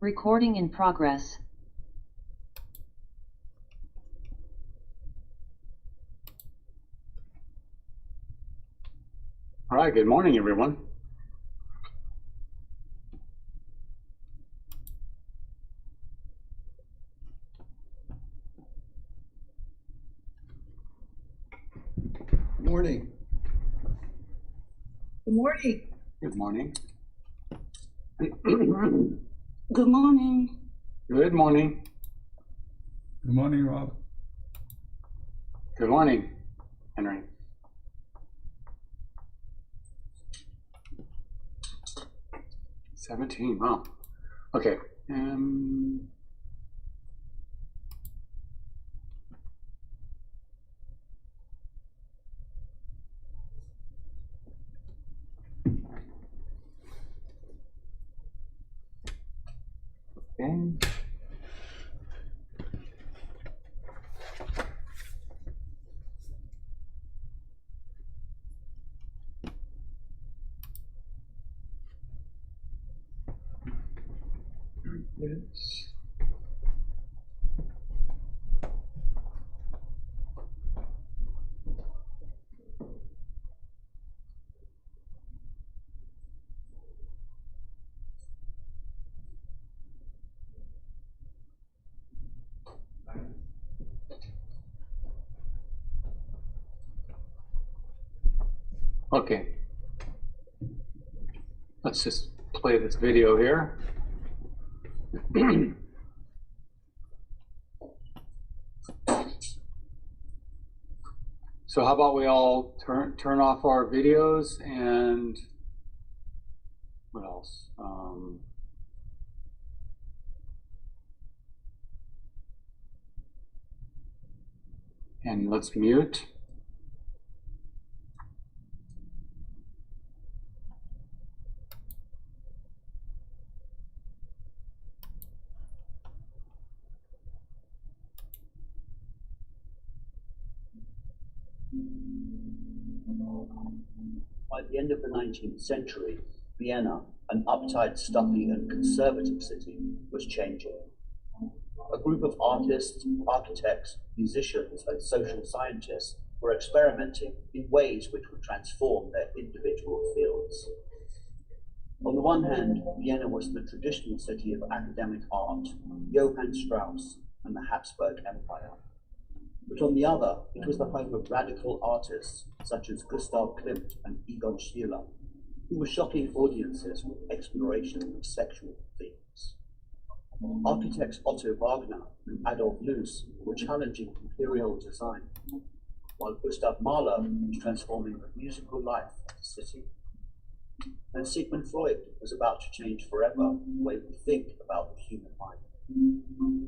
Recording in progress. All right, good morning, everyone. Good morning. Good morning. Good morning. Good morning. Good morning. Good morning, Rob. Good morning, Henry. $17, wow. Okay. Okay. Yes. Okay. Let's just play this video here. So how about we all turn off our videos and what else? And let's mute. By the end of the 19th century, Vienna, an uptight, stuffy and conservative city, was changing. A group of artists, architects, musicians and social scientists were experimenting in ways which would transform their individual fields. On the one hand, Vienna was the traditional city of academic art, Johann Strauss and the Habsburg Empire. But on the other, it was the home of radical artists such as Gustav Klimt and Sherrill, who were shocking audiences with exploration of sexual themes. Architects Otto Wagner and Adolf Loos were challenging imperial design, while Gustav Mahler was transforming the musical life of the city. And Sigmund Freud was about to change forever the way we think about the human mind.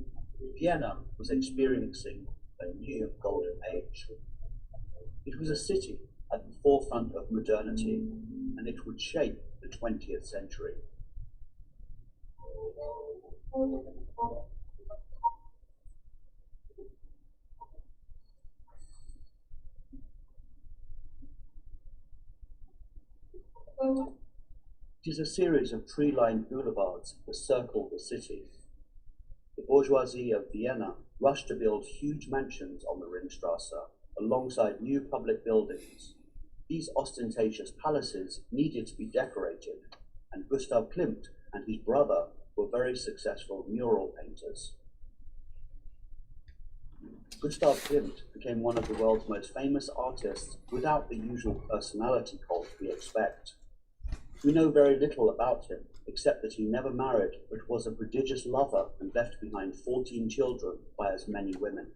Vienna was experiencing a new golden age. It was a city at the forefront of modernity, and it would shape the 20th century. It is a series of tree-lined boulevards that circle the city. The bourgeoisie of Vienna rushed to build huge mansions on the Ringstrasse, alongside new public buildings. These ostentatious palaces needed to be decorated, and Gustav Klimt and his brother were very successful mural painters. Gustav Klimt became one of the world's most famous artists without the usual personality cult we expect. We know very little about him, except that he never married, but was a prodigious lover and left behind 14 children by as many women.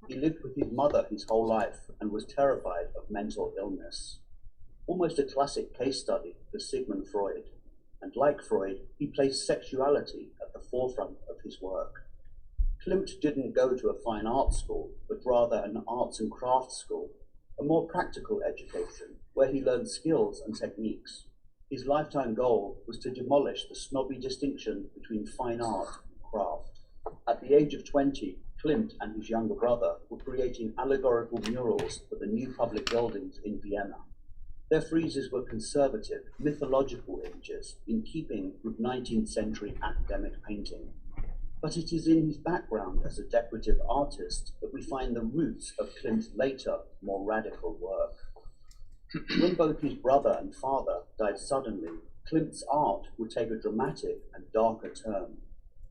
He lived with his mother his whole life and was terrified of mental illness. Almost a classic case study for Sigmund Freud, and like Freud, he placed sexuality at the forefront of his work. Klimt didn't go to a fine arts school, but rather an arts and crafts school, a more practical education where he learned skills and techniques. His lifetime goal was to demolish the snobby distinction between fine art and craft. At the age of 20, Klimt and his younger brother were creating allegorical murals for the new public buildings in Vienna. Their friezes were conservative, mythological images in keeping with 19th century academic painting. But it is in his background as a decorative artist that we find the roots of Klimt's later, more radical work. When both his brother and father died suddenly, Klimt's art would take a dramatic and darker turn.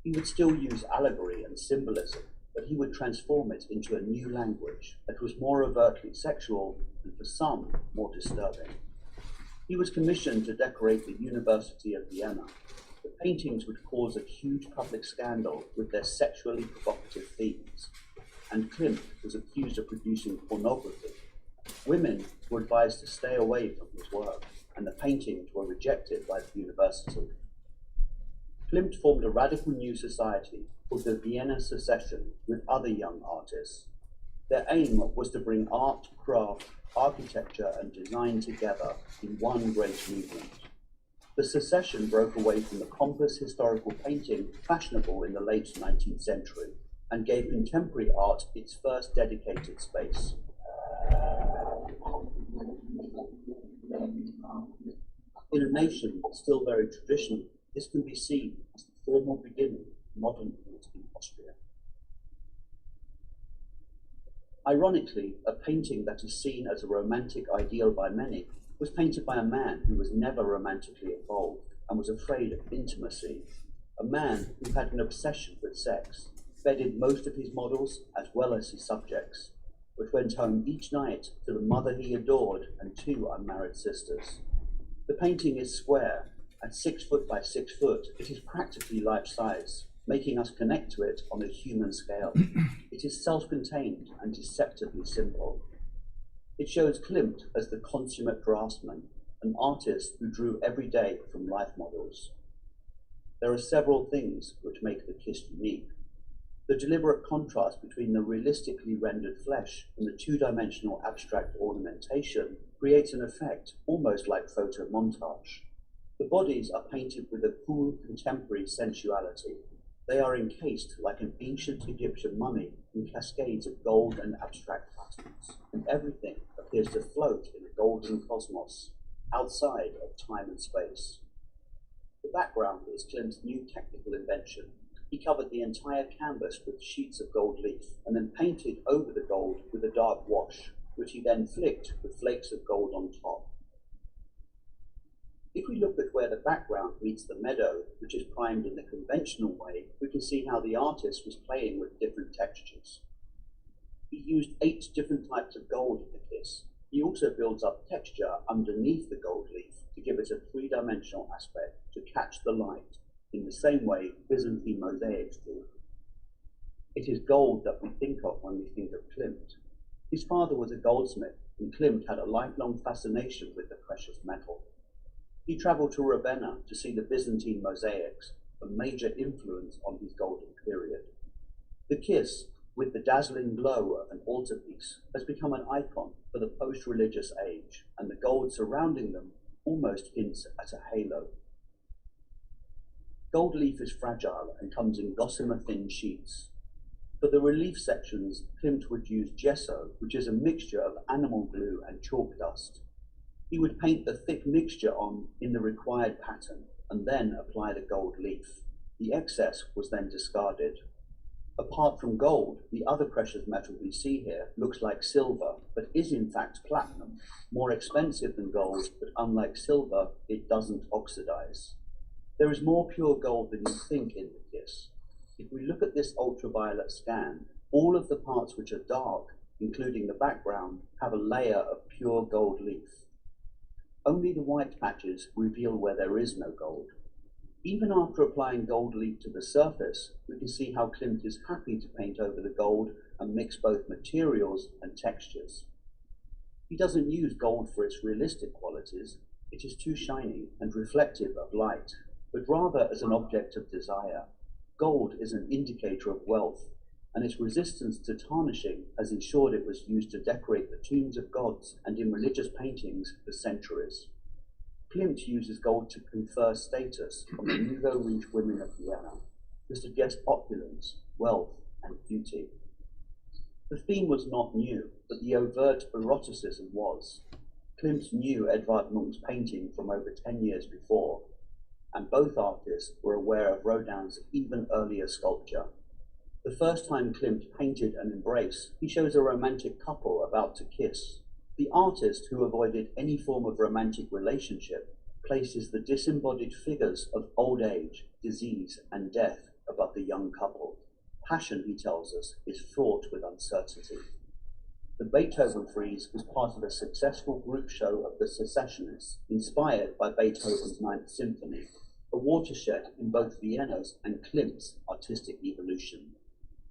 He would still use allegory and symbolism, but he would transform it into a new language that was more overtly sexual and for some more disturbing. He was commissioned to decorate the University of Vienna. The paintings would cause a huge public scandal with their sexually provocative themes, and Klimt was accused of producing pornography. Women were advised to stay away from his work, and the paintings were rejected by the university. Klimt formed a radical new society called the Vienna Secession with other young artists. Their aim was to bring art, craft, architecture, and design together in one great movement. The secession broke away from the pompous historical painting fashionable in the late 19th century and gave contemporary art its first dedicated space. In a nation still very traditional, this can be seen as the formal beginning of modern art in Austria. Ironically, a painting that is seen as a romantic ideal by many was painted by a man who was never romantically involved and was afraid of intimacy, a man who had an obsession with sex, bedded most of his models as well as his subjects, but went home each night to the mother he adored and 2 unmarried sisters. The painting is square, at 6 foot by 6 foot. It is practically life-size, making us connect to it on a human scale. It is self-contained and deceptively simple. It shows Klimt as the consummate draftsman, an artist who drew every day from life models. There are several things which make the kiss unique. The deliberate contrast between the realistically rendered flesh and the 2-dimensional abstract ornamentation creates an effect almost like photo montage. The bodies are painted with a cool contemporary sensuality. They are encased like an ancient Egyptian mummy in cascades of gold and abstract patterns, and everything appears to float in a golden cosmos, outside of time and space. The background is Klimt's new technical invention. He covered the entire canvas with sheets of gold leaf, and then painted over the gold with a dark wash, which he then flicked with flakes of gold on top. If we look at where the background meets the meadow, which is primed in the conventional way, we can see how the artist was playing with different textures. He used 8 different types of gold in the kiss. He also builds up texture underneath the gold leaf to give it a 3-dimensional aspect to catch the light, in the same way Byzantine mosaics do. It is gold that we think of when we think of Klimt. His father was a goldsmith, and Klimt had a lifelong fascination with the precious metal. He travelled to Ravenna to see the Byzantine mosaics, a major influence on his golden period. The kiss, with the dazzling glow of an altarpiece, has become an icon for the post-religious age, and the gold surrounding them almost hints at a halo. Gold leaf is fragile and comes in gossamer-thin sheets. For the relief sections, Klimt would use gesso, which is a mixture of animal glue and chalk dust. He would paint the thick mixture on in the required pattern and then apply the gold leaf. The excess was then discarded. Apart from gold, the other precious metal we see here looks like silver, but is in fact platinum, more expensive than gold, but unlike silver, it doesn't oxidize. There is more pure gold than you think in the kiss. If we look at this ultraviolet scan, all of the parts which are dark, including the background, have a layer of pure gold leaf. Only the white patches reveal where there is no gold. Even after applying gold leaf to the surface, we can see how Klimt is happy to paint over the gold and mix both materials and textures. He doesn't use gold for its realistic qualities. It is too shiny and reflective of light, but rather as an object of desire. Gold is an indicator of wealth, and its resistance to tarnishing has ensured it was used to decorate the tombs of gods and in religious paintings for centuries. Klimt uses gold to confer status on the Nouveau Riche women of Vienna, to suggest opulence, wealth, and beauty. The theme was not new, but the overt eroticism was. Klimt knew Edvard Munch's painting from over 10 years before, and both artists were aware of Rodin's even earlier sculpture. The first time Klimt painted an embrace, he shows a romantic couple about to kiss. The artist, who avoided any form of romantic relationship, places the disembodied figures of old age, disease, and death above the young couple. Passion, he tells us, is fraught with uncertainty. The Beethoven frieze was part of a successful group show of the Secessionists, inspired by Beethoven's Ninth Symphony, a watershed in both Vienna's and Klimt's artistic evolution.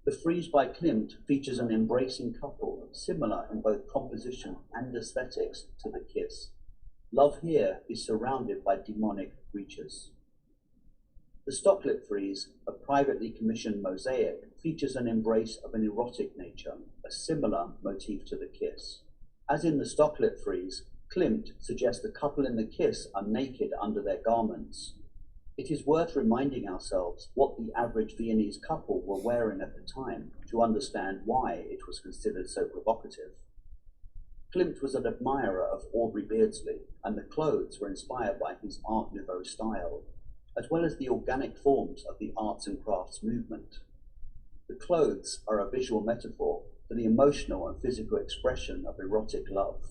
The frieze by Klimt features an embracing couple, similar in both composition and aesthetics to the kiss. Love here is surrounded by demonic creatures. The Stocklit frieze, a privately commissioned mosaic, features an embrace of an erotic nature, a similar motif to the kiss. As in the Stocklit frieze, Klimt suggests the couple in the kiss are naked under their garments. It is worth reminding ourselves what the average Viennese couple were wearing at the time to understand why it was considered so provocative. Klimt was an admirer of Aubrey Beardsley, and the clothes were inspired by his Art Nouveau style, as well as the organic forms of the arts and crafts movement. The clothes are a visual metaphor for the emotional and physical expression of erotic love.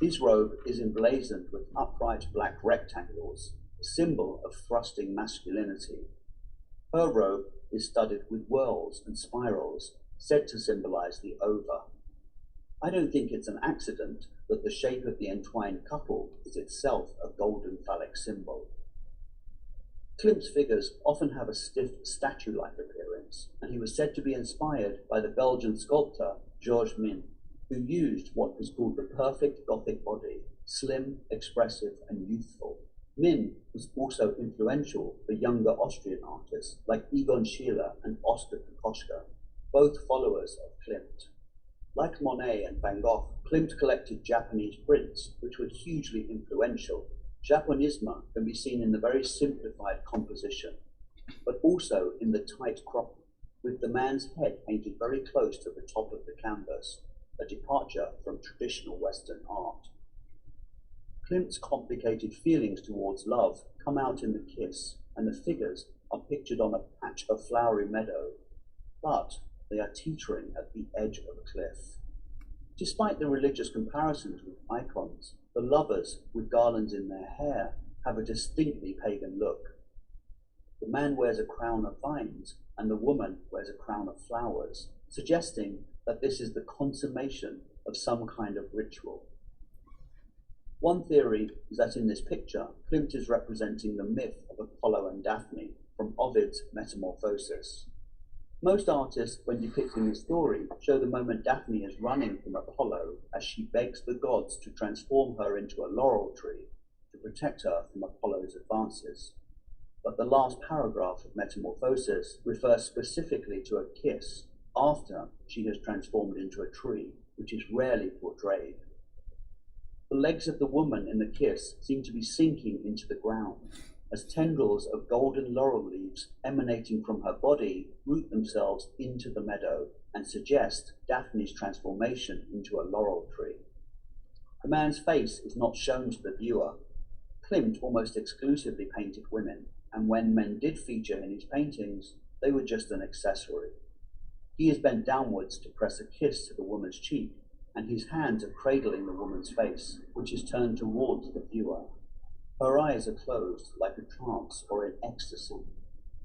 His robe is emblazoned with upright black rectangles, a symbol of thrusting masculinity. Her robe is studded with whorls and spirals, said to symbolize the ova. I don't think it's an accident that the shape of the entwined couple is itself a golden phallic symbol. Klimt's figures often have a stiff statue-like appearance, and he was said to be inspired by the Belgian sculptor Georges Min, who used what was called the perfect Gothic body, slim, expressive, and youthful. Min was also influential for younger Austrian artists like Egon Schiele and Oskar Kokoschka, both followers of Klimt. Like Monet and Van Gogh, Klimt collected Japanese prints, which were hugely influential. Japonisme can be seen in the very simplified composition, but also in the tight crop, with the man's head painted very close to the top of the canvas, a departure from traditional Western art. Klimt's complicated feelings towards love come out in the kiss, and the figures are pictured on a patch of flowery meadow, but they are teetering at the edge of a cliff. Despite the religious comparisons with icons, the lovers with garlands in their hair have a distinctly pagan look. The man wears a crown of vines, and the woman wears a crown of flowers, suggesting that this is the consummation of some kind of ritual. One theory is that in this picture, Klimt is representing the myth of Apollo and Daphne from Ovid's Metamorphosis. Most artists, when depicting the story, show the moment Daphne is running from Apollo as she begs the gods to transform her into a laurel tree to protect her from Apollo's advances. But the last paragraph of Metamorphosis refers specifically to a kiss after she has transformed into a tree, which is rarely portrayed. The legs of the woman in the kiss seem to be sinking into the ground, as tendrils of golden laurel leaves emanating from her body root themselves into the meadow and suggest Daphne's transformation into a laurel tree. The man's face is not shown to the viewer. Klimt almost exclusively painted women, and when men did feature in his paintings, they were just an accessory. He is bent downwards to press a kiss to the woman's cheek, and his hands are cradling the woman's face, which is turned towards the viewer. Her eyes are closed, like a trance or in ecstasy.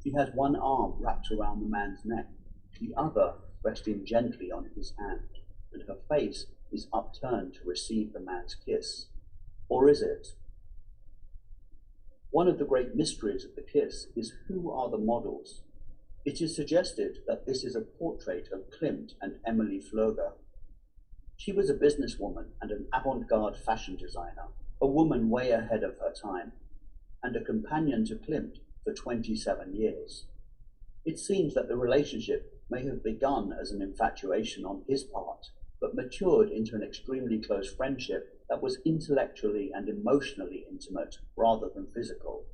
She has one arm wrapped around the man's neck, the other resting gently on his hand, and her face is upturned to receive the man's kiss. Or is it? One of the great mysteries of the kiss is who are the models? It is suggested that this is a portrait of Klimt and Emily Flöger. She was a businesswoman and an avant-garde fashion designer, a woman way ahead of her time, and a companion to Klimt for 27 years. It seems that the relationship may have begun as an infatuation on his part, but matured into an extremely close friendship that was intellectually and emotionally intimate rather than physical.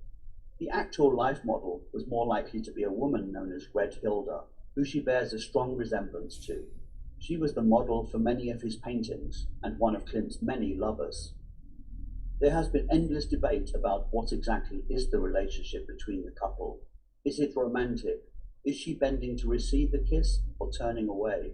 The actual life model was more likely to be a woman known as Red Hilda, who she bears a strong resemblance to. She was the model for many of his paintings and one of Klimt's many lovers. There has been endless debate about what exactly is the relationship between the couple. Is it romantic? Is she bending to receive the kiss or turning away?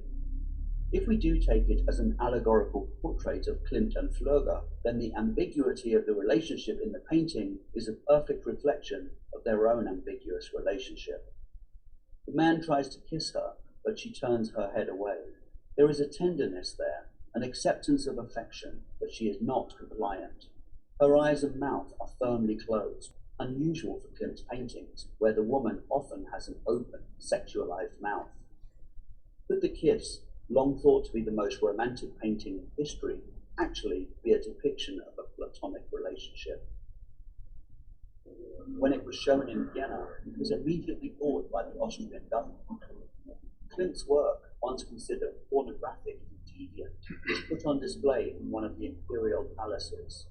If we do take it as an allegorical portrait of Klimt and Flöger, then the ambiguity of the relationship in the painting is a perfect reflection of their own ambiguous relationship. The man tries to kiss her, but she turns her head away. There is a tenderness there, an acceptance of affection, but she is not compliant. Her eyes and mouth are firmly closed, unusual for Klimt's paintings, where the woman often has an open, sexualized mouth. Could the kiss, long thought to be the most romantic painting in history, actually be a depiction of a platonic relationship? When it was shown in Vienna, it was immediately bought by the Austrian government. Klimt's work, once considered pornographic and deviant, was put on display in one of the imperial palaces.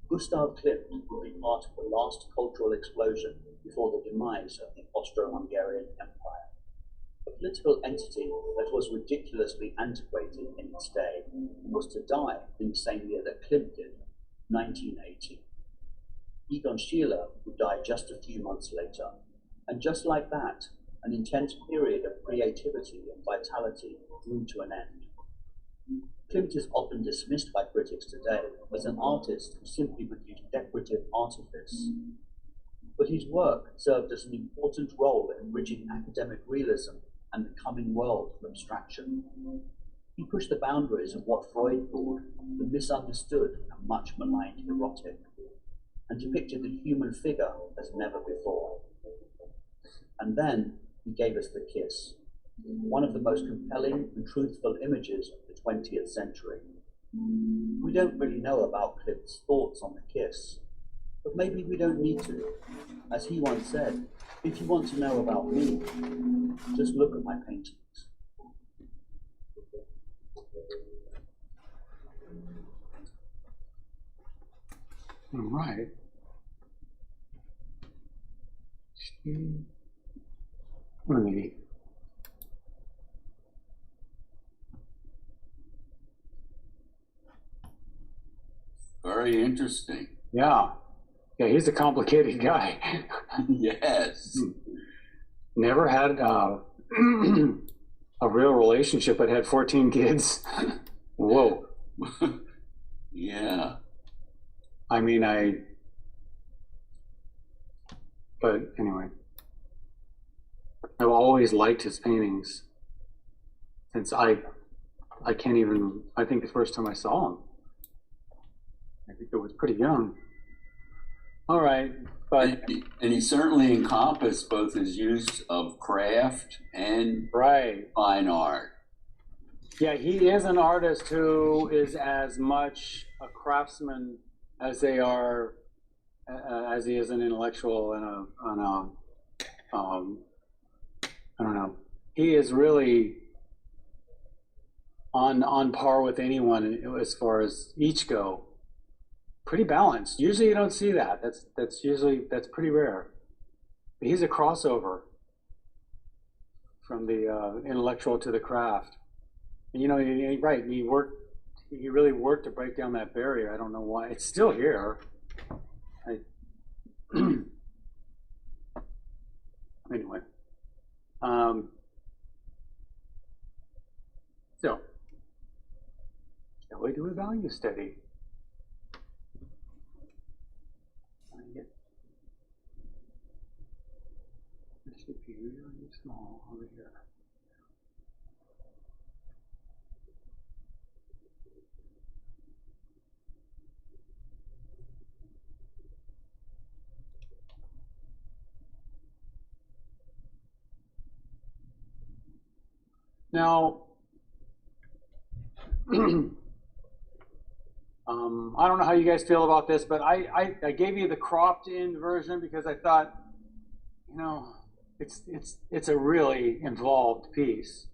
Gustav Klimt would be part of the last cultural explosion before the demise of the Austro-Hungarian Empire. A political entity that was ridiculously antiquated in its day was to die in the same year that Klimt did, 1980. Egon Schiele would die just a few months later, and just like that, an intense period of creativity and vitality drew to an end. Klimt is often dismissed by critics today as an artist who simply produced decorative artifice. But his work served as an important role in bridging academic realism and the coming world of abstraction. He pushed the boundaries of what Freud called the misunderstood and much maligned erotic, and depicted the human figure as never before. And then he gave us the kiss, one of the most compelling and truthful images of the 20th century. We don't really know about Klimt's thoughts on the kiss, but maybe we don't need to. As he once said, if you want to know about me, just look at my paintings. All right. Really. Very interesting. Yeah. Yeah, he's a complicated guy. Yes. Never had a real relationship, but had 14 kids. Whoa. Yeah. I mean, but anyway, I've always liked his paintings since I can't even, I think the first time I saw him, I think I was pretty young. All right, but. And he certainly encompassed both his use of craft and Right. fine art. Yeah, he is an artist who is as much a craftsman as they are, as he is an intellectual and I don't know. He is really on par with anyone as far as each go. Pretty balanced. Usually you don't see that. That's pretty rare. But he's a crossover from the intellectual to the craft. And, you know, right? He really worked to break down that barrier. I don't know why it's still here. Anyway, so shall we do a value study? This should be really small over here. Now, I don't know how you guys feel about this, but I gave you the cropped in version because I thought, you know, it's a really involved piece.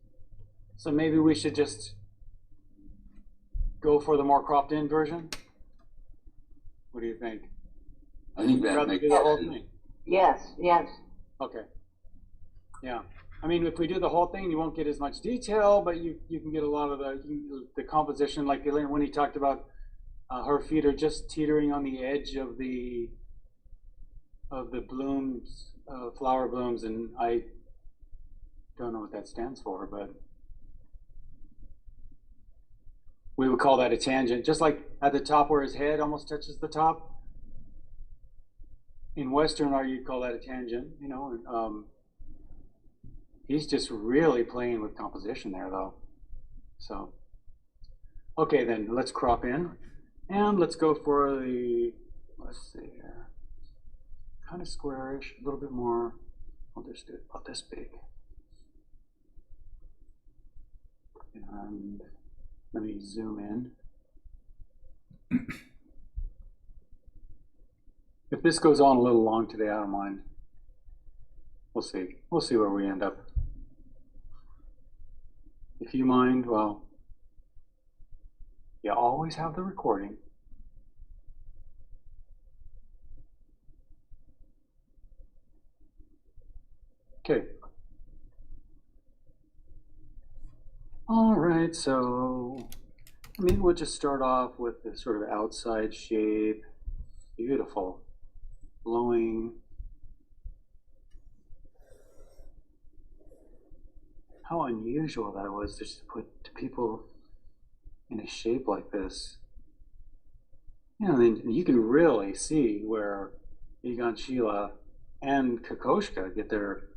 So maybe we should just go for the more cropped in version. What do you think? I think that Rather makes do the whole sense. thing. Yes, yes. Okay. Yeah. I mean, if we do the whole thing, you won't get as much detail, but you can get a lot of the composition, like when he talked about Her feet are just teetering on the edge of the blooms, flower blooms, and I don't know what that stands for, but we would call that a tangent. Just like at the top where his head almost touches the top. In Western art, you'd call that a tangent, you know. And, he's just really playing with composition there, though. So, okay, then let's crop in, and let's go for the, let's see here, kind of squarish, a little bit more. I'll just do it about this big. And let me zoom in. If this goes on a little long today, I don't mind. We'll see. We'll see where we end up. If you mind, well, you always have the recording. Okay. All right, so maybe we'll just start off with the sort of outside shape. Beautiful. Blowing. How unusual that was just to put people in a shape like this. You know, then you can really see where Egon Schiele and Kokoschka get their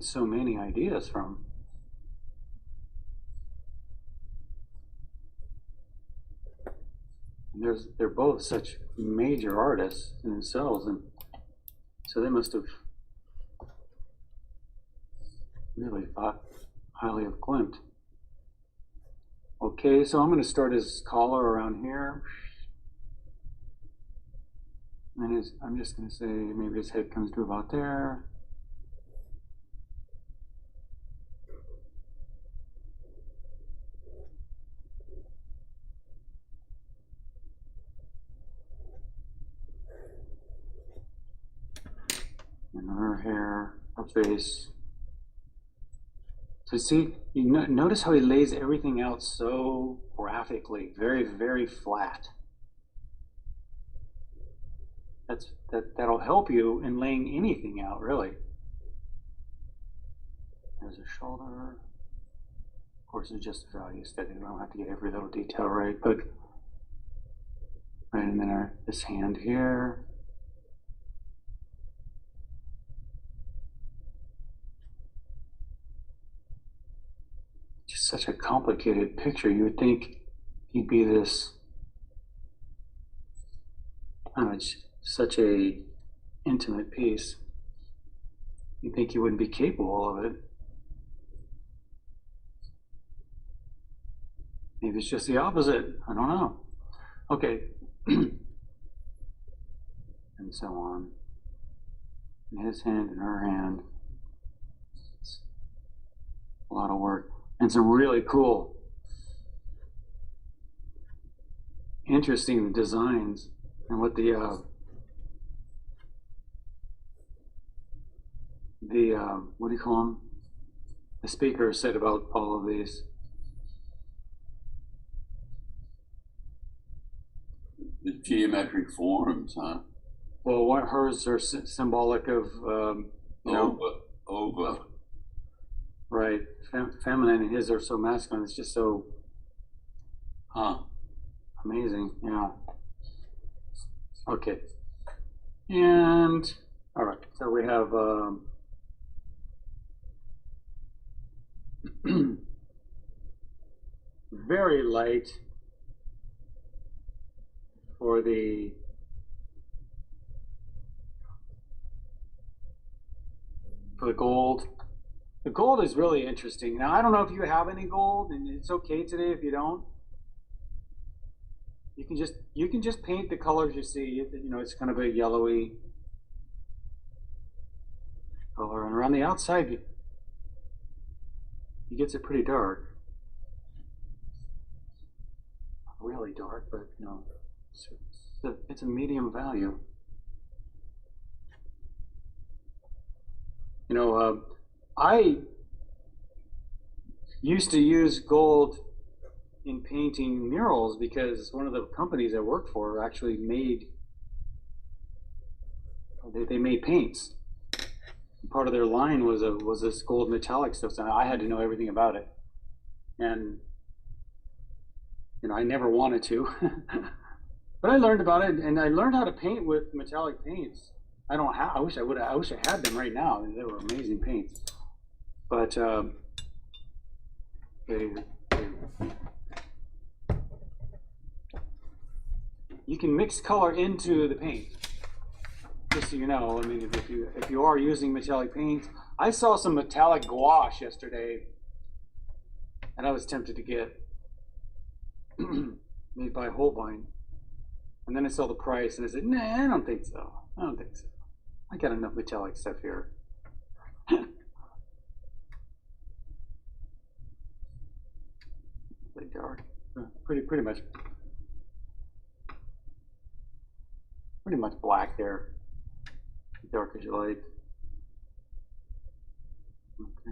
so many ideas from. And they're both such major artists in themselves, and so they must have really thought highly of Klimt. Okay, so I'm going to start his collar around here, and I'm just going to say maybe his head comes to about there. And her hair, her face. So see, you notice how he lays everything out so graphically, very, very flat. That'll help you in laying anything out, really. There's a shoulder. Of course, it's just a value aesthetic. I don't have to get every little detail right, but right, and then this hand here. Just such a complicated picture. You would think he'd be this, I don't know, it's such a intimate piece. You'd think he wouldn't be capable of it. Maybe it's just the opposite. I don't know. Okay. And so on. And his hand and her hand. It's a lot of work. And some really cool, interesting designs, and what the what do you call them? The speaker said about all of these. The geometric forms, huh? Well, what hers are symbolic of, you know, Ova. right, feminine, and his are so masculine. It's just so amazing. Yeah. Okay. And all right, so we have very light for the gold. The gold is really interesting. Now, I don't know if you have any gold, and it's okay today if you don't. You can just paint the colors you see. You know, it's kind of a yellowy color, and around the outside, he gets it pretty dark. Not really dark, but you know, it's a medium value. You know, I used to use gold in painting murals because one of the companies I worked for actually made they made paints. Part of their line was this gold metallic stuff, so I had to know everything about it. And I never wanted to, but I learned about it, and I learned how to paint with metallic paints. I don't have. I wish I would. I wish I had them right now. They were amazing paints, but you can mix color into the paint. Just so you know, I mean, if you are using metallic paints, I saw some metallic gouache yesterday, and I was tempted to get made by Holbein, and then I saw the price, and I said, nah, I don't think so. I don't think so. I got enough metallic stuff here. Pretty dark, pretty much black there. Dark as you like. Okay.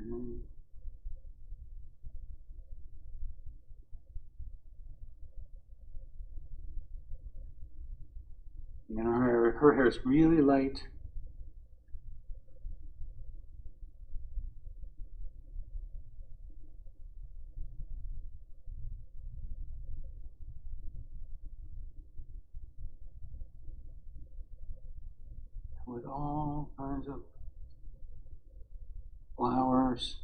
And her hair is really light. With all kinds of flowers.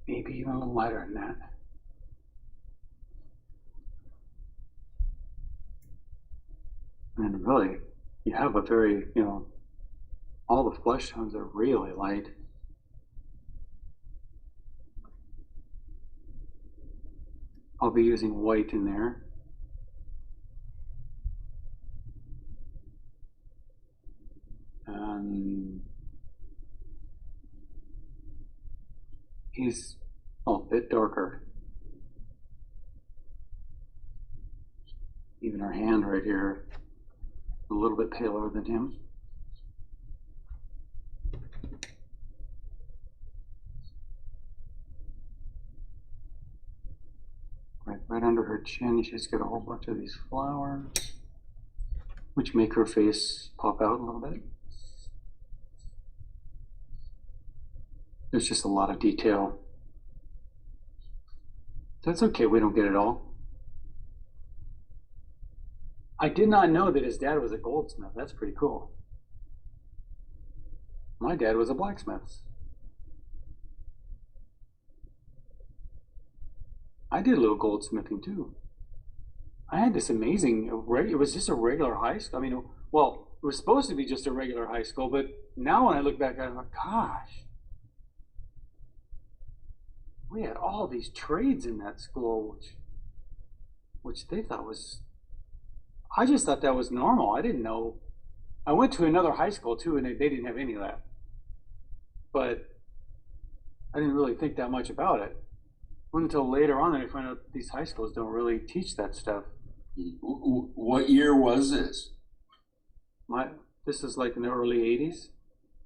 Maybe even a little lighter than that. And really, you have a very, all the flesh tones are really light. I'll be using white in there. He's a bit darker. Even her hand right here, a little bit paler than him. Right under her chin, she's got a whole bunch of these flowers, which make her face pop out a little bit. There's just a lot of detail. That's okay, we don't get it all. I did not know that his dad was a goldsmith. That's pretty cool. My dad was a blacksmith. I did a little goldsmithing too. I had this amazing, it was just a regular high school. I mean, well, it was supposed to be just a regular high school, but now when I look back, I'm like, gosh, we had all these trades in that school, which they thought was, I just thought that was normal. I didn't know. I went to another high school too, and they didn't have any of that. But I didn't really think that much about it. Wasn't until later on that I found out these high schools don't really teach that stuff. What year was this? This is like in the early 80s.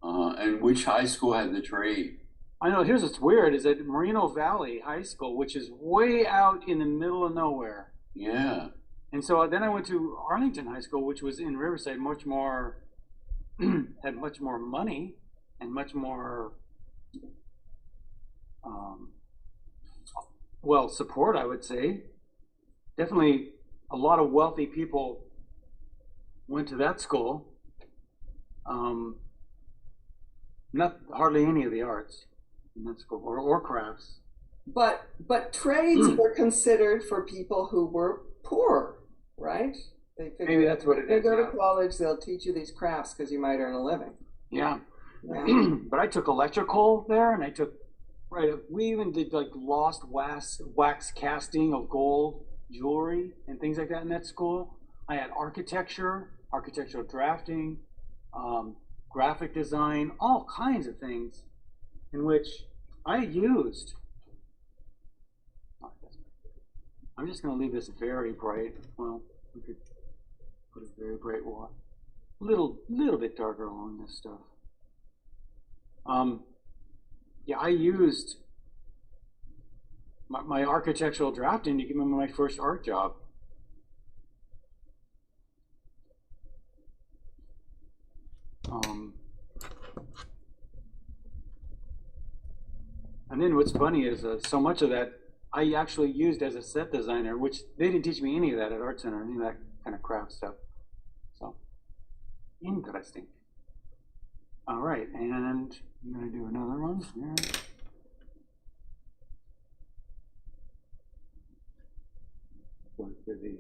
And which high school had the trade? I know, here's what's weird, is at Moreno Valley High School, which is way out in the middle of nowhere. Yeah. And so then I went to Arlington High School, which was in Riverside, much more, had much more money and much more, well, support, I would say. Definitely a lot of wealthy people went to that school. Not hardly any of the arts in that school, or crafts. But trades were considered for people who were poor, right? They figured Maybe that's what it is. They go Yeah. to college, they'll teach you these crafts because you might earn a living. Yeah. Yeah. But I took electrical there, and I took, we even did like lost wax casting of gold jewelry and things like that in that school. I had architectural drafting, graphic design, all kinds of things in which I used. I'm just going to leave this very bright. Well, we could put a very bright one. Little bit darker along this stuff. Yeah, I used my architectural drafting to give me my first art job. And then what's funny is so much of that I actually used as a set designer, which they didn't teach me any of that at Art Center, any of that kind of craft stuff. So, interesting. All right, and I'm going to do another one here. Go to the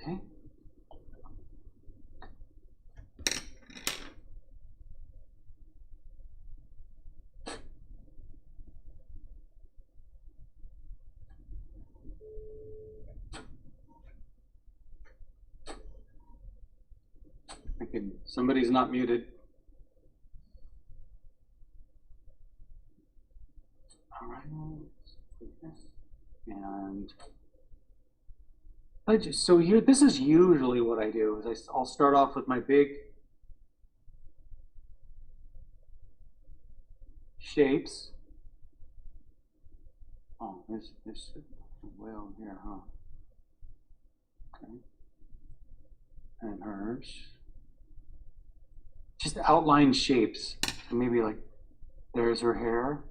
okay. Somebody's not muted. All right, and so here, this is usually what I do. Is I'll start off with my big shapes. Oh, there's way over here, huh? Okay, and hers. Just outline shapes. So maybe like there's her hair.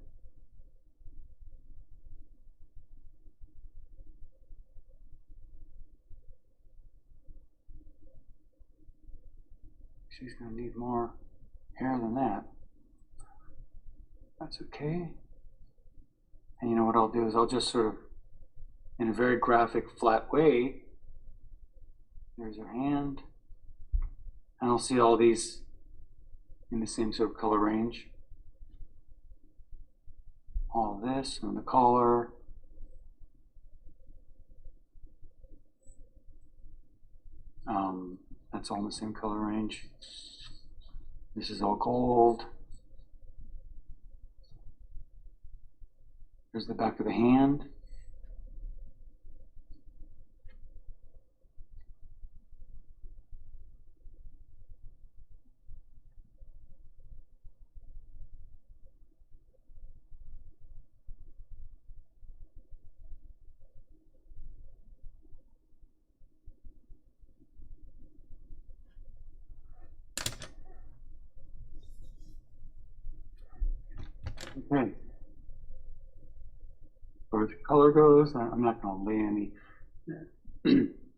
She's going to need more hair than that. That's okay. And you know what I'll do is I'll just sort of, in a very graphic, flat way, there's her hand. And I'll see all these in the same sort of color range. All this and the collar. That's all in the same color range. This is all gold. There's the back of the hand. Okay. As far as the color goes, I'm not going to lay any.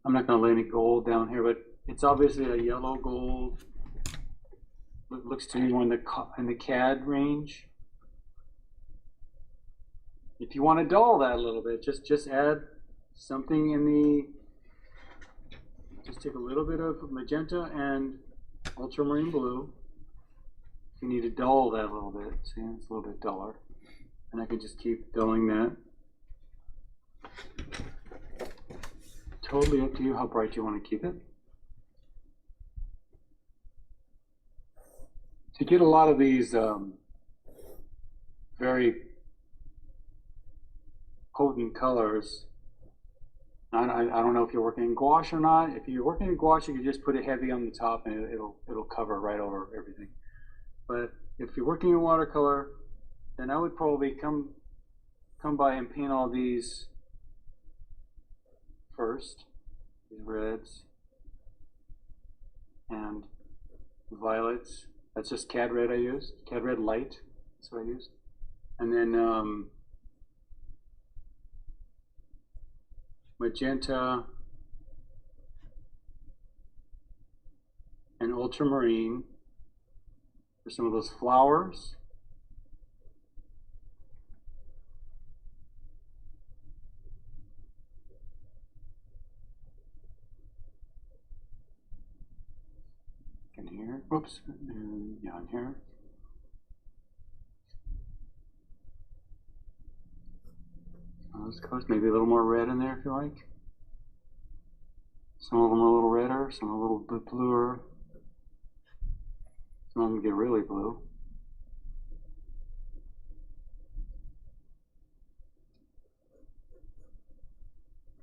I'm not going to lay any gold down here, but it's obviously a yellow gold. It looks to me more in the CAD range. If you want to dull that a little bit, just add something in the. Just take a little bit of magenta and ultramarine blue. You need to dull that a little bit. See, it's a little bit duller. And I can just keep dulling that. Totally up to you how bright you want to keep it. To get a lot of these very potent colors, I don't know if you're working in gouache or not. If you're working in gouache, you can just put it heavy on the top and it'll cover right over everything. But if you're working in watercolor, then I would probably come by and paint all these first, these reds and violets. That's just CAD red I used, CAD red light, that's what I used. And then magenta and ultramarine for some of those flowers. In here, whoops, and yeah, in here. Those colors, maybe a little more red in there if you like. Some of them are a little redder, some are a little bit bluer. Some of them get really blue.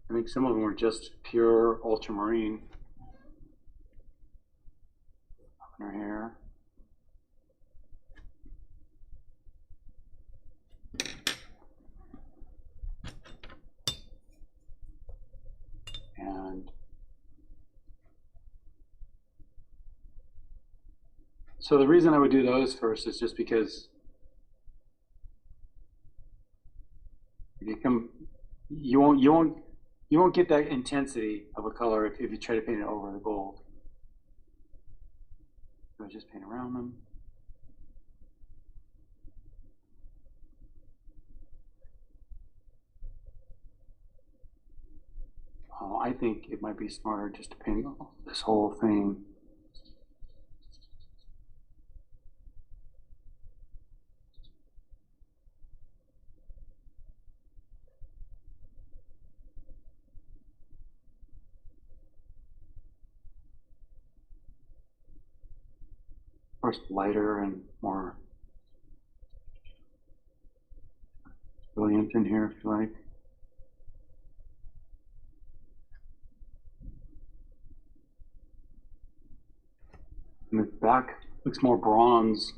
And think some of them were just pure ultramarine. In her hair. And so the reason I would do those first is just because you won't get that intensity of a color if you try to paint it over the gold. So just paint around them. I think it might be smarter just to paint this whole thing. Of course, lighter and more brilliant in here, if you like. And the back looks more bronze.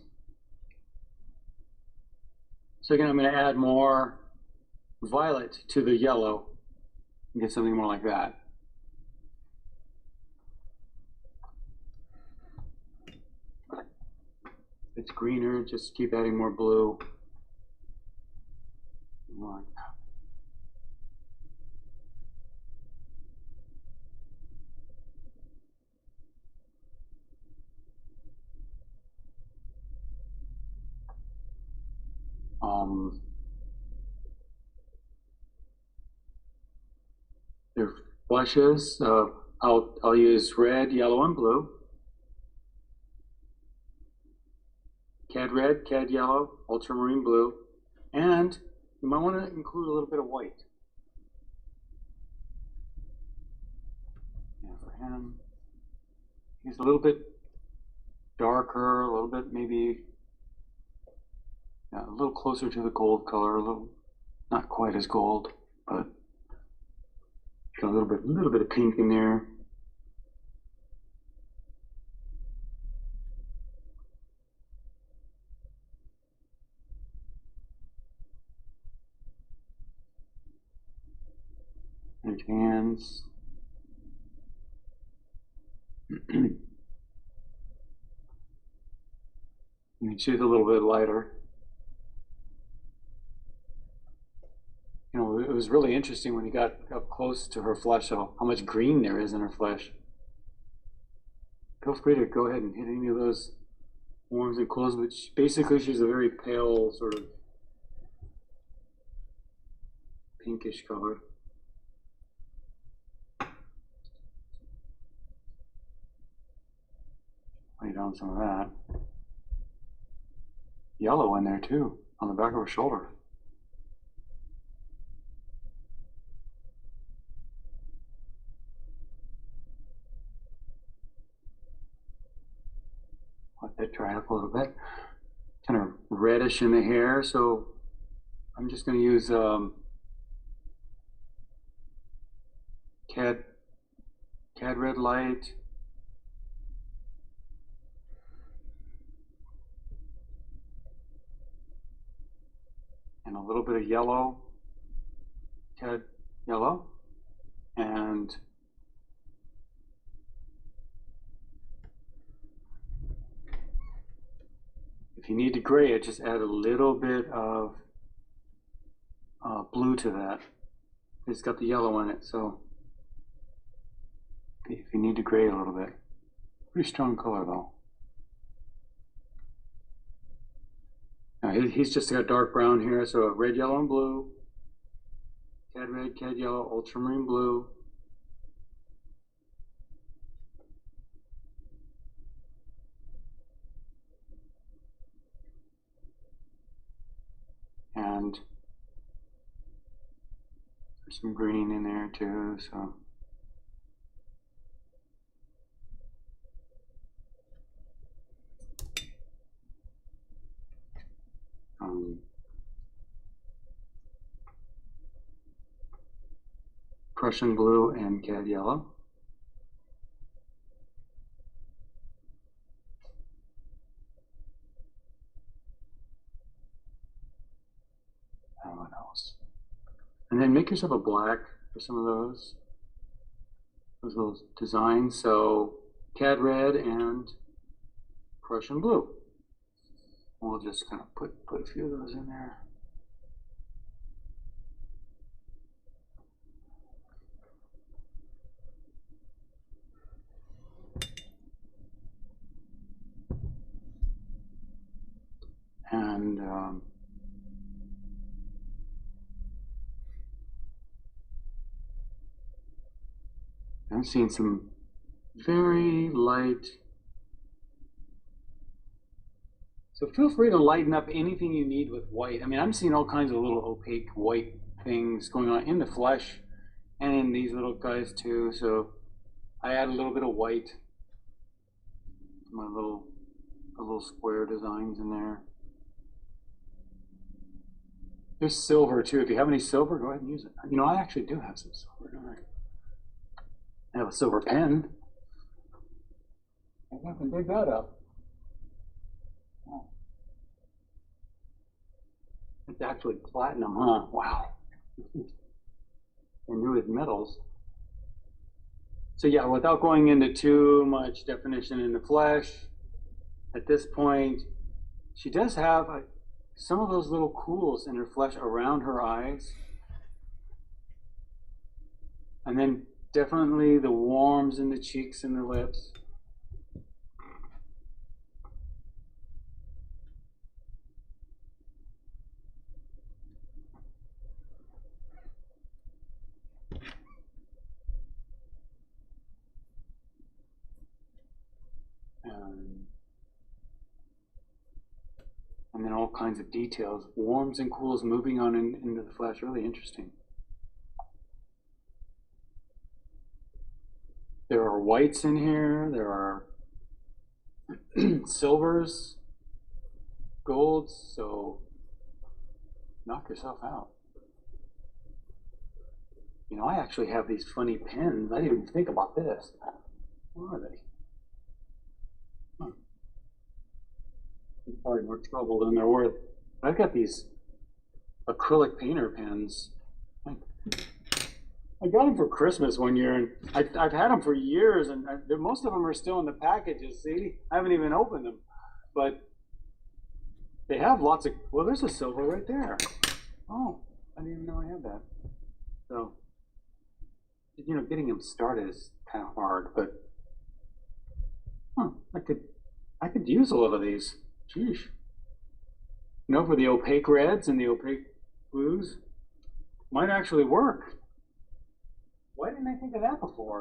So again, I'm going to add more violet to the yellow and get something more like that. It's greener, just keep adding more blue. More like that. Their blushes, I'll use red, yellow, and blue. Cad red, cad yellow, ultramarine blue, and you might want to include a little bit of white. And for him, he's a little bit darker, a little bit maybe a little closer to the gold color, a little not quite as gold, but got a little bit of pink in there. And hands. And she's a little bit lighter. You know, it was really interesting when you got up close to her flesh, how much green there is in her flesh. Feel free to go ahead and hit any of those warms and cools, but basically she's a very pale, sort of pinkish color. Lay down some of that. Yellow in there too, on the back of her shoulder. Let that dry up a little bit. Kind of reddish in the hair, so I'm just going to use cad red light. And a little bit of yellow, cad yellow, and if you need to gray it, just add a little bit of blue to that. It's got the yellow in it, so if you need to gray a little bit. Pretty strong color though. Now he's just got dark brown hair, so red, yellow, and blue. Cad red, cad yellow, ultramarine blue. And there's some green in there too, so. Prussian blue, and cad yellow. And what else? And then make yourself a black for some of those little designs. So cad red and Prussian blue. We'll just kind of put a few of those in there. And I'm seeing some very light. So feel free to lighten up anything you need with white. I mean, I'm seeing all kinds of little opaque white things going on in the flesh and in these little guys too. So I add a little bit of white to my little square designs in there. There's silver too. If you have any silver, go ahead and use it. You know, I actually do have some silver, don't I? I have a silver pen. I can dig that up. Oh. It's actually platinum, huh? Wow. And new with metals. So yeah, without going into too much definition in the flesh, at this point, she does have some of those little cools in her flesh around her eyes. And then definitely the warms in the cheeks and the lips. And then all kinds of details, warms and cools moving on into the flesh, really interesting. There are whites in here, there are silvers, golds, so knock yourself out. You know, I actually have these funny pens. I didn't even think about this. What are they? Probably more trouble than they're worth. I've got these acrylic painter pens. I got them for Christmas one year, and I've had them for years, and most of them are still in the packages. See, I haven't even opened them, but they have lots of. Well, there's a silver right there. Oh, I didn't even know I had that. So, you know, getting them started is kind of hard, but I could use a lot of these. Sheesh. You know, for the opaque reds and the opaque blues, might actually work. Why didn't I think of that before?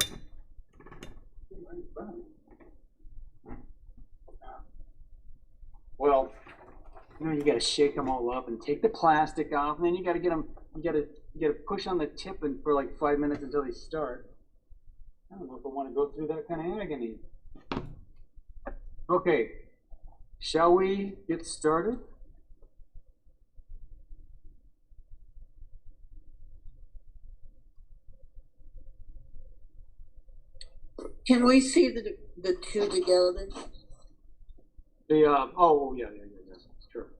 Well, you know, you got to shake them all up and take the plastic off, and then you got to get them. You got to push on the tip and for like 5 minutes until they start. I don't know if I want to go through that kind of agony. Okay. Shall we get started? Can we see the two together? Oh yeah, sure.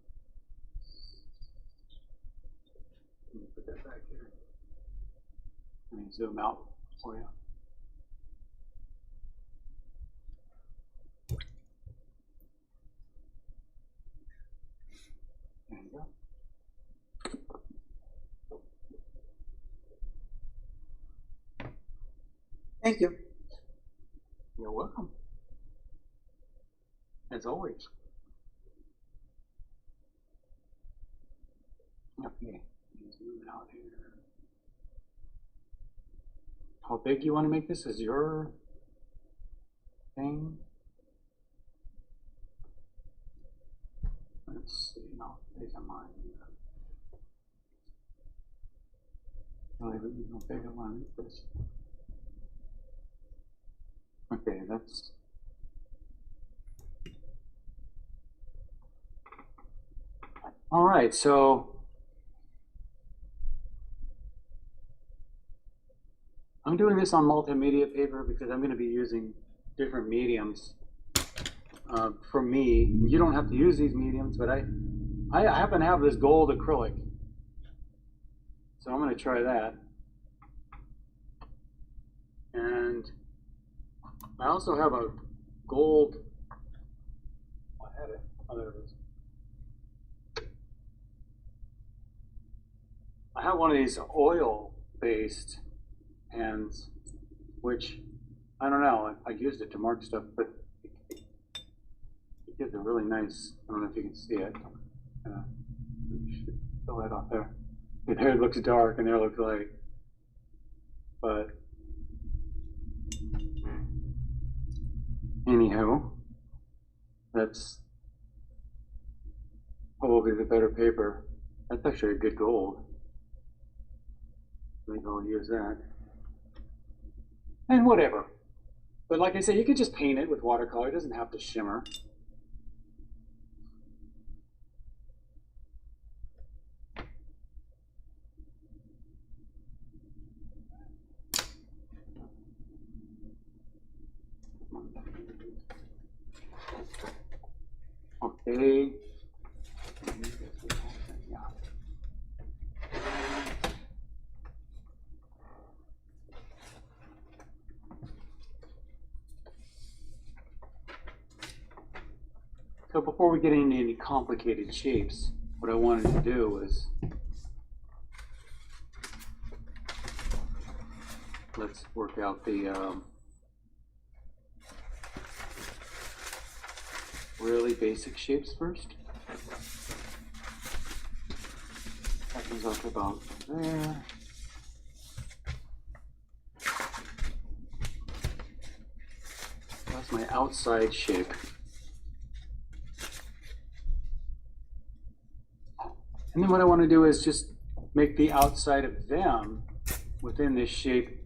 Let me put that back here. Let me zoom out for you. There you go. Thank you. You're welcome. As always. Okay, zoom out here. How big you want to make this? Is your thing? Let's see. No, these are mine. Really, no bigger one. This. Okay, that's. All right, so I'm doing this on multimedia paper because I'm going to be using different mediums. For me, you don't have to use these mediums, but I happen to have this gold acrylic, so I'm going to try that. And I also have a gold. I had it. Oh, there it is. I have one of these oil-based pens, which I don't know. I used it to mark stuff, but it gives a really nice. I don't know if you can see it. Fill that off there. There it looks dark, and there it looks light. But anyhow, that's probably the better paper. That's actually a good gold. Maybe I'll use that. And whatever. But like I said, you could just paint it with watercolor. It doesn't have to shimmer. Okay. Yeah. So before we get into any complicated shapes, what I wanted to do is let's work out the really basic shapes first. That comes up about there. That's my outside shape. And then what I want to do is just make the outside of them within this shape.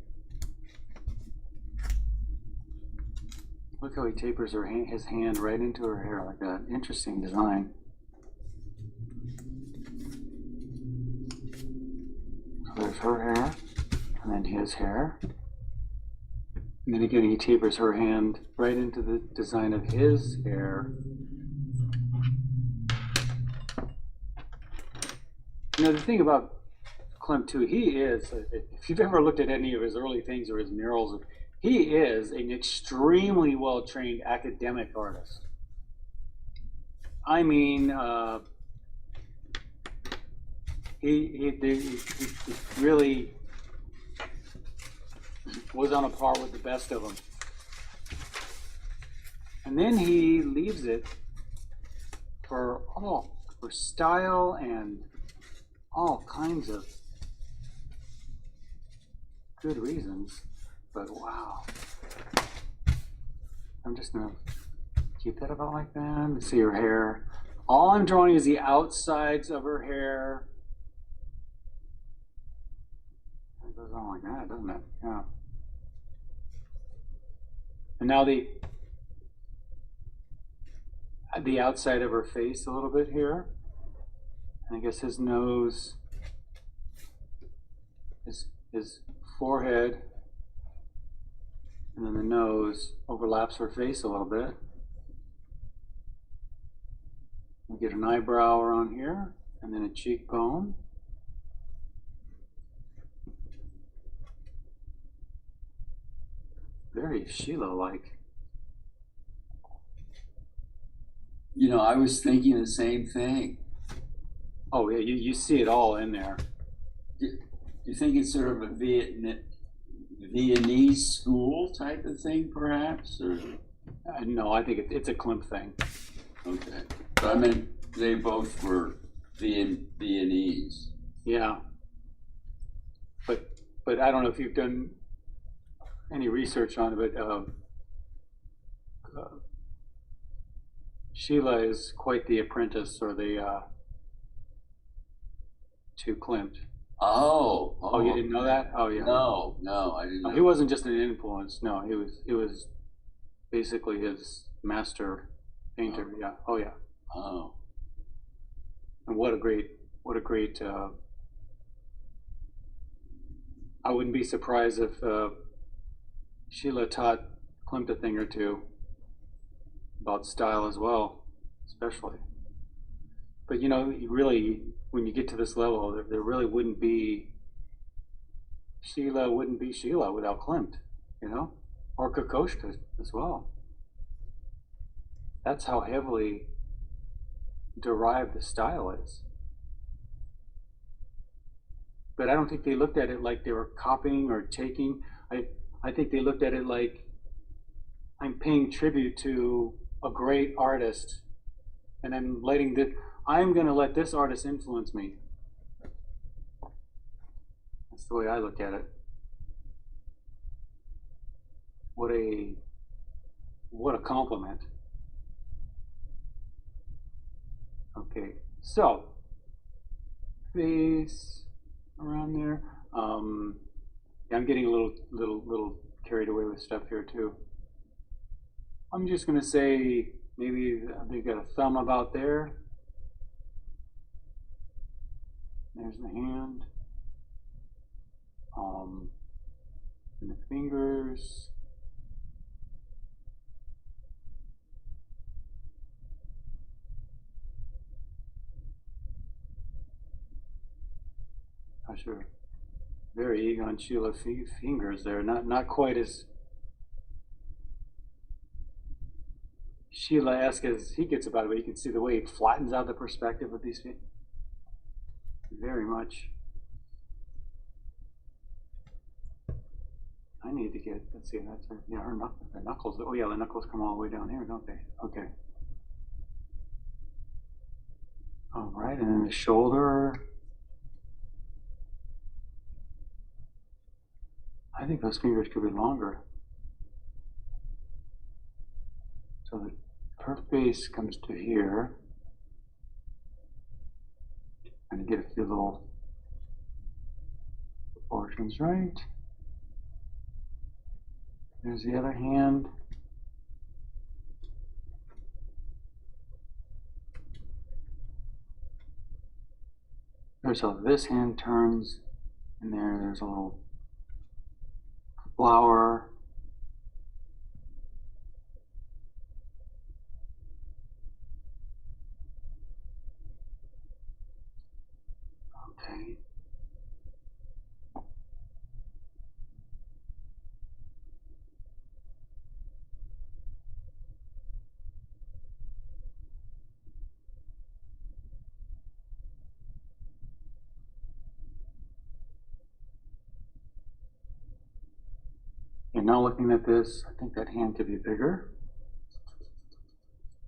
Look how he tapers his hand right into her hair like that. Interesting design. So there's her hair, and then his hair. And then again, he tapers her hand right into the design of his hair. You know, the thing about Klimt too, he is, if you've ever looked at any of his early things or his murals, he is an extremely well-trained academic artist. I mean, he really was on a par with the best of them. And then he leaves it for style and all kinds of good reasons. But wow, I'm just gonna keep that about like that. Let's see her hair. All I'm drawing is the outsides of her hair. It goes on like that, doesn't it? Yeah. And now the outside of her face a little bit here. And I guess his nose, his forehead, and then the nose overlaps her face a little bit. We get an eyebrow around here, and then a cheekbone. Very Sheila-like. You know, I was thinking the same thing. Oh yeah, you see it all in there. Do you think it's sort of a Viennese school type of thing, perhaps? Or? No, I think it's a Klimt thing. Okay. But I mean, they both were Viennese. Yeah. But I don't know if you've done any research on it, but Sheila is quite the apprentice, or the to Klimt. Oh, you didn't know that? Oh yeah. No, I didn't know. He wasn't just an influence. No, he was basically his master painter. Yeah. Oh yeah. Oh. And what a great I wouldn't be surprised if Sheila taught Klimt a thing or two about style as well, especially. But you know, you really, when you get to this level, there really wouldn't be Sheila without Klimt, you know, or Kokoschka as well. That's how heavily derived the style is. But I don't think they looked at it like they were copying or taking. I think they looked at it like, I'm paying tribute to a great artist, and I'm going to let this artist influence me. That's the way I look at it. What a compliment. Okay, so face around there. Yeah, I'm getting a little carried away with stuff here too. I'm just gonna say maybe they've got a thumb about there. There's the hand. And the fingers. Gosh, are very Egon Schiele fingers there. Not quite as Schiele-esque as he gets about it, but you can see the way he flattens out the perspective of these feet. Very much. I need to get, let's see, that's her, yeah, her knuckles. Oh yeah, the knuckles come all the way down here, don't they? Okay. All right, and then the shoulder. I think those fingers could be longer. So her face comes to here. And get a few little proportions right. There's the other hand. There's how this hand turns, and there's a little flower. Okay. And now looking at this, I think that hand could be bigger.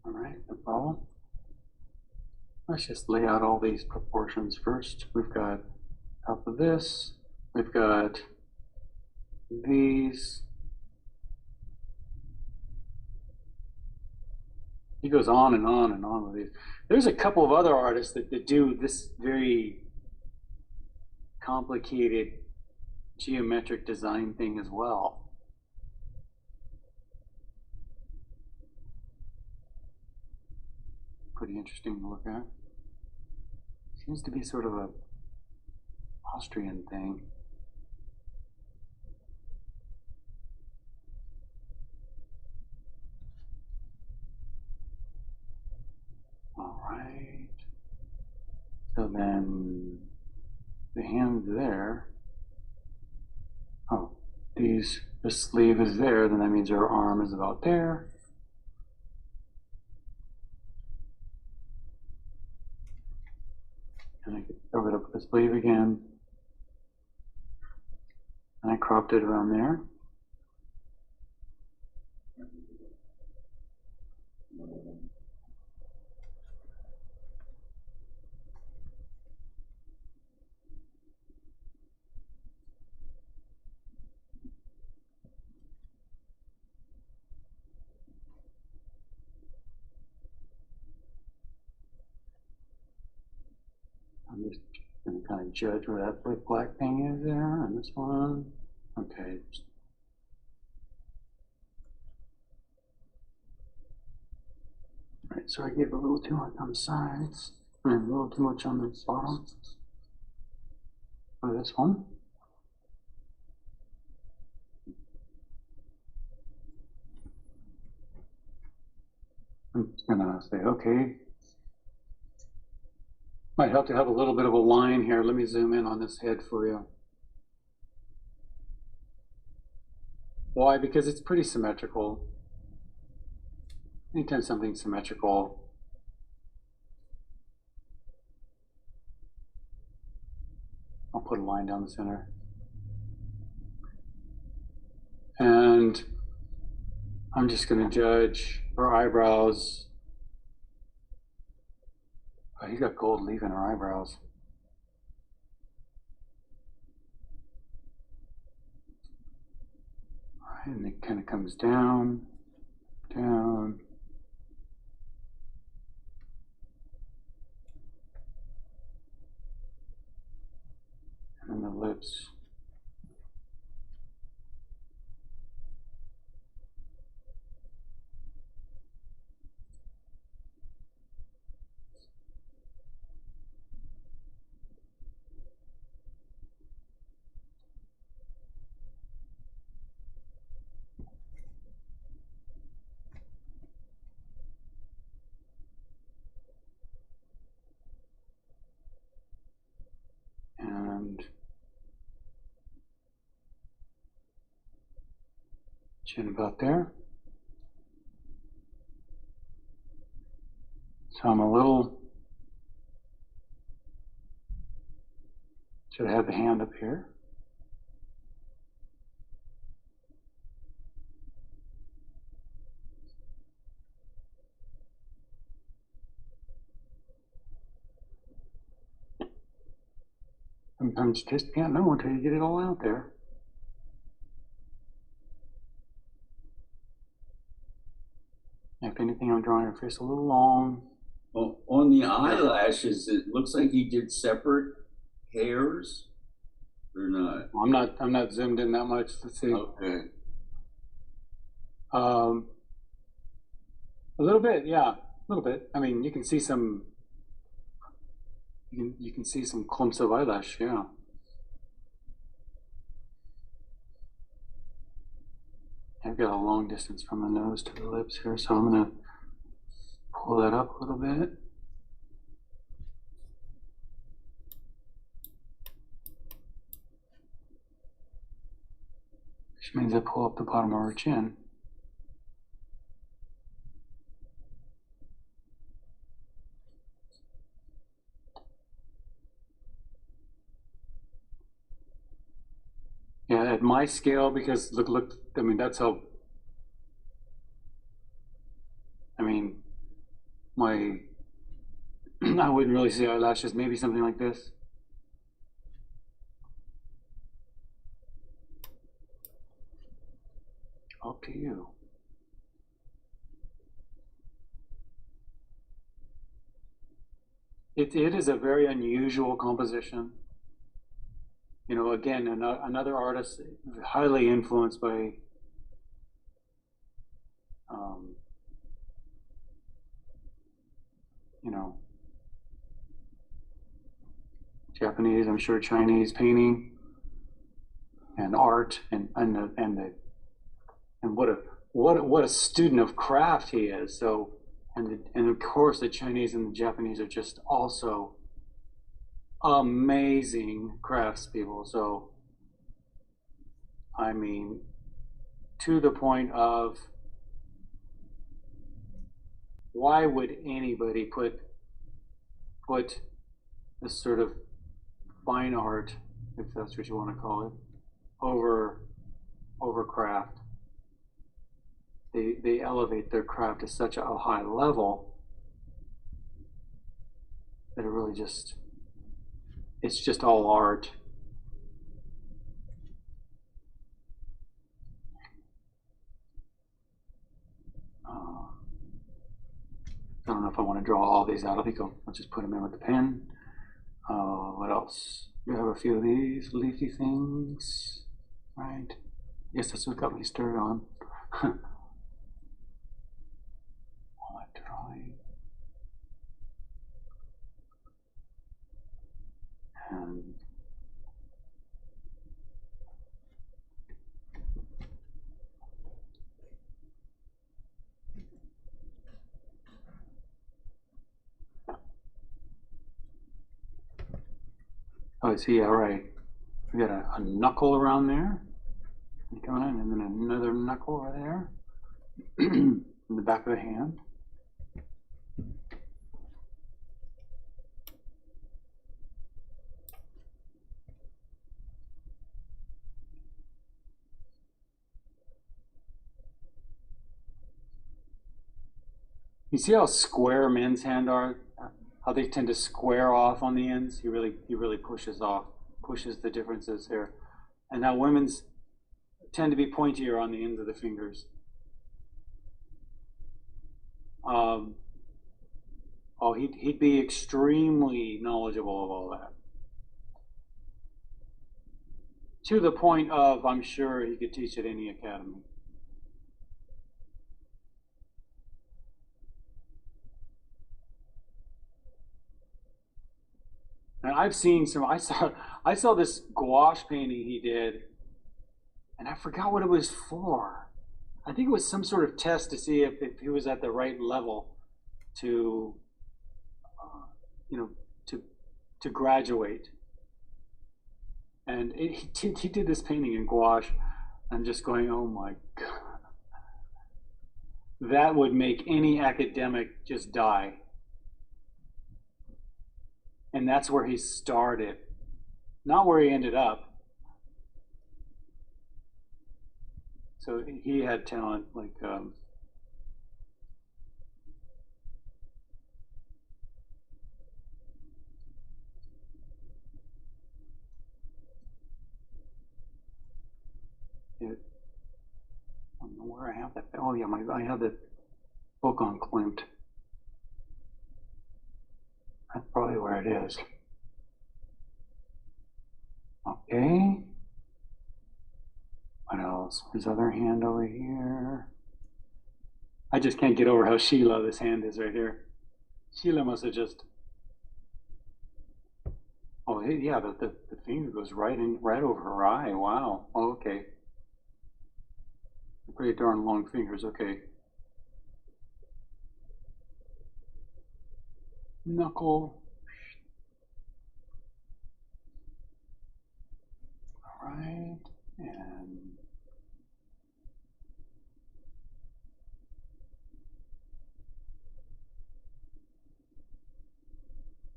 All right, no problem. Let's just lay out all these proportions first. We've got top of this, we've got these. He goes on and on and on with these. There's a couple of other artists that do this very complicated geometric design thing as well. Pretty interesting to look at. Seems to be sort of a Austrian thing. All right. So then the hand there. Oh, the sleeve is there, then that means her arm is about there. And I covered up the sleeve again. And I cropped it around there. I'm just going to kind of judge where that black thing is there, and this one. Okay. All right, so I gave a little too much on the sides, and a little too much on the bottom for this one. I'm just gonna say, okay. Might help to have a little bit of a line here. Let me zoom in on this head for you. Why? Because it's pretty symmetrical. Anytime something's symmetrical, I'll put a line down the center. And I'm just going to judge her eyebrows. Oh, you got gold leaf in her eyebrows. All right, and it kind of comes down, down. And then the lips. And chin about there. So I'm a little, should I have the hand up here? Sometimes you just can't know until you get it all out there. If anything, I'm drawing her face a little long. Well, on the eyelashes, it looks like he did separate hairs, or not? I'm not zoomed in that much. Let's see. Okay. A little bit, yeah, a little bit. I mean, you can see some. You can see some clumps of eyelash, yeah. I've got a long distance from the nose to the lips here, so I'm gonna pull that up a little bit. Which means I pull up the bottom of her chin. Yeah, at my scale, because look, I mean, that's how, I mean, my, I wouldn't really see eyelashes, maybe something like this. Up to you. It is a very unusual composition. You know, again, another artist highly influenced by you know, Japanese, I'm sure Chinese painting and art, and what a student of craft he is. So, and of course the Chinese and the Japanese are just also amazing craftspeople. So, I mean, to the point of, why would anybody put this sort of fine art, if that's what you want to call it, over craft? They elevate their craft to such a high level that it really just, it's just all art. I don't know if I want to draw all these out. I think I'll just put them in with the pen. What else? We have a few of these leafy things, right? Yes, that's what got me started on. Drawing. And Oh, I see. All right. We got a knuckle around there. Coming in, and then another knuckle over there. In the back of the hand. You see how square men's hands are? How they tend to square off on the ends? He really pushes the differences here. And now women's tend to be pointier on the ends of the fingers. Oh, he'd be extremely knowledgeable of all that. To the point of, I'm sure he could teach at any academy. And I've seen some, I saw this gouache painting he did, and I forgot what it was for. I think it was some sort of test to see if he was at the right level to, to graduate. And he did this painting in gouache. I'm just going, oh my God. That would make any academic just die. And that's where he started, not where he ended up. So he had talent like I don't know where I have that. Oh yeah, I have the book on Klimt. That's probably where it is. Okay. What else? His other hand over here. I just can't get over how Sheila this hand is right here. Sheila must have just. Oh yeah, the finger goes right over her eye. Wow. Oh, okay. Pretty darn long fingers. Okay. Knuckle. All right.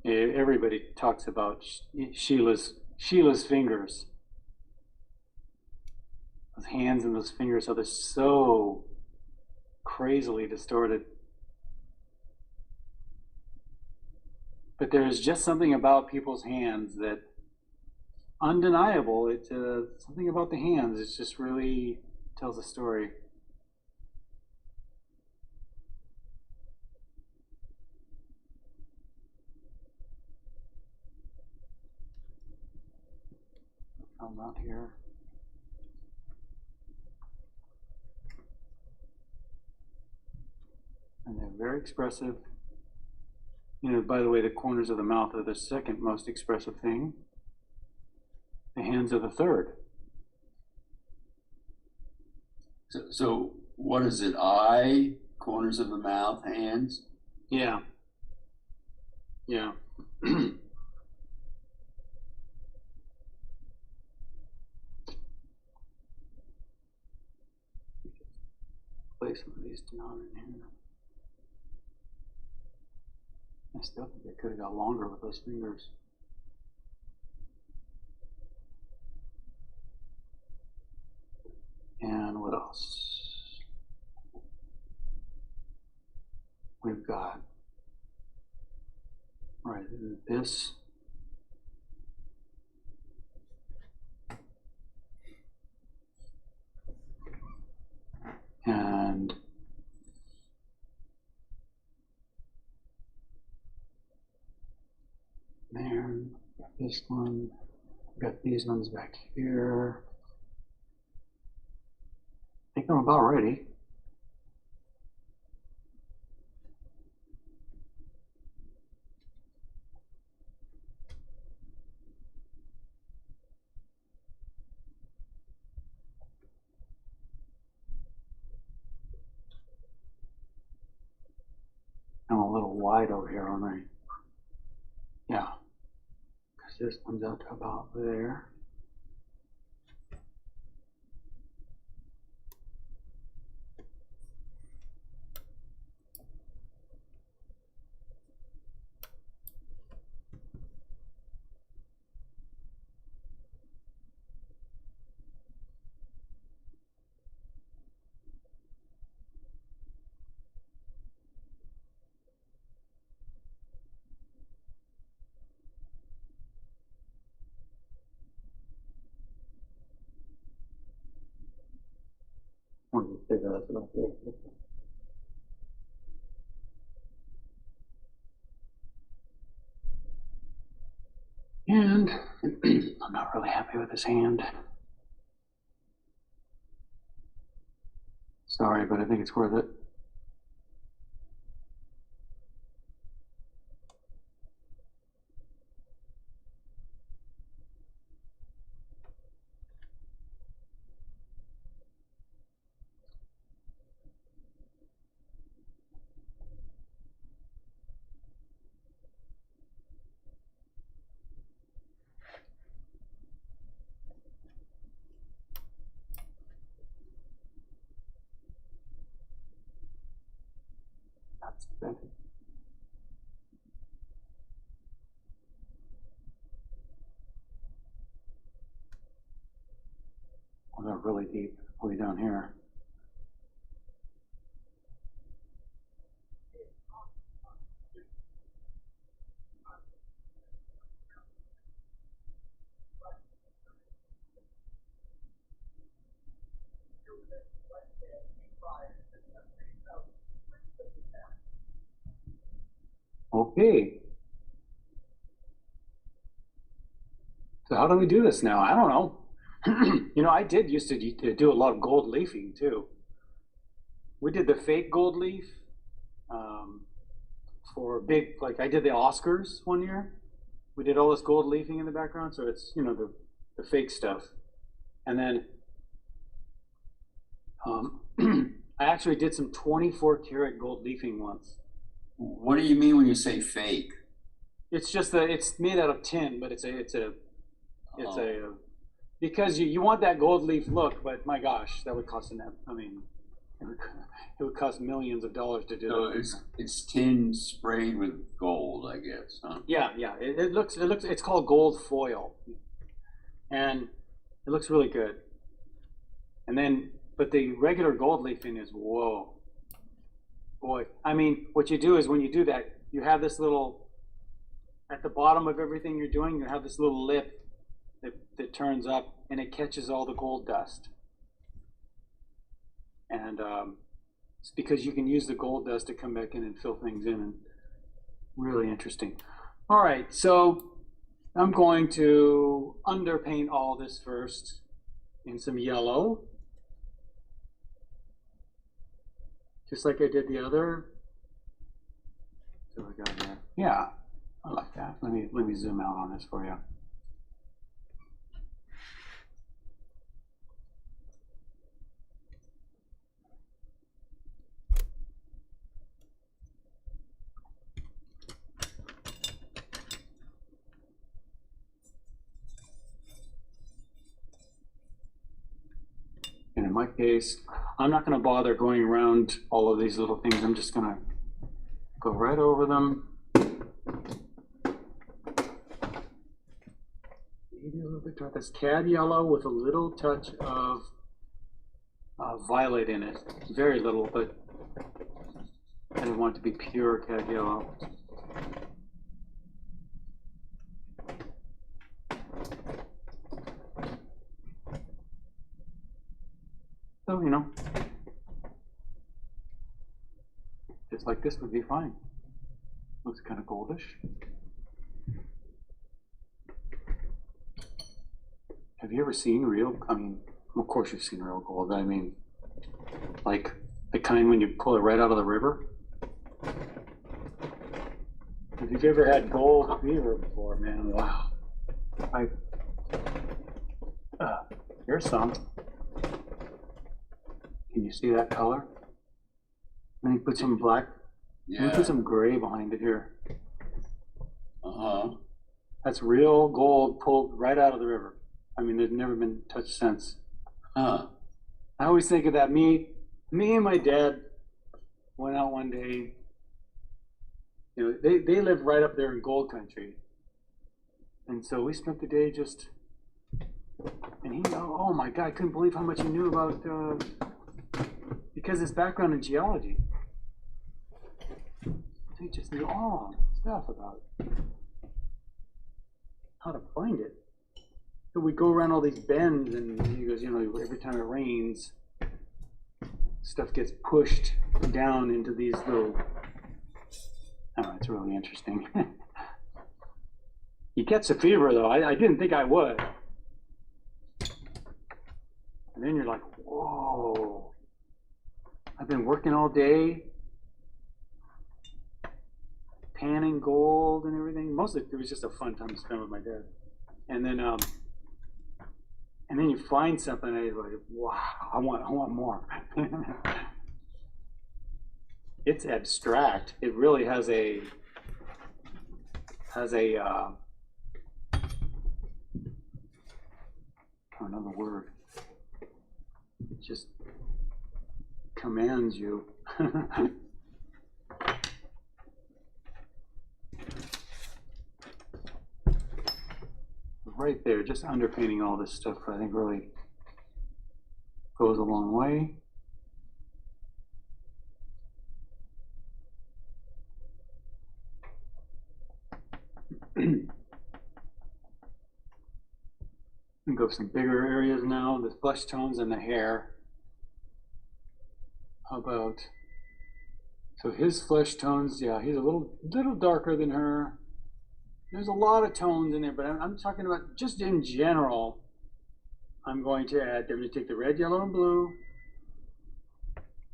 And everybody talks about Sheila's fingers. Those hands and those fingers are so crazily distorted. But there's just something about people's hands that undeniable. It's something about the hands. It just really tells a story. Come out here. And they're very expressive. By the way, the corners of the mouth are the second most expressive thing. The hands are the third. So what is it? Eye, corners of the mouth, hands? Yeah. Yeah. Place some of these down in here. I still think I could have got longer with those fingers. And what else? We've got right this. And there, got this one, got these ones back here. I think I'm about ready. I'm a little wide over here, aren't I? Yeah. Because just comes out to about there. And I'm not really happy with this hand. Sorry, but I think it's worth it. That's good. Oh, they're really deep, way down here. Okay. So how do we do this now? I don't know. You know, I did used to do a lot of gold leafing too. We did the fake gold leaf for big, like I did the Oscars one year. We did all this gold leafing in the background, so it's, you know, the fake stuff. And then I actually did some 24 karat gold leafing once. What do you mean when you say fake? It's just that it's made out of tin, but it's a because you want that gold leaf look, but my gosh, that would cost I mean, it would cost millions of dollars to do So that. it's tin sprayed with gold, I guess, huh? Yeah, yeah. It looks it's called gold foil, and it looks really good. And then, but the regular gold leafing is whoa, boy. I mean, what you do is when you do that, you have this little at the bottom of everything you're doing. You have this little lip that turns up, and it catches all the gold dust. And it's because you can use the gold dust to come back in and fill things in, and really interesting. All right, so I'm going to underpaint all this first in some yellow, just like I did the other. So I got that. Yeah, I like that. Let me zoom out on this for you. And in my case, I'm not going to bother going around all of these little things. I'm just going to go right over them. Maybe a little bit dark. This cad yellow with a little touch of violet in it. Very little, but I didn't want it to be pure cad yellow. So, you know, just like this would be fine. Looks kind of goldish. Have you ever seen real, I mean, of course you've seen real gold. I mean, like the kind when you pull it right out of the river. If you've ever had gold fever before, man, wow. Here's some. Can you see that color? Let me put some black. Yeah. Let me put some gray behind it here. Uh-huh. That's real gold pulled right out of the river. I mean, they've never been touched since. Huh. I always think of that. Me and my dad went out one day. You know, they live right up there in gold country. And so we spent the day just, and he, oh my God, I couldn't believe how much he knew about, because his background in geology. He just knew all stuff about how to find it. So we go around all these bends, and he goes, you know, every time it rains, stuff gets pushed down into these little, I don't know, it's really interesting. You catch a fever, though. I didn't think I would. And then you're like, whoa. I've been working all day, panning gold and everything. Mostly it was just a fun time to spend with my dad. And then you find something and you're like, wow, I want more. It's abstract. It really has a another word. It just commands you. Right there, just underpainting all this stuff, I think really goes a long way. And go some bigger areas now, the flesh tones and the hair. How about, so his flesh tones, yeah, he's a little darker than her. There's a lot of tones in there, but I'm talking about just in general. I'm going to take the red, yellow, and blue.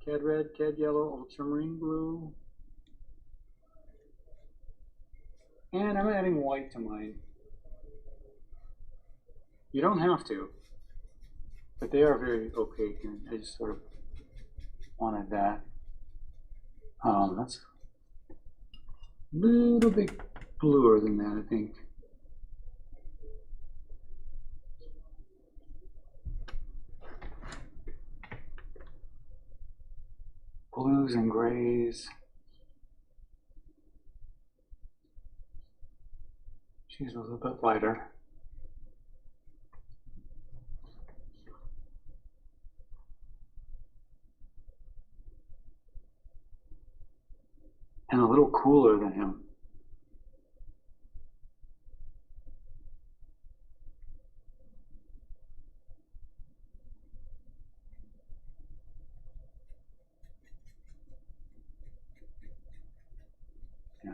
Cad red, cad yellow, ultramarine blue. And I'm adding white to mine. You don't have to, but they are very opaque, and I just sort of wanted that. That's a little bit bluer than that, I think. Blues and grays. She's a little bit lighter. And a little cooler than him. Yeah.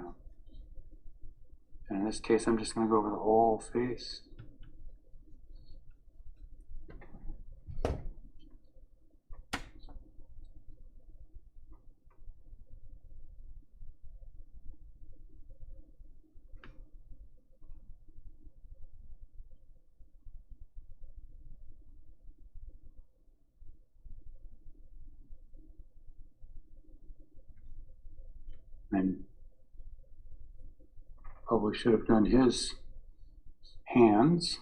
And in this case, I'm just going to go over the whole face. And probably should have done his hands.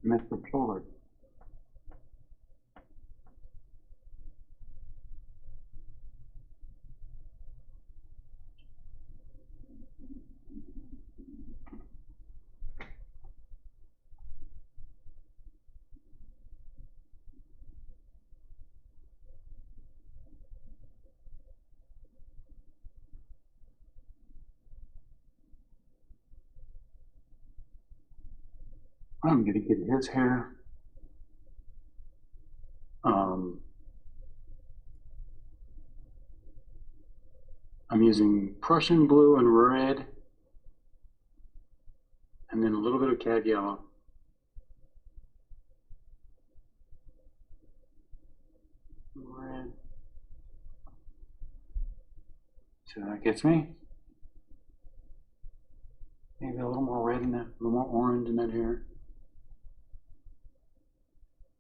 Method forward. I'm going to get his hair. I'm using Prussian blue and red, and then a little bit of cad yellow. So that gets me. Maybe a little more red in that, a little more orange in that hair.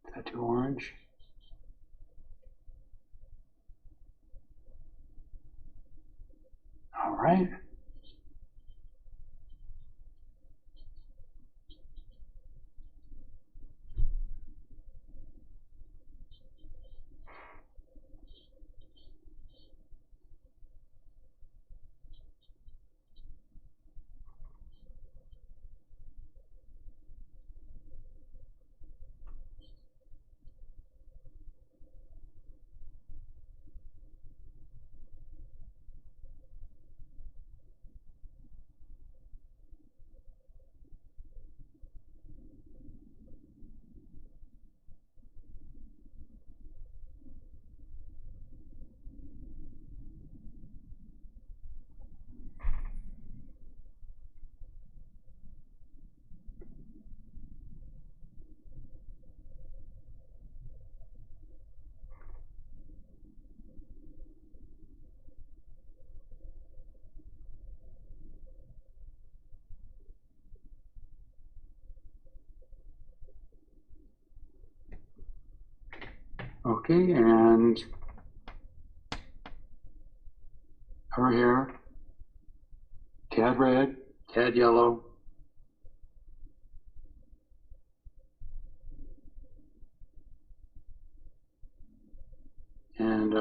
Is that too orange? All right. Okay, and her hair, cad red, cad yellow, and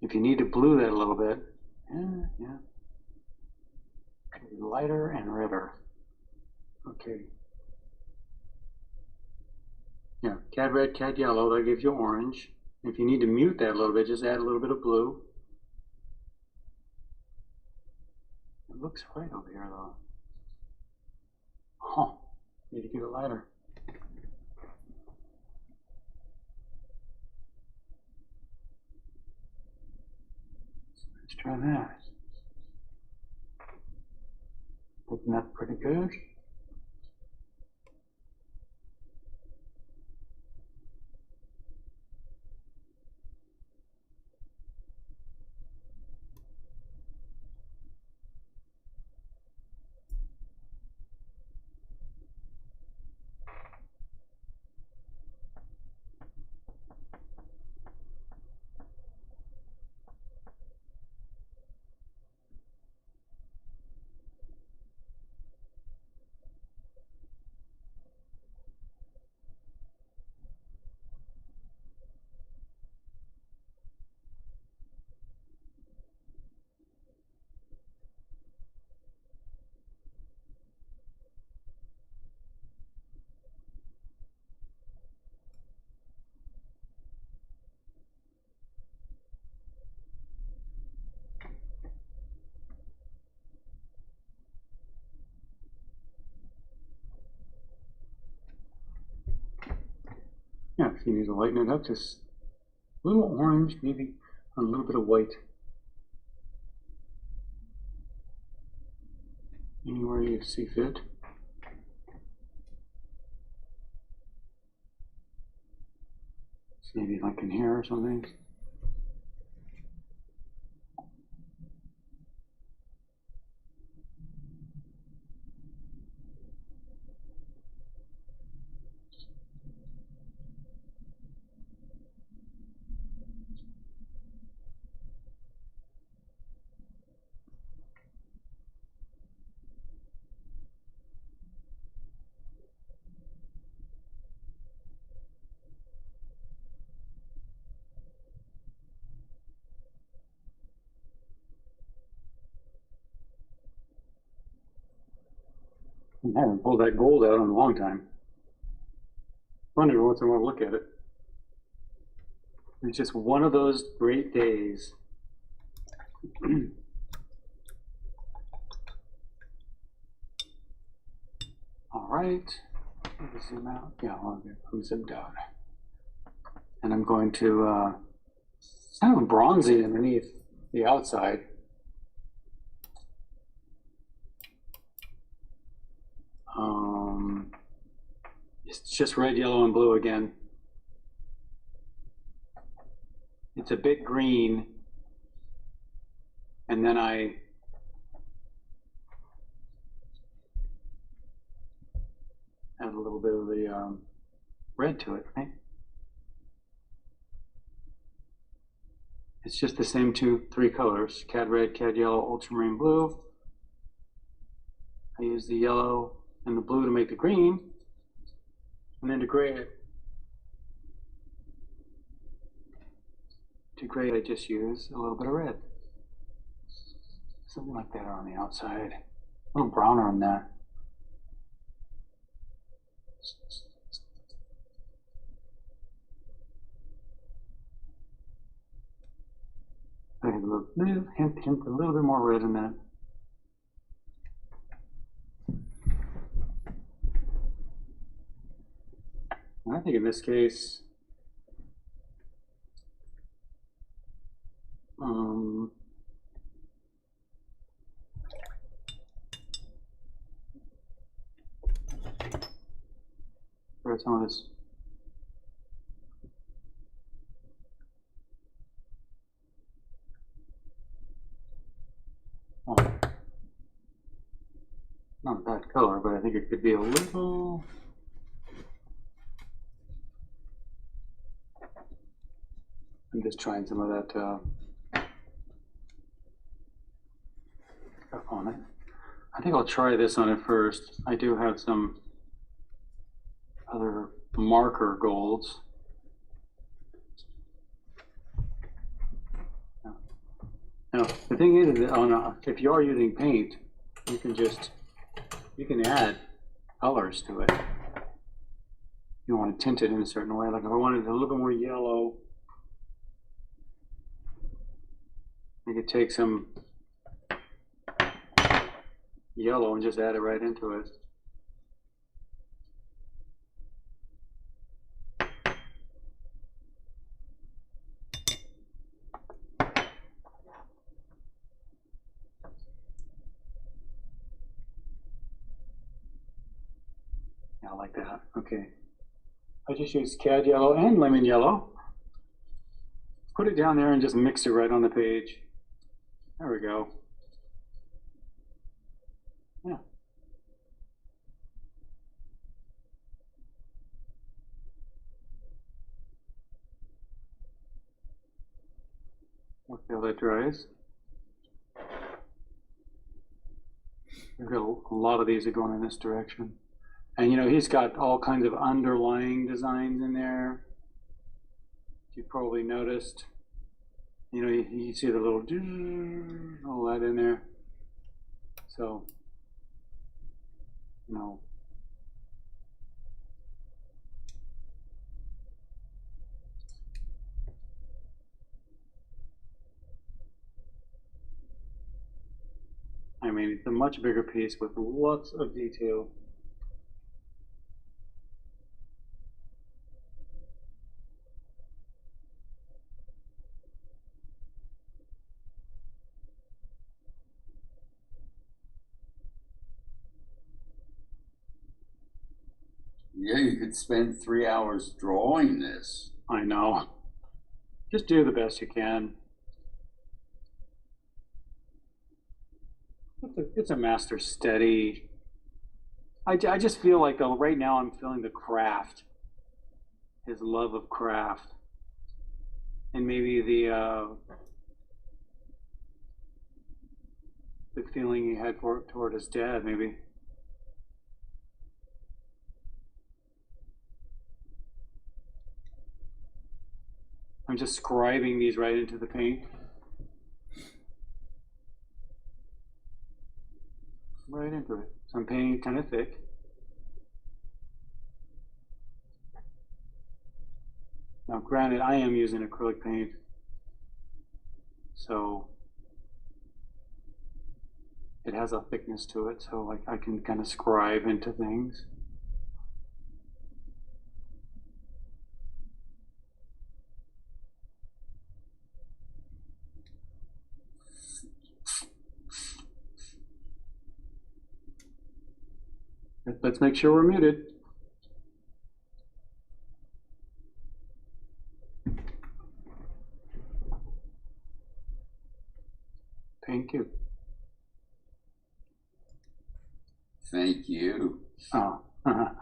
if you need to blue that a little bit, yeah, lighter and redder. Okay. Yeah, cad red, cad yellow, that gives you orange. If you need to mute that a little bit, just add a little bit of blue. It looks right over here though. Huh, need to get it lighter. Let's try that. Looking up pretty good. Yeah, if you need to lighten it up, just a little orange, maybe a little bit of white. Anywhere you see fit. Maybe like in here or something. I haven't pulled that gold out in a long time. Wonder once I want to look at it. It's just one of those great days. All right, let me zoom out. Yeah, I'm zoomed out. And I'm going to, it's kind of bronzy underneath the outside. It's just red, yellow, and blue again. it's a bit green, and then I add a little bit of the red to it, right? It's just the same three colors, cad red, cad yellow, ultramarine blue. I use the yellow and the blue to make the green, and then to gray it. To gray, I just use a little bit of red. Something like that on the outside. A little browner on that. I have a little hint, a little bit more red in that. And I think in this case, for some of this. Oh, not a bad color, but I think it could be a little. I'm just trying some of that stuff on it. I think I'll try this on it first. I do have some other marker golds. Now, the thing is that if you are using paint, you can add colors to it. You want to tint it in a certain way. Like if I wanted a little bit more yellow, I could take some yellow and just add it right into it. Yeah, I like that. Okay. I just use cad yellow and lemon yellow. Put it down there and just mix it right on the page. There we go. Yeah. We'll see how that dries. We've got a lot of these are going in this direction. And you know, he's got all kinds of underlying designs in there. You probably noticed. You know, you see the little all that in there. So, you know. I mean, it's a much bigger piece with lots of detail. Yeah, you could spend 3 hours drawing this. I know. Just do the best you can. It's a master steady. I just feel like right now I'm feeling the craft, his love of craft, and maybe the feeling he had toward his dad, maybe. I'm just scribing these right into the paint. Right into it. So I'm painting it kind of thick. Now granted, I am using acrylic paint, so it has a thickness to it, so like I can kind of scribe into things. Let's make sure we're muted. Thank you. Thank you. Oh. All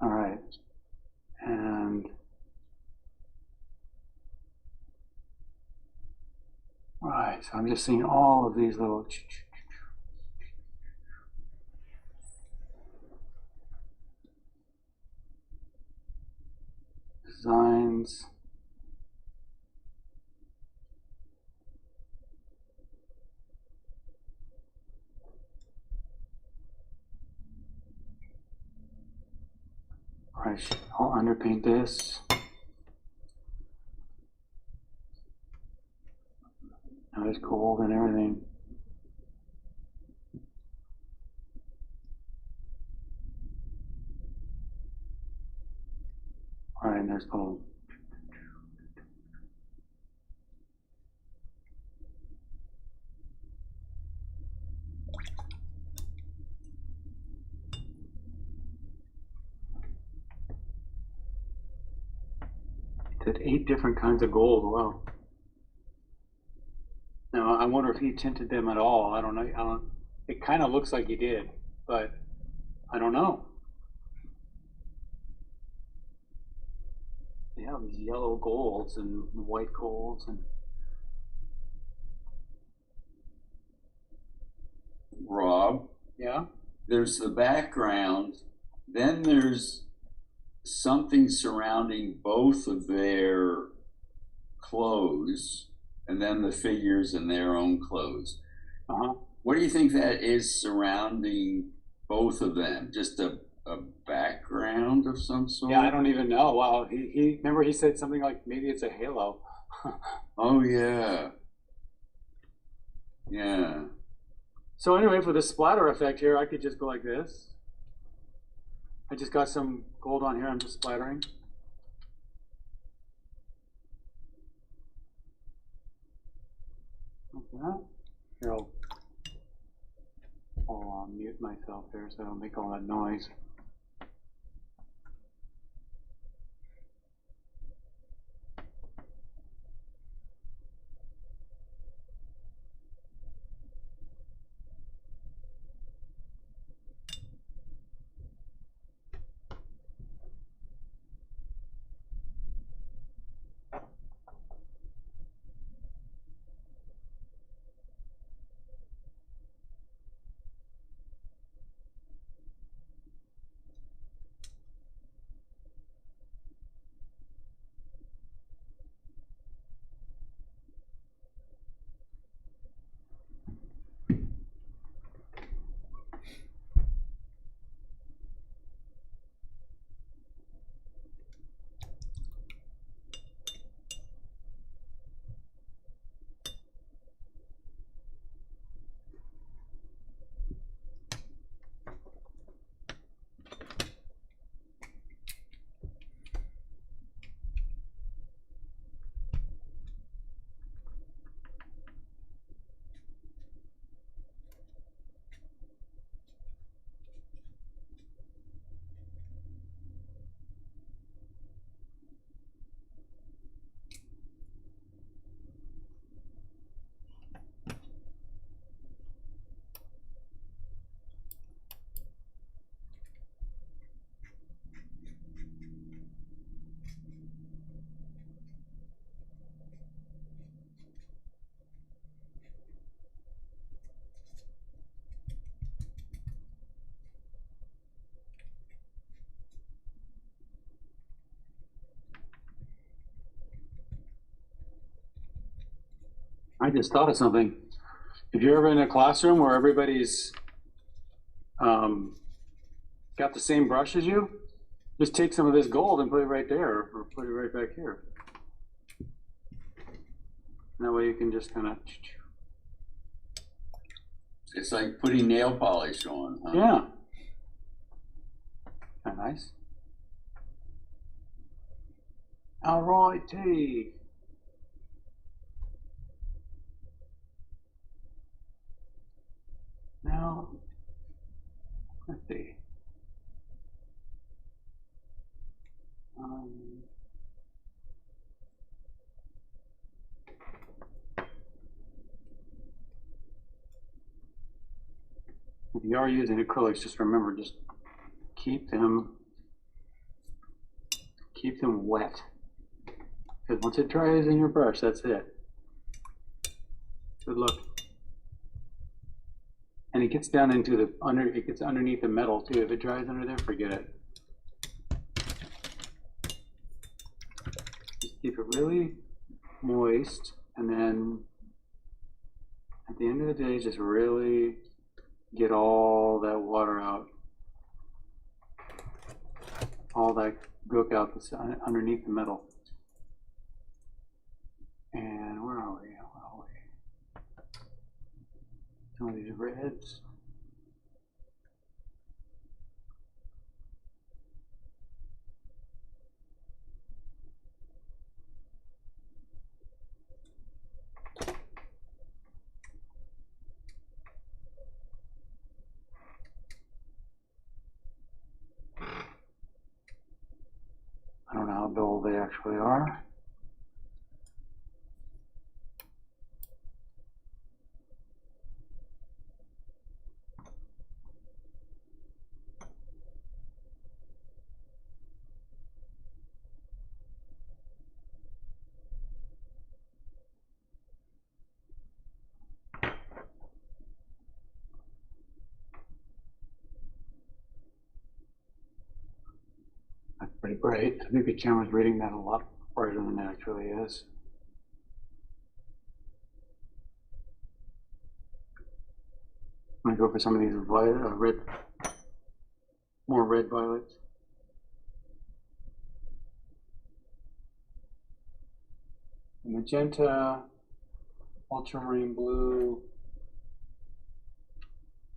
right. And right, so I'm just seeing all of these little designs. Right, I'll underpaint this. Now it's gold and everything. All right, and there's gold. Did 8 different kinds of gold. Wow. Now I wonder if he tinted them at all. I don't know. It kind of looks like he did, but I don't know. They have these yellow golds and white golds and. Rob, Yeah. there's the background, then there's something surrounding both of their clothes, and then the figures in their own clothes. Uh-huh. What do you think that is surrounding both of them? Just a background of some sort? Yeah, I don't even know. Wow, he remember he said something like maybe it's a halo. Oh yeah. Yeah. So anyway, for the splatter effect here, I could just go like this. I just got some gold on here. I'm just splattering. Like that. Here, I'll mute myself there so I don't make all that noise. I just thought of something. If you're ever in a classroom where everybody's got the same brush as you, just take some of this gold and put it right there, or put it right back here. And that way you can just kind of. It's like putting nail polish on, huh? Yeah. Kind of nice. All righty. Now, let's see. if you are using acrylics, just remember, just keep them wet. Because once it dries in your brush, that's it. Good luck. And it gets down into the it gets underneath the metal too. If it dries under there, forget it. Just keep it really moist, and then at the end of the day, just really get all that water out, all that gook out that's underneath the metal. And where are we? Some of these reds. I don't know how dull they actually are. That's pretty bright. I think the camera's reading that a lot brighter than it actually is. I'm gonna go for some of these red, more red violets. Magenta, ultramarine blue,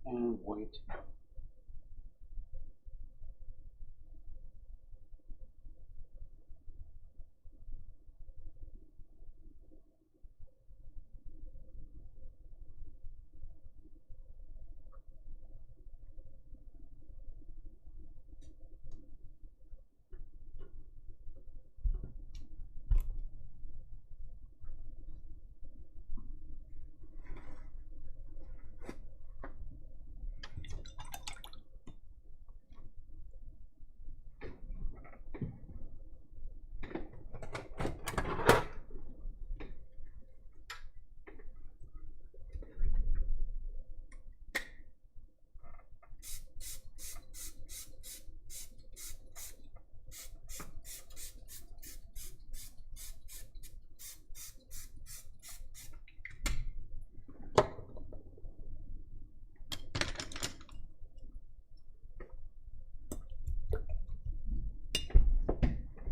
and white.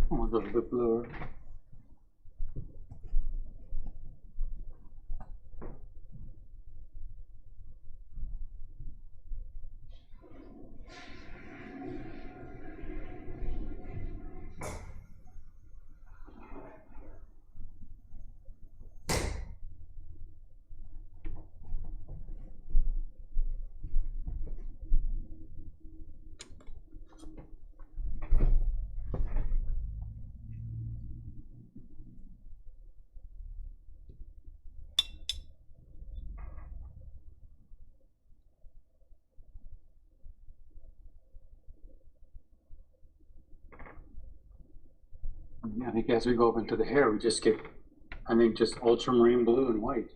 Oh, a little bit bluer. I think as we go up into the hair, we just get, I think, just ultramarine blue and white.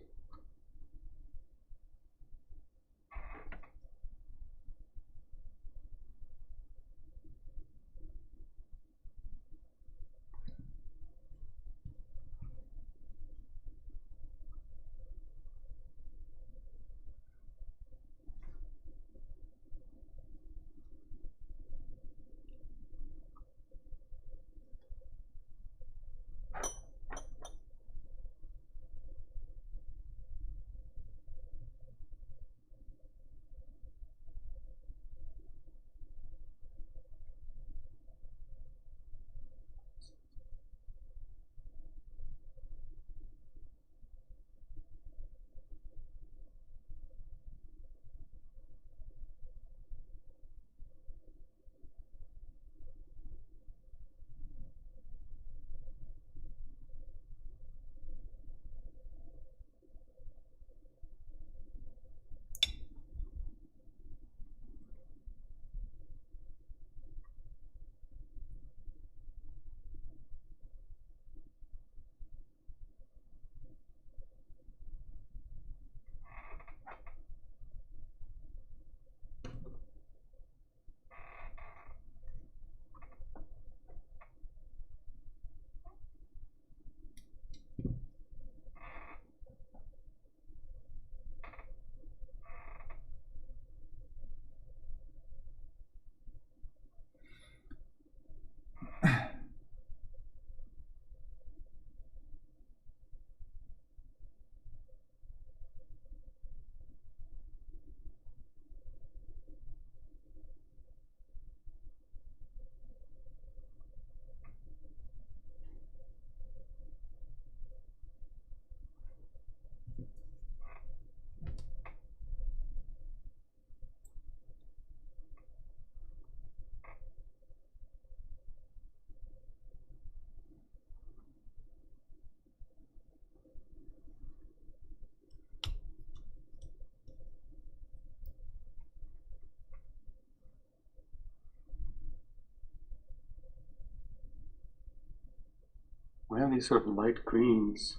these sort of light greens.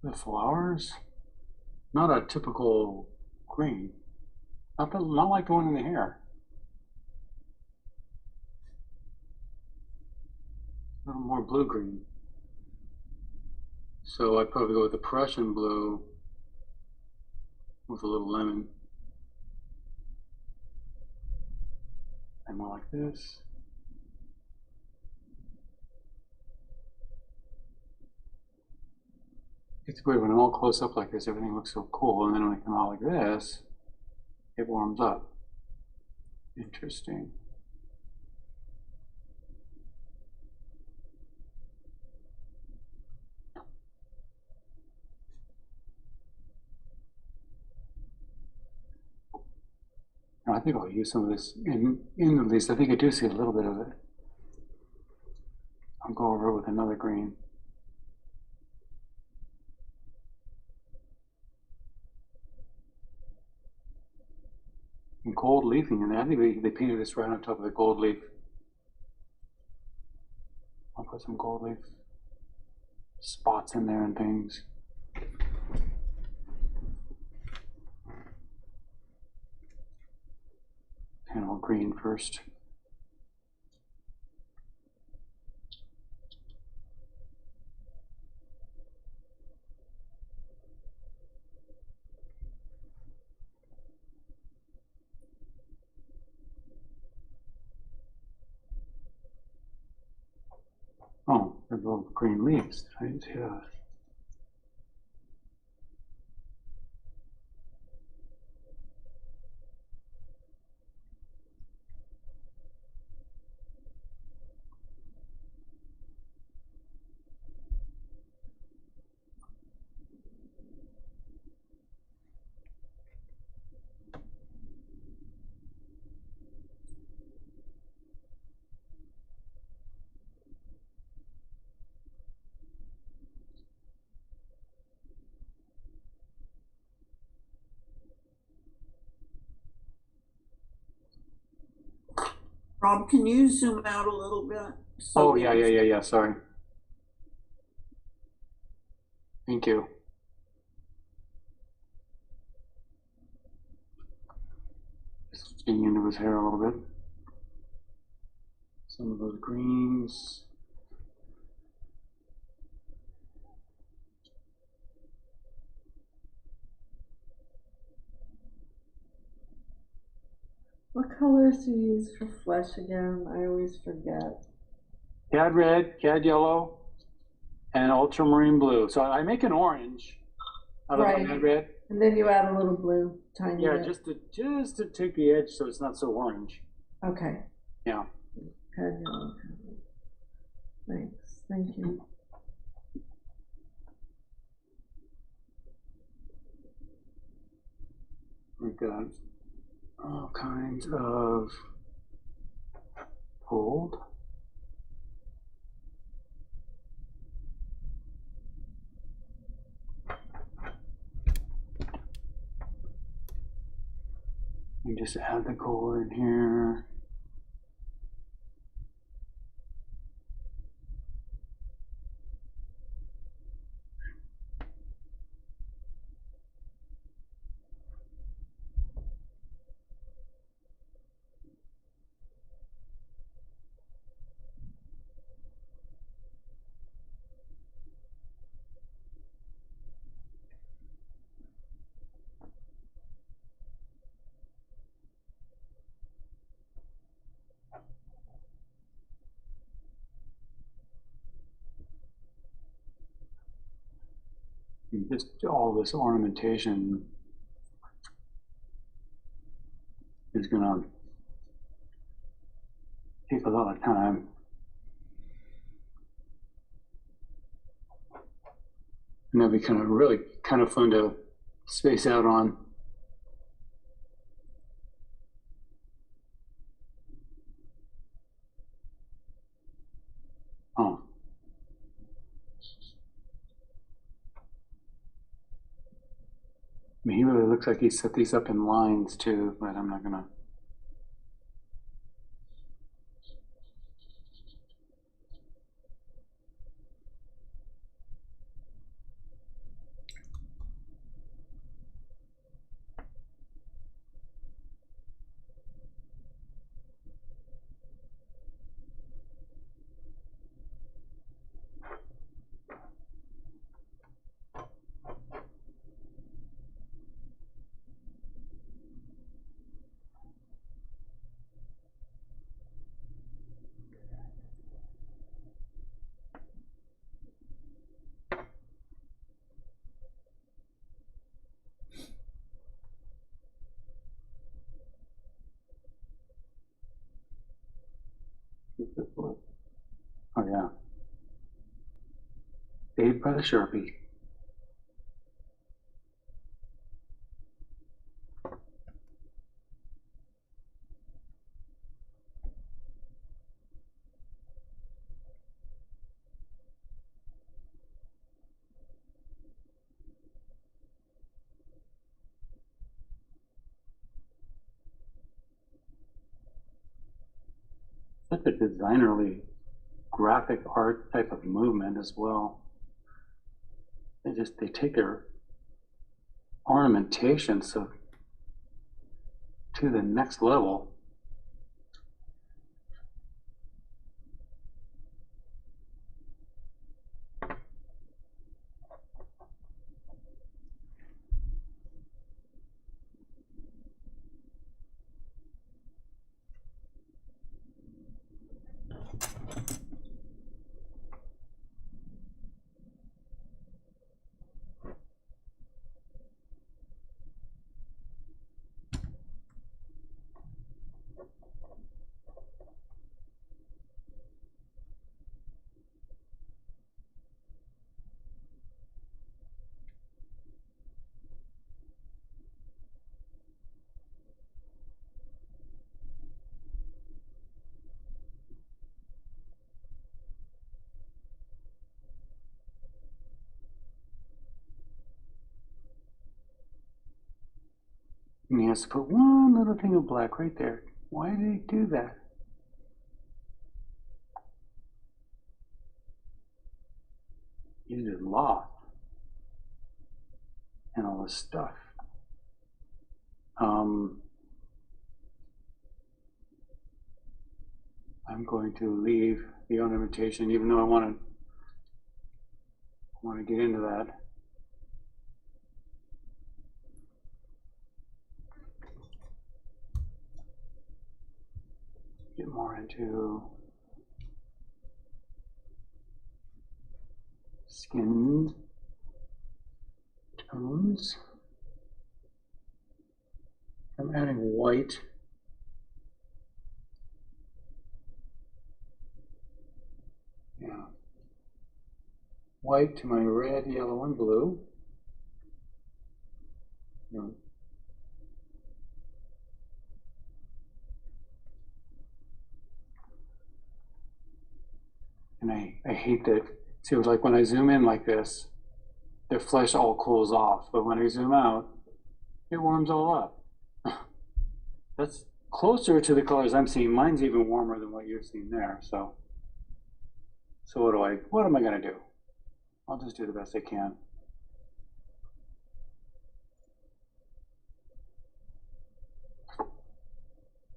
The flowers, not a typical green. Not like the one in the hair. A little more blue-green. So I'd probably go with the Prussian blue with a little lemon. And more like this. It's weird when I'm all close up like this, everything looks so cool, and then when I come out like this, it warms up. Interesting. Now, I think I'll use some of this in at least. I think I do see a little bit of it. I'll go over it with another green. And gold leafing in there. I think they painted this right on top of the gold leaf. I'll put some gold leaf spots in there and things. Panel green first. Oh, there's little green leaves. I didn't see that. Rob, can you zoom out a little bit? Oh, yeah. Sorry. Thank you. Just getting into his hair a little bit. Some of those greens. What colors do you use for flesh again? I always forget. Cad red, cad yellow, and ultramarine blue. So I make an orange out of Right. cad red. And then you add a little blue, tiny Yeah, bit. just to take the edge so it's not so orange. Okay. Yeah. Good. Yeah. Thanks. Thank you. We've got all kinds of gold. You just add the gold in here. And just all this ornamentation is gonna take a lot of time. And that'd be really kind of fun to space out on. Oh. I mean, he really looks like he set these up in lines too, but I'm not gonna. Oh yeah. Saved by the Sharpie. Such a designerly graphic art type of movement as well. They take their ornamentation so to the next level. And he has to put one little thing of black right there. Why did he do that? He did loft and all this stuff. I'm going to leave the ornamentation, even though I want to get into that. Get more into skin tones. I'm adding white. Yeah. White to my red, yellow, and blue. Yeah. And I hate that. See, like when I zoom in like this, the flesh all cools off. But when I zoom out, it warms all up. That's closer to the colors I'm seeing. Mine's even warmer than what you're seeing there. So what am I gonna do? I'll just do the best I can.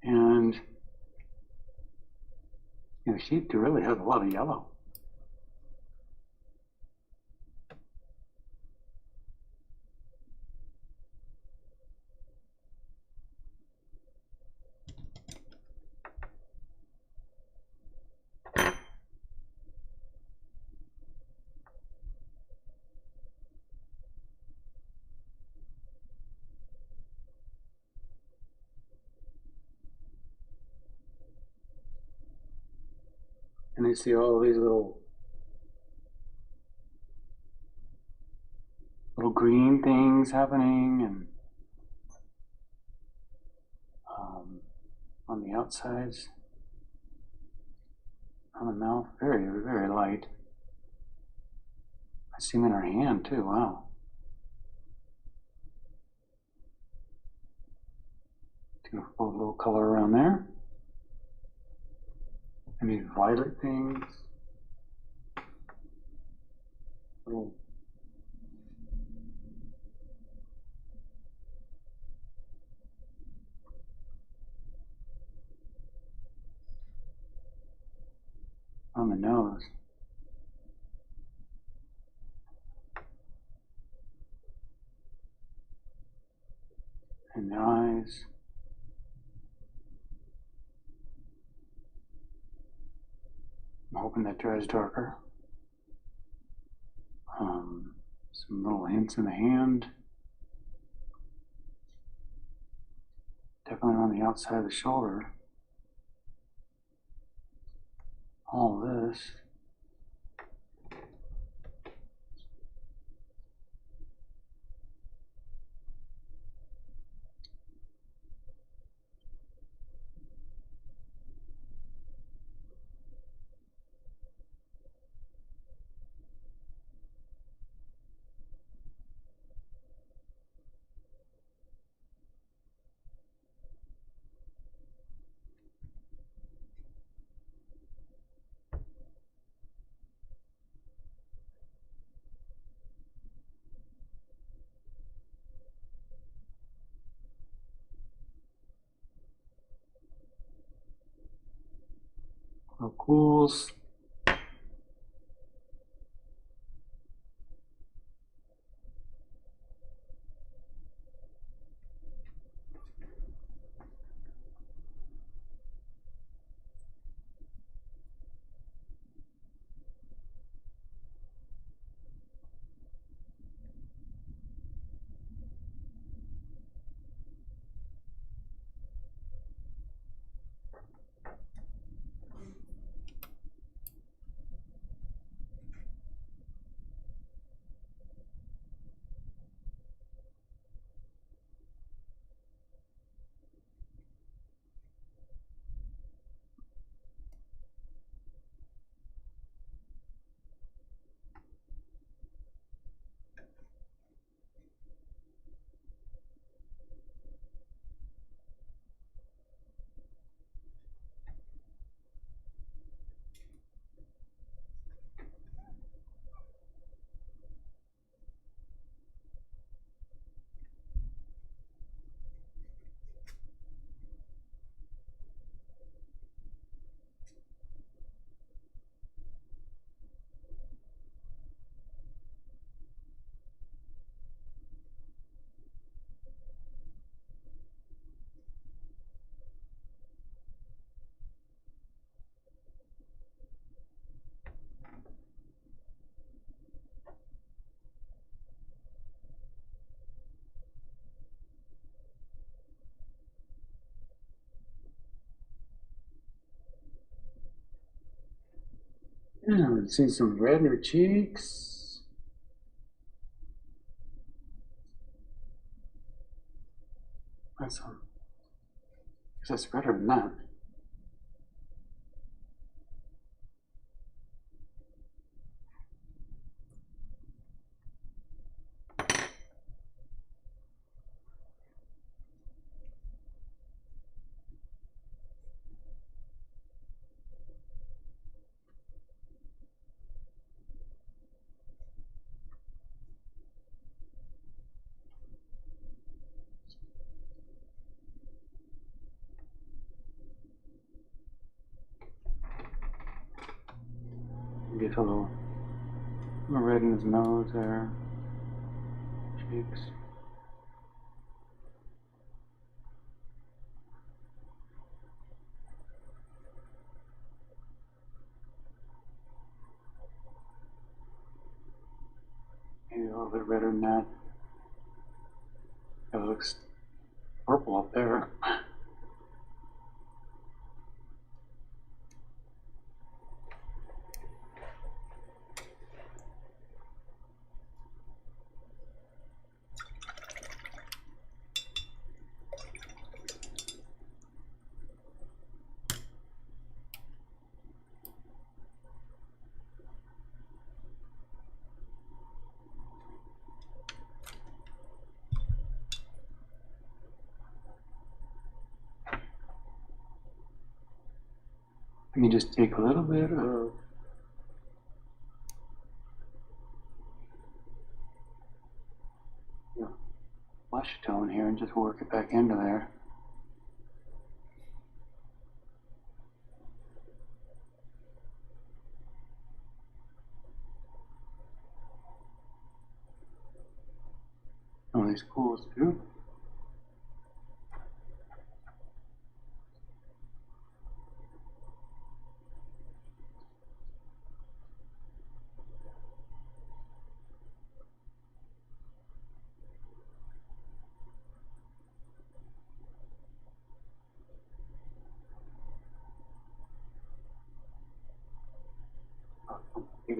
And you know, she really has a lot of yellow. And I see all these little green things happening, and on the outsides, on the mouth, very, very light. I see them in her hand too. Wow. Gonna put a little color around there. And these violet things. Little on the nose. And the eyes. I'm hoping that dries darker. Some little hints in the hand. Definitely on the outside of the shoulder. all this. Oh, cools. Yeah, let's see some red in her cheeks. That's redder than that. Get a little red in his nose there, cheeks. Maybe a little bit redder than that. It looks purple up there. Let me just take a little bit of flesh tone here and just work it back into there. Some of these cools too.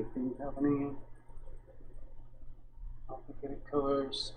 complicated things happening. Complicated colors.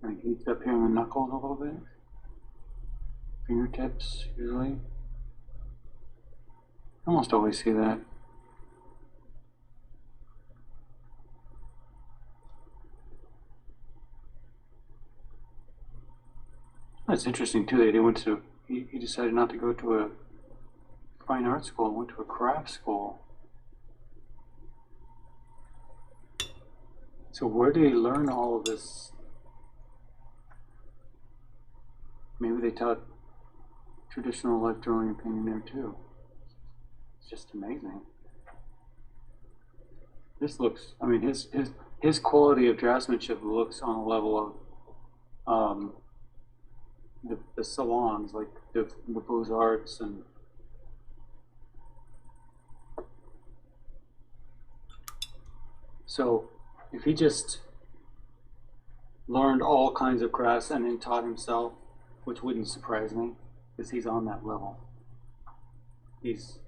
Kind of heats up here in the knuckles a little bit. Fingertips, usually. Almost always see that. That's interesting too. They went to. He decided not to go to a fine art school. Went to a craft school. So where did he learn all of this? Maybe they taught traditional life drawing and painting there too. It's just amazing. This looks. I mean, his quality of draftsmanship looks on a level of the salons, like the Beaux-Arts and so if he just learned all kinds of crafts and then taught himself, which wouldn't surprise me, because he's on that level. He's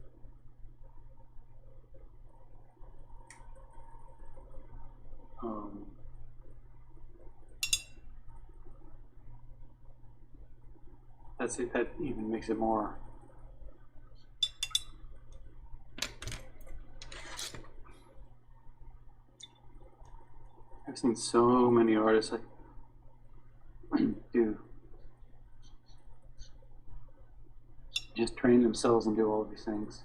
that's it. That even makes it more. I've seen so many artists do just train themselves and do all of these things.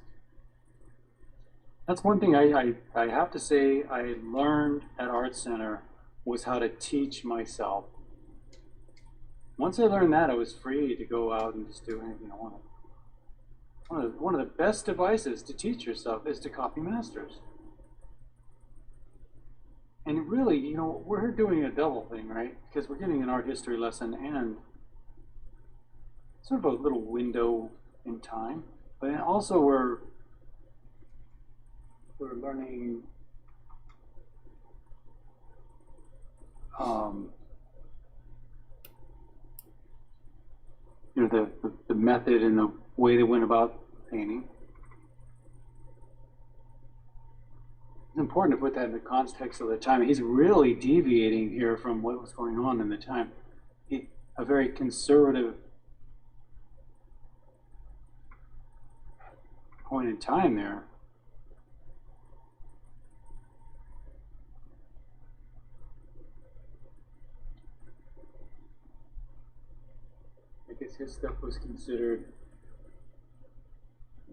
That's one thing I have to say I learned at Art Center was how to teach myself. Once I learned that, I was free to go out and just do anything I wanted. One of the best devices to teach yourself is to copy masters. And really, you know, we're doing a double thing, right? Because we're getting an art history lesson and sort of a little window in time, but then also we're learning you know, the method and the way they went about painting. It's important to put that in the context of the time. He's really deviating here from what was going on in the time. A very conservative point in time there. I guess his stuff was considered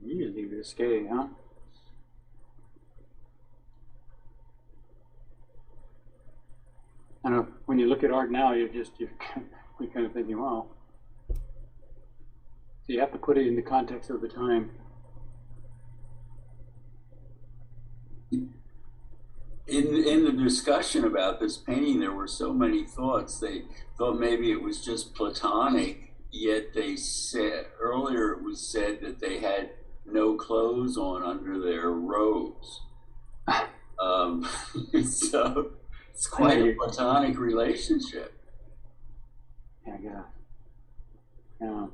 really risque, huh? I don't know, when you look at art now, you're kind of thinking, wow. So you have to put it in the context of the time. In the discussion about this painting, there were so many thoughts. They thought maybe it was just Platonic, yet they said, earlier it was said that they had no clothes on under their robes. So it's quite a Platonic relationship. Yeah. Yeah.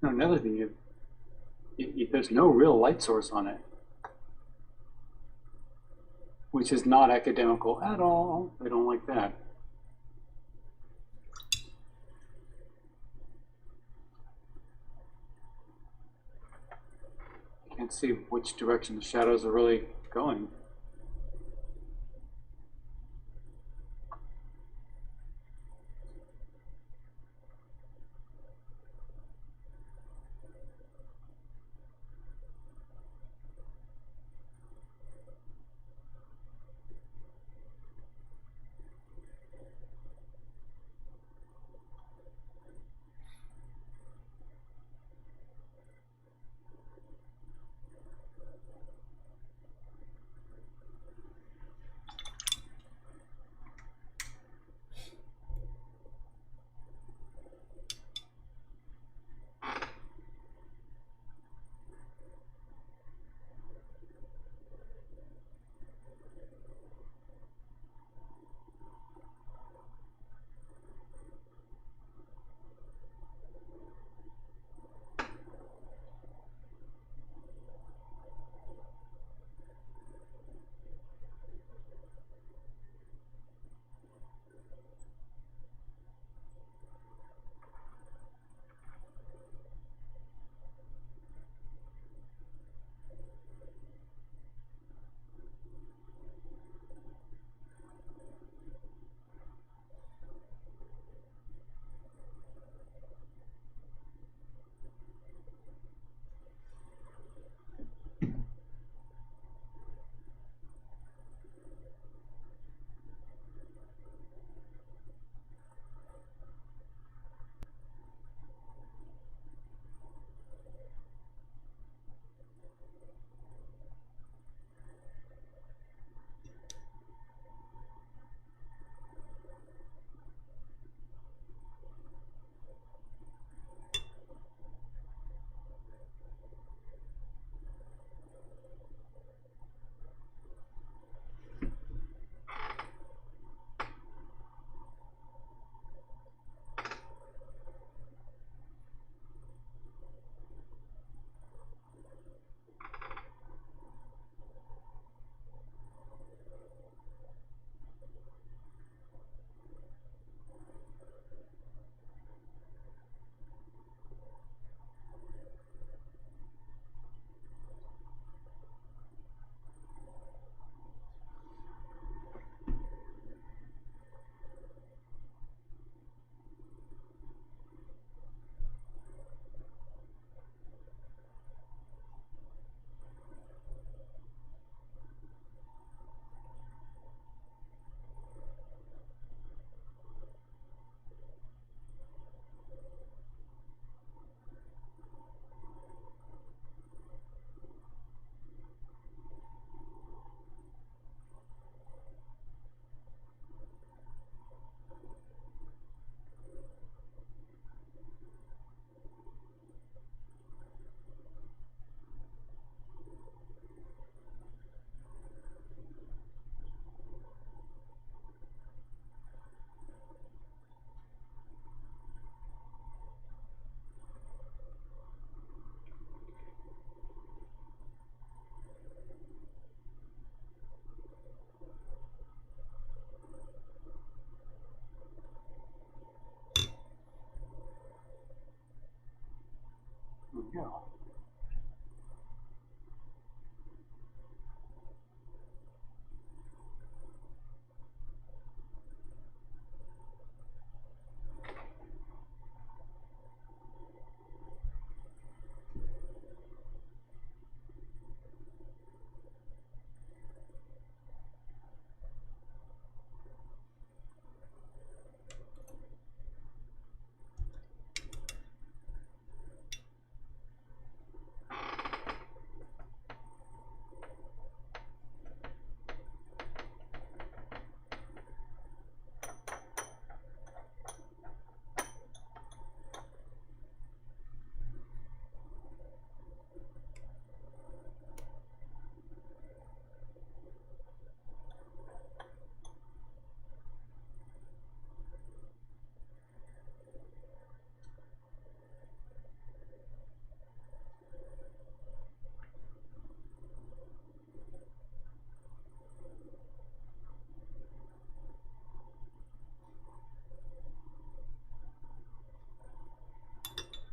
Another thing, there's no real light source on it, which is not academical at all. I don't like that. can see which direction the shadows are really going. Yeah.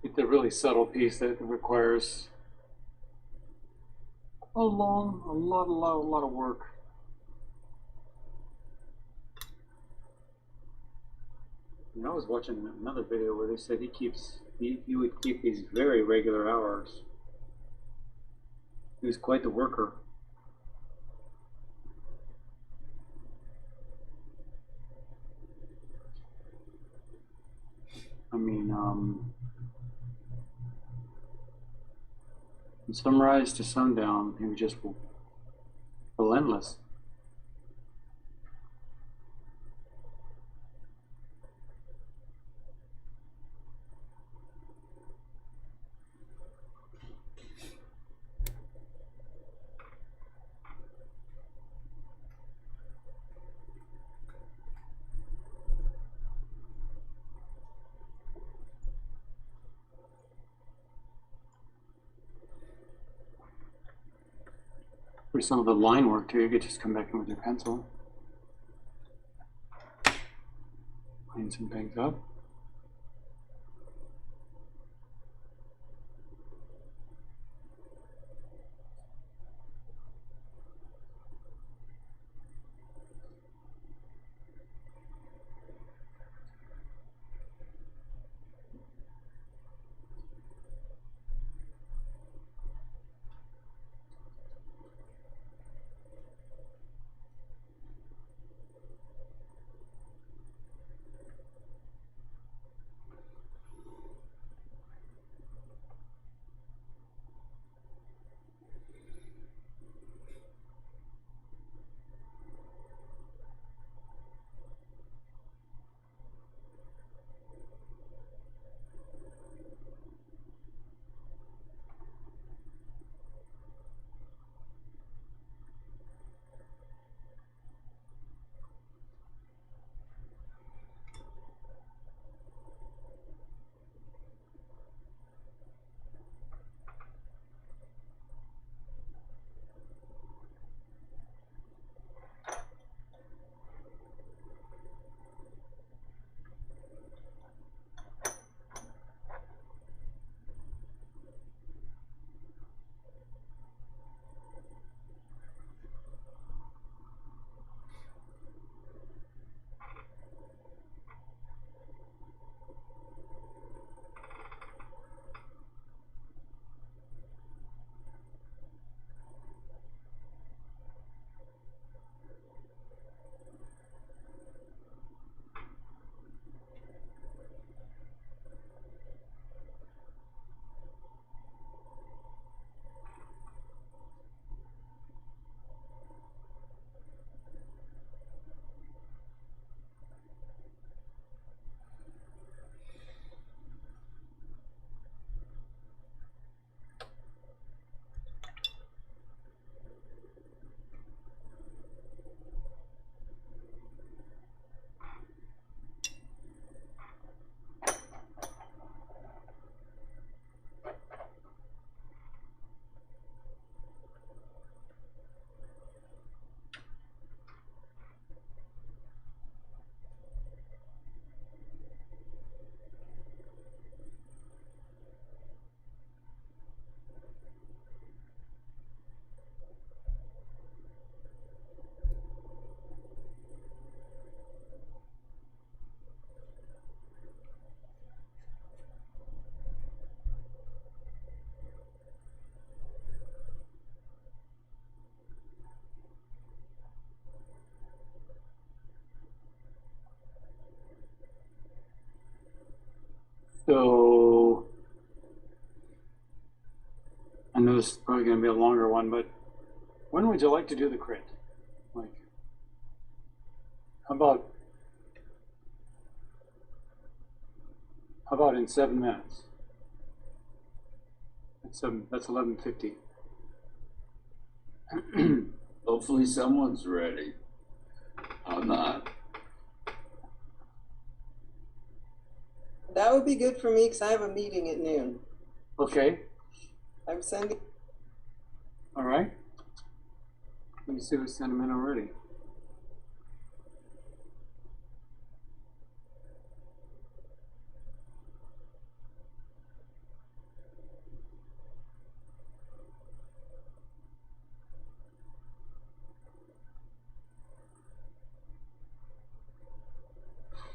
It's a really subtle piece that requires a lot of work. And I was watching another video where they said he would keep these very regular hours. He was quite the worker. I mean, from sunrise to sundown, he was just relentless. For some of the line work too, you could just come back in with your pencil. Clean some things up. So, I know this is probably going to be a longer one, but when would you like to do the crit? Like, how about in 7 minutes? That's 11:50. Hopefully someone's ready. I'm not. That would be good for me because I have a meeting at noon. Okay, I'm sending. all right. Let me see who sent them in already.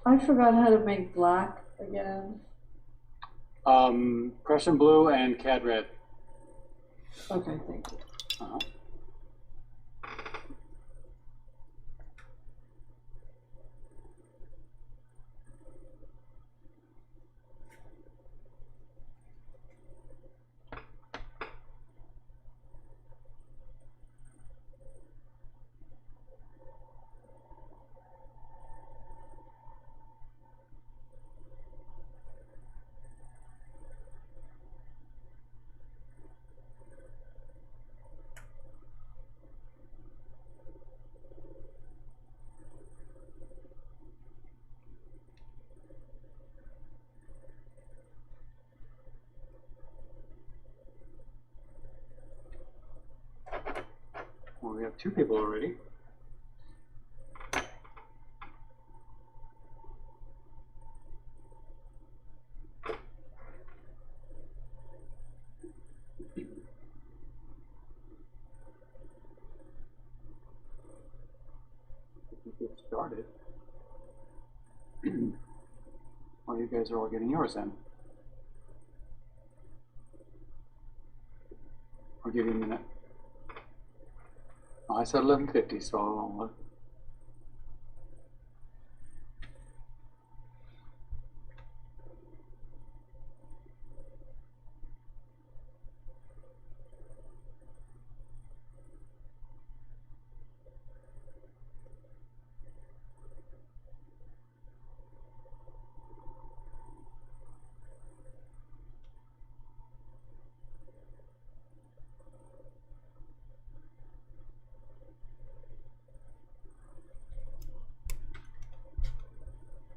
I forgot how to make black again. Prussian blue and cad red. Okay, thank you. Uh-huh. Well, we have 2 people already. Get started. Well, you guys are all getting yours in. I'll give you a minute. Oh, I said 11:50, so I'll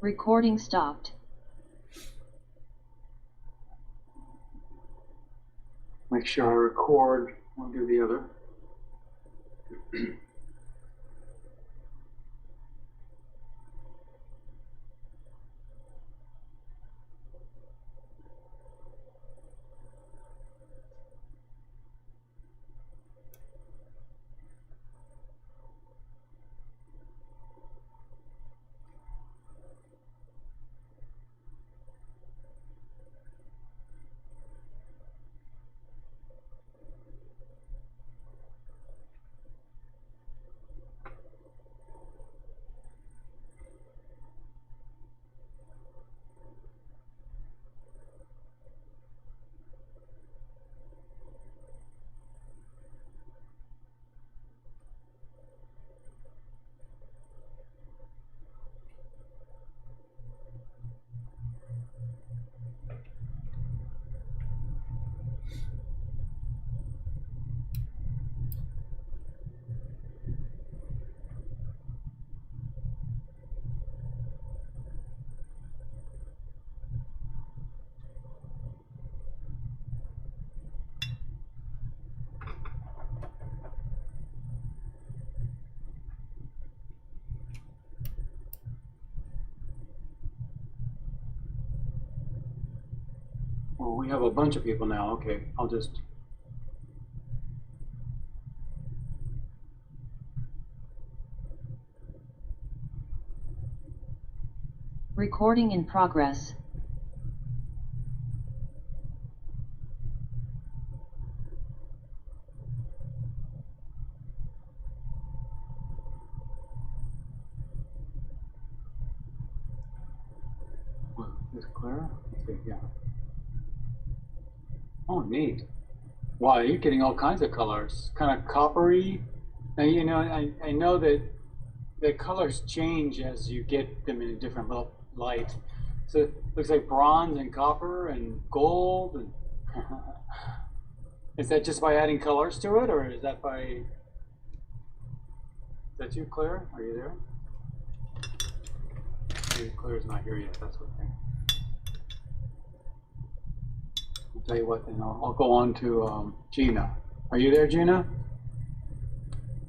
Recording stopped. make sure I record. We'll do the other. Well, we have a bunch of people now. Okay, I'll just. Recording in progress. Well, is it clear? Let's see, yeah. Oh, neat. Wow, you're getting all kinds of colors. Kind of coppery. Now, you know, I know that the colors change as you get them in a different light. So it looks like bronze and copper and gold. And is that just by adding colors to it, or is that by? Is that you, Claire? Are you there? Maybe Claire's not here yet. That's okay. I'll tell you what, then I'll go on to Gina. Are you there, Gina?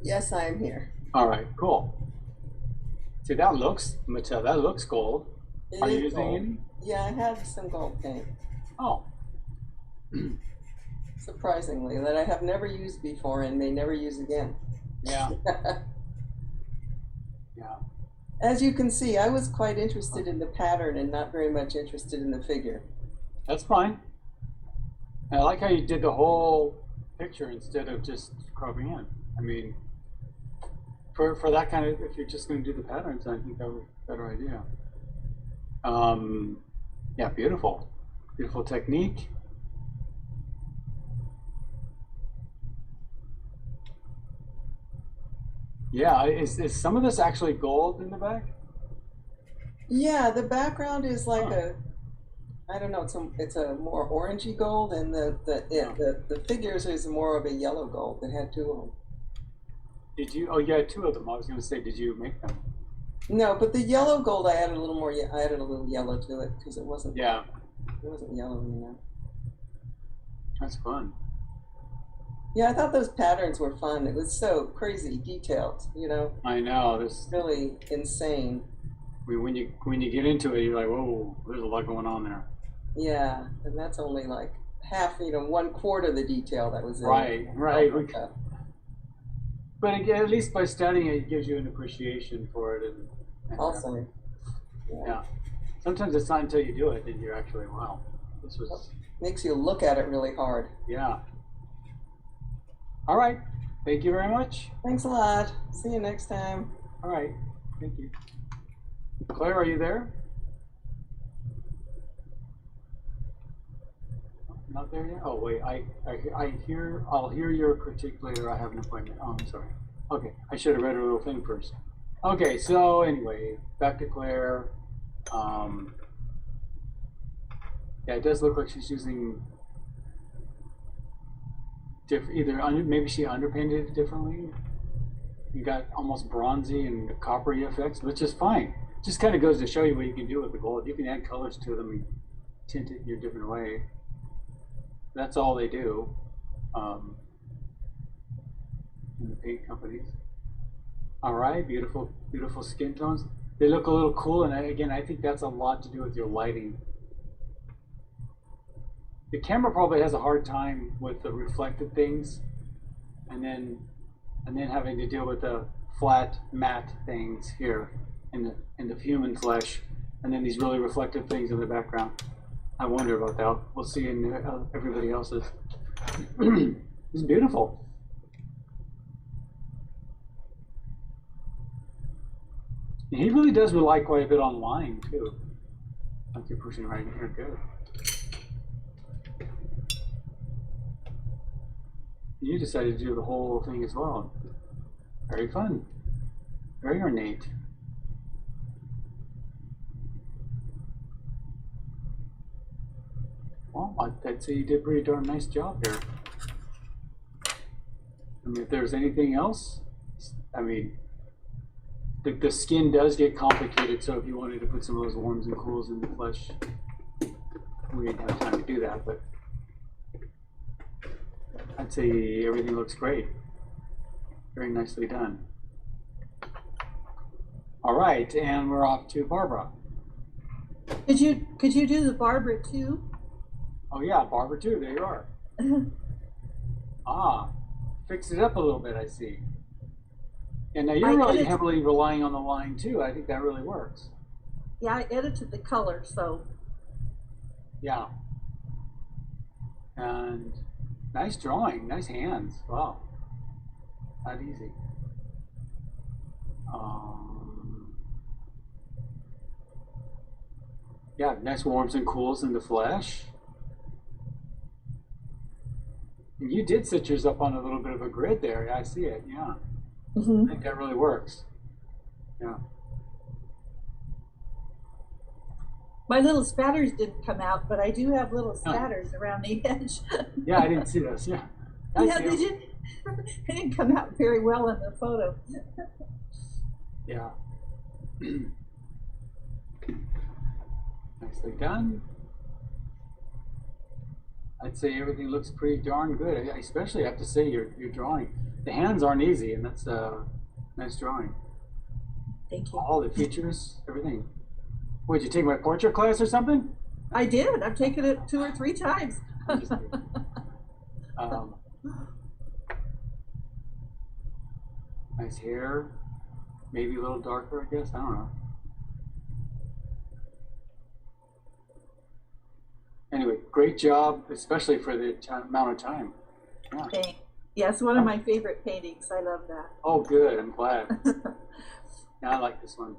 Yes, I am here. All right, cool. See, that looks, Mattel, that looks gold. It Are you is using gold. any? Yeah, I have some gold paint. Oh. Surprisingly, that I have never used before and may never use again. Yeah. Yeah. As you can see, I was quite interested in the pattern and not very much interested in the figure. That's fine. And I like how you did the whole picture instead of just cropping in. I mean, for that kind of, if you're just going to do the patterns, I think that was a better idea. Yeah, beautiful. Beautiful technique. Yeah, is some of this actually gold in the back? Yeah, the background is like Huh. I don't know, it's a more orangey gold, and the figures is more of a yellow gold. They had two of them. Did you? Oh, you had two of them. I was going to say, did you make them? No, but the yellow gold, I added a little more. I added a little yellow to it because it wasn't. Yeah, It wasn't yellow, you know. that's fun. Yeah, I thought those patterns were fun. It was so crazy detailed, you know, I know. This really insane. when you get into it, you're like, whoa, there's a lot going on there. Yeah, and that's only like half, you know, 1/4 of the detail that was in Right, right. Africa. But again, at least by studying it, it gives you an appreciation for it, and Also, yeah. Sometimes it's not until you do it that you're actually, wow, this was, makes you look at it really hard. yeah. All right, thank you very much. Thanks a lot. See you next time. All right, thank you. Claire, are you there? Not there yet? Oh wait, I'll hear your critique later. I have an appointment. Oh, I'm sorry. Okay, I should have read a little thing first. Okay, so anyway, back to Claire. Yeah, it does look like she's using maybe she underpainted it differently. You got almost bronzy and coppery effects, which is fine. Just kind of goes to show you what you can do with the gold. You can add colors to them and tint it in your different way. That's all they do in the paint companies. All right, beautiful, beautiful skin tones. They look a little cool, and again, I think that's a lot to do with your lighting. The camera probably has a hard time with the reflected things, and then having to deal with the flat, matte things here in the human flesh, and then these really reflective things in the background. I wonder about that. We'll see in everybody else's. It's beautiful. And he really does rely quite a bit on line too. Like you're pushing right in here, good. You decided to do the whole thing as well. Very fun. Very ornate. Well, I'd say you did a pretty darn nice job here. I mean, if there's anything else, I mean, the skin does get complicated, so if you wanted to put some of those warms and cools in the flesh, we didn't have time to do that, but I'd say everything looks great. Very nicely done. All right, and we're off to Barbara. Could you do the Barbara too? Oh yeah, Barbara too, there you are. Ah, fix it up a little bit, I see. And now you're really heavily relying on the line too. I think that really works. Yeah, I edited the color, so. Yeah. And nice drawing, nice hands. Wow. Not easy. Yeah, nice warms and cools in the flesh. And you did set yours up on a little bit of a grid there. I see it, yeah. Mm-hmm. I think that really works. Yeah. My little spatters didn't come out, but I do have little spatters around the edge. Yeah, I didn't see those. Yeah. Yeah, they didn't come out very well in the photo. Yeah. Nicely done. I'd say everything looks pretty darn good. I especially have to say your drawing. The hands aren't easy, and that's a nice drawing. Thank you. All the features, everything. What, did you take my portrait class or something? I did. I've taken it 2 or 3 times. Nice hair. maybe a little darker, I guess. I don't know. Anyway, great job, especially for the amount of time. Yeah. Thanks. Yes, one of my favorite paintings. I love that. Oh, good. I'm glad. Yeah, I like this one.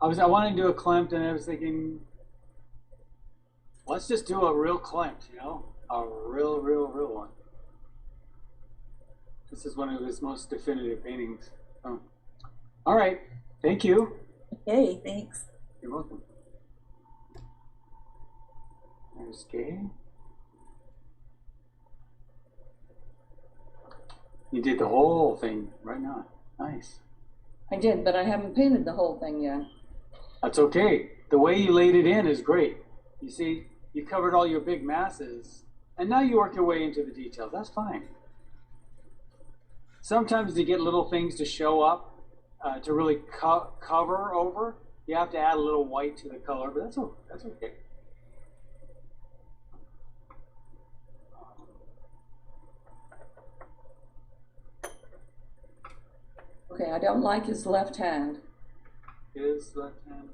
I wanted to do a Klimt, and I was thinking, let's just do a real Klimt, you know, a real one. This is one of his most definitive paintings. Oh. All right. Thank you. Okay, thanks. You're welcome. There's Kay. You did the whole thing right now. Nice. I did, but I haven't painted the whole thing yet. That's okay. The way you laid it in is great. You see, you covered all your big masses, and now you work your way into the details. That's fine. Sometimes to get little things to show up, to really cover over, you have to add a little white to the color, but that's okay. Okay, I don't like his left hand. His left hand?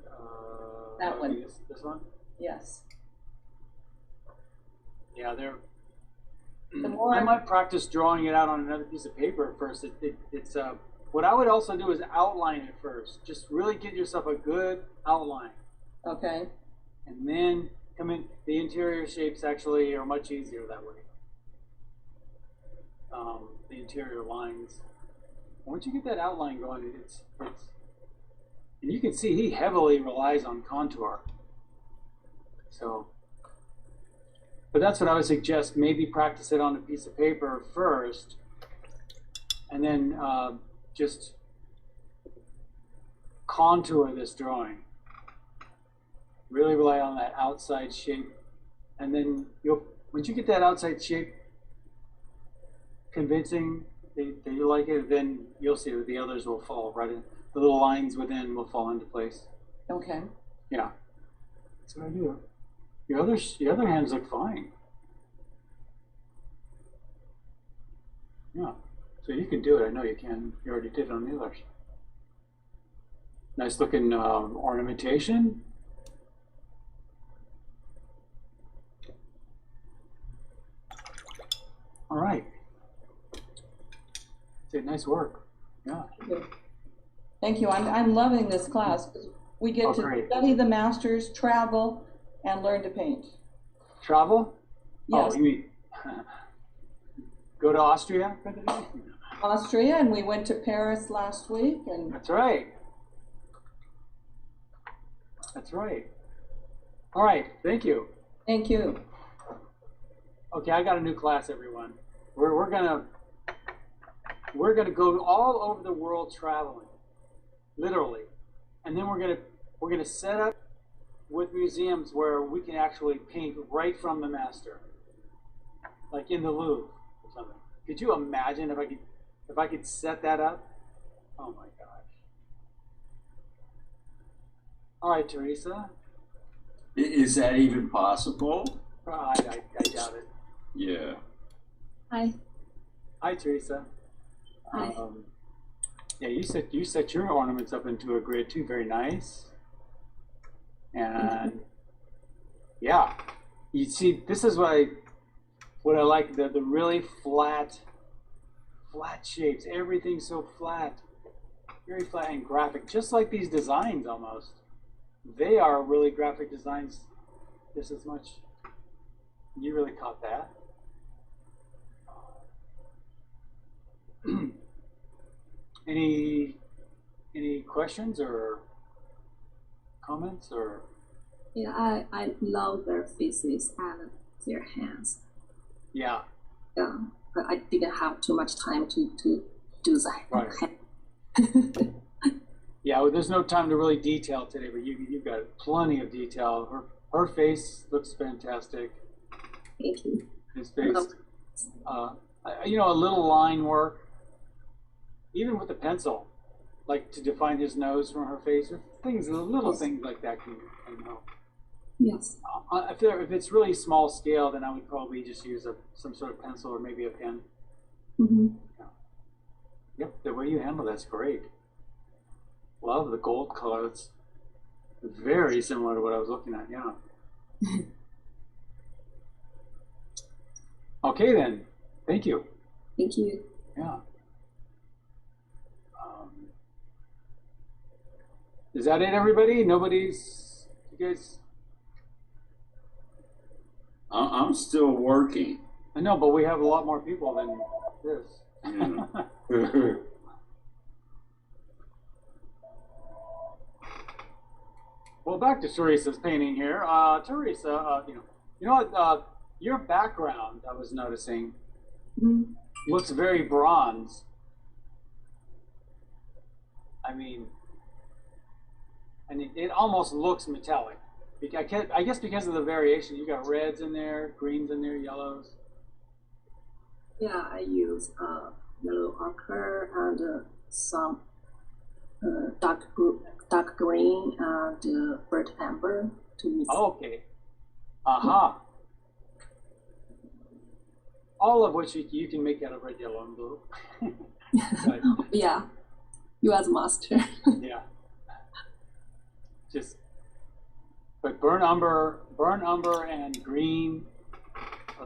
That one. This one? Yes. Yeah, they're... The more I might practice drawing it out on another piece of paper first. It's what I would also do is outline it first. Just really get yourself a good outline. Okay. And then come in. The interior shapes actually are much easier that way. The interior lines. Once you get that outline going, it's and you can see he heavily relies on contour. So, but that's what I would suggest. Maybe practice it on a piece of paper first, and then just contour this drawing. Really rely on that outside shape, and then once you get that outside shape convincing that you like it, then you'll see that the others will fall right in. The little lines within will fall into place. Okay. Yeah, that's what I do. Your other hands look fine. Yeah, so you can do it. I know you can. You already did it on the others. Nice looking ornamentation. All right. Nice work. Yeah. Thank you. I'm loving this class. We get to great. study the masters, travel, and learn to paint. Travel? Yes. Oh, you mean go to Austria for the day? Austria, and we went to Paris last week. And That's right. That's right. All right. Thank you. thank you. Okay, I got a new class, everyone. We're gonna go all over the world traveling, literally, and then we're gonna set up with museums where we can actually paint right from the master, like in the Louvre or something. Could you imagine if I could set that up? Oh my gosh! All right, Teresa. Is that even possible? I doubt it. Yeah. Hi. Hi, Teresa. Hi. Yeah, you set your ornaments up into a grid too. Very nice. And yeah, you see, this is what I like, the really flat shapes. Everything's so flat, very flat and graphic, just like these designs almost. They are really graphic designs just as much. You really caught that. Any questions or comments or? Yeah, I love their faces and their hands. Yeah. Yeah, but I didn't have too much time to do that. Right. Yeah, well, there's no time to really detail today, but you've got plenty of detail. Her face looks fantastic. Thank you. His face. You know, a little line work, even with the pencil, like to define his nose from her face. Little Yes. things like that can help. Yes. If it's really small scale, then I would probably just use some sort of pencil or maybe a pen. Mm-hmm. Yeah. Yep, the way you handle that's great. Love the gold color. It's very similar to what I was looking at, yeah. Okay then, thank you. Thank you. Yeah. Is that it, everybody? Nobody's, you guys? I'm still working. I know, but we have a lot more people than this. Yeah. Well, back to Teresa's painting here. Teresa, you know what? Your background, I was noticing, looks very bronze. I mean, and it almost looks metallic. I guess because of the variation, you got reds in there, greens in there, yellows. Yeah, I use yellow ochre and some dark green and burnt amber to mix. Okay. Aha. All of which you can make out of red, yellow, and blue. But, Yeah, you as master. yeah. But burnt umber and green.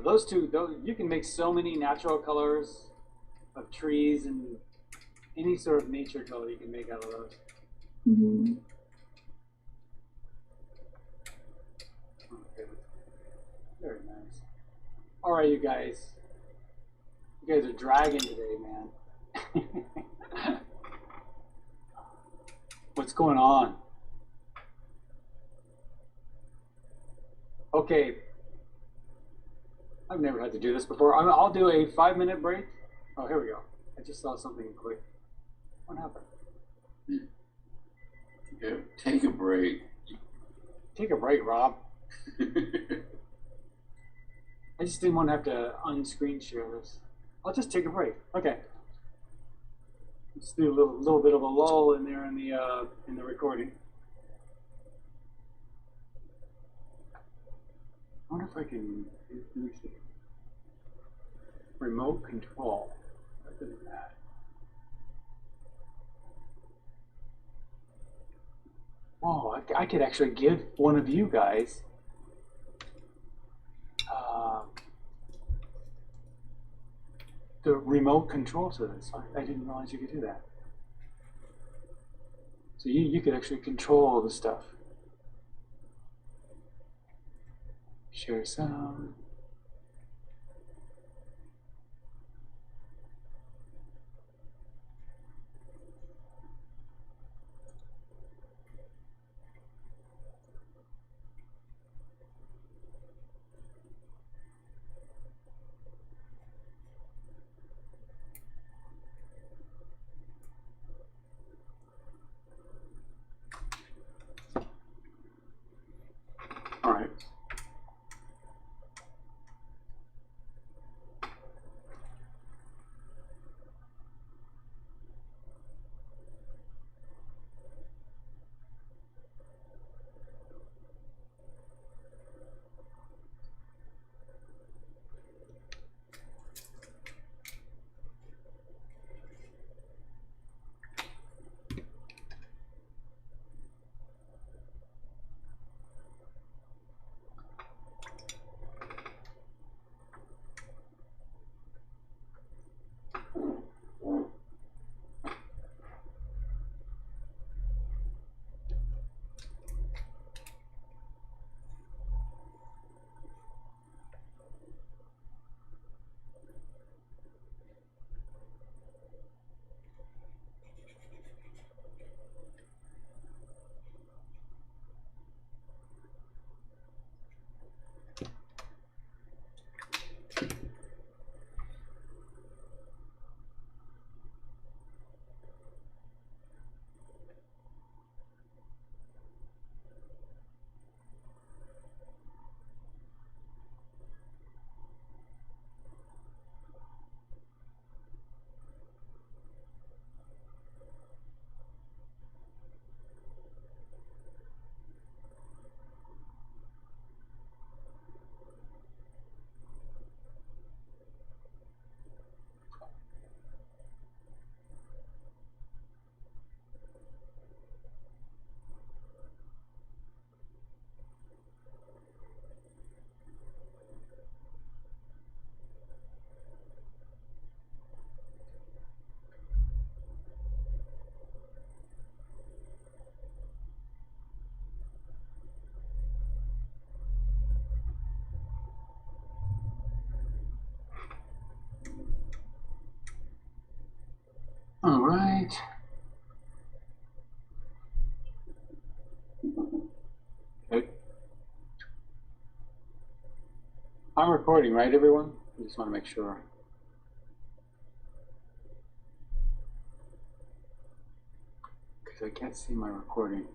Those two, you can make so many natural colors of trees and any sort of nature color you can make out of those. Mm-hmm. Okay. Very nice. All right, you guys. You guys are dragging today, man. What's going on? Okay. I've never had to do this before. I'll do a 5-minute break. Oh, here we go. I just saw something quick. What happened? Yeah, take a break. Take a break, Rob. I just didn't want to have to unscreen share this. I'll just take a break. Okay. Let's do a little bit of a lull in there in the recording. I wonder if I can let me see. Remote control. Other than that. Oh, I could actually give one of you guys the remote control to this. I didn't realize you could do that. So you could actually control all the stuff. Share sound. All right. All right. Good. I'm recording, right, everyone? I just want to make sure. Because I can't see my recording.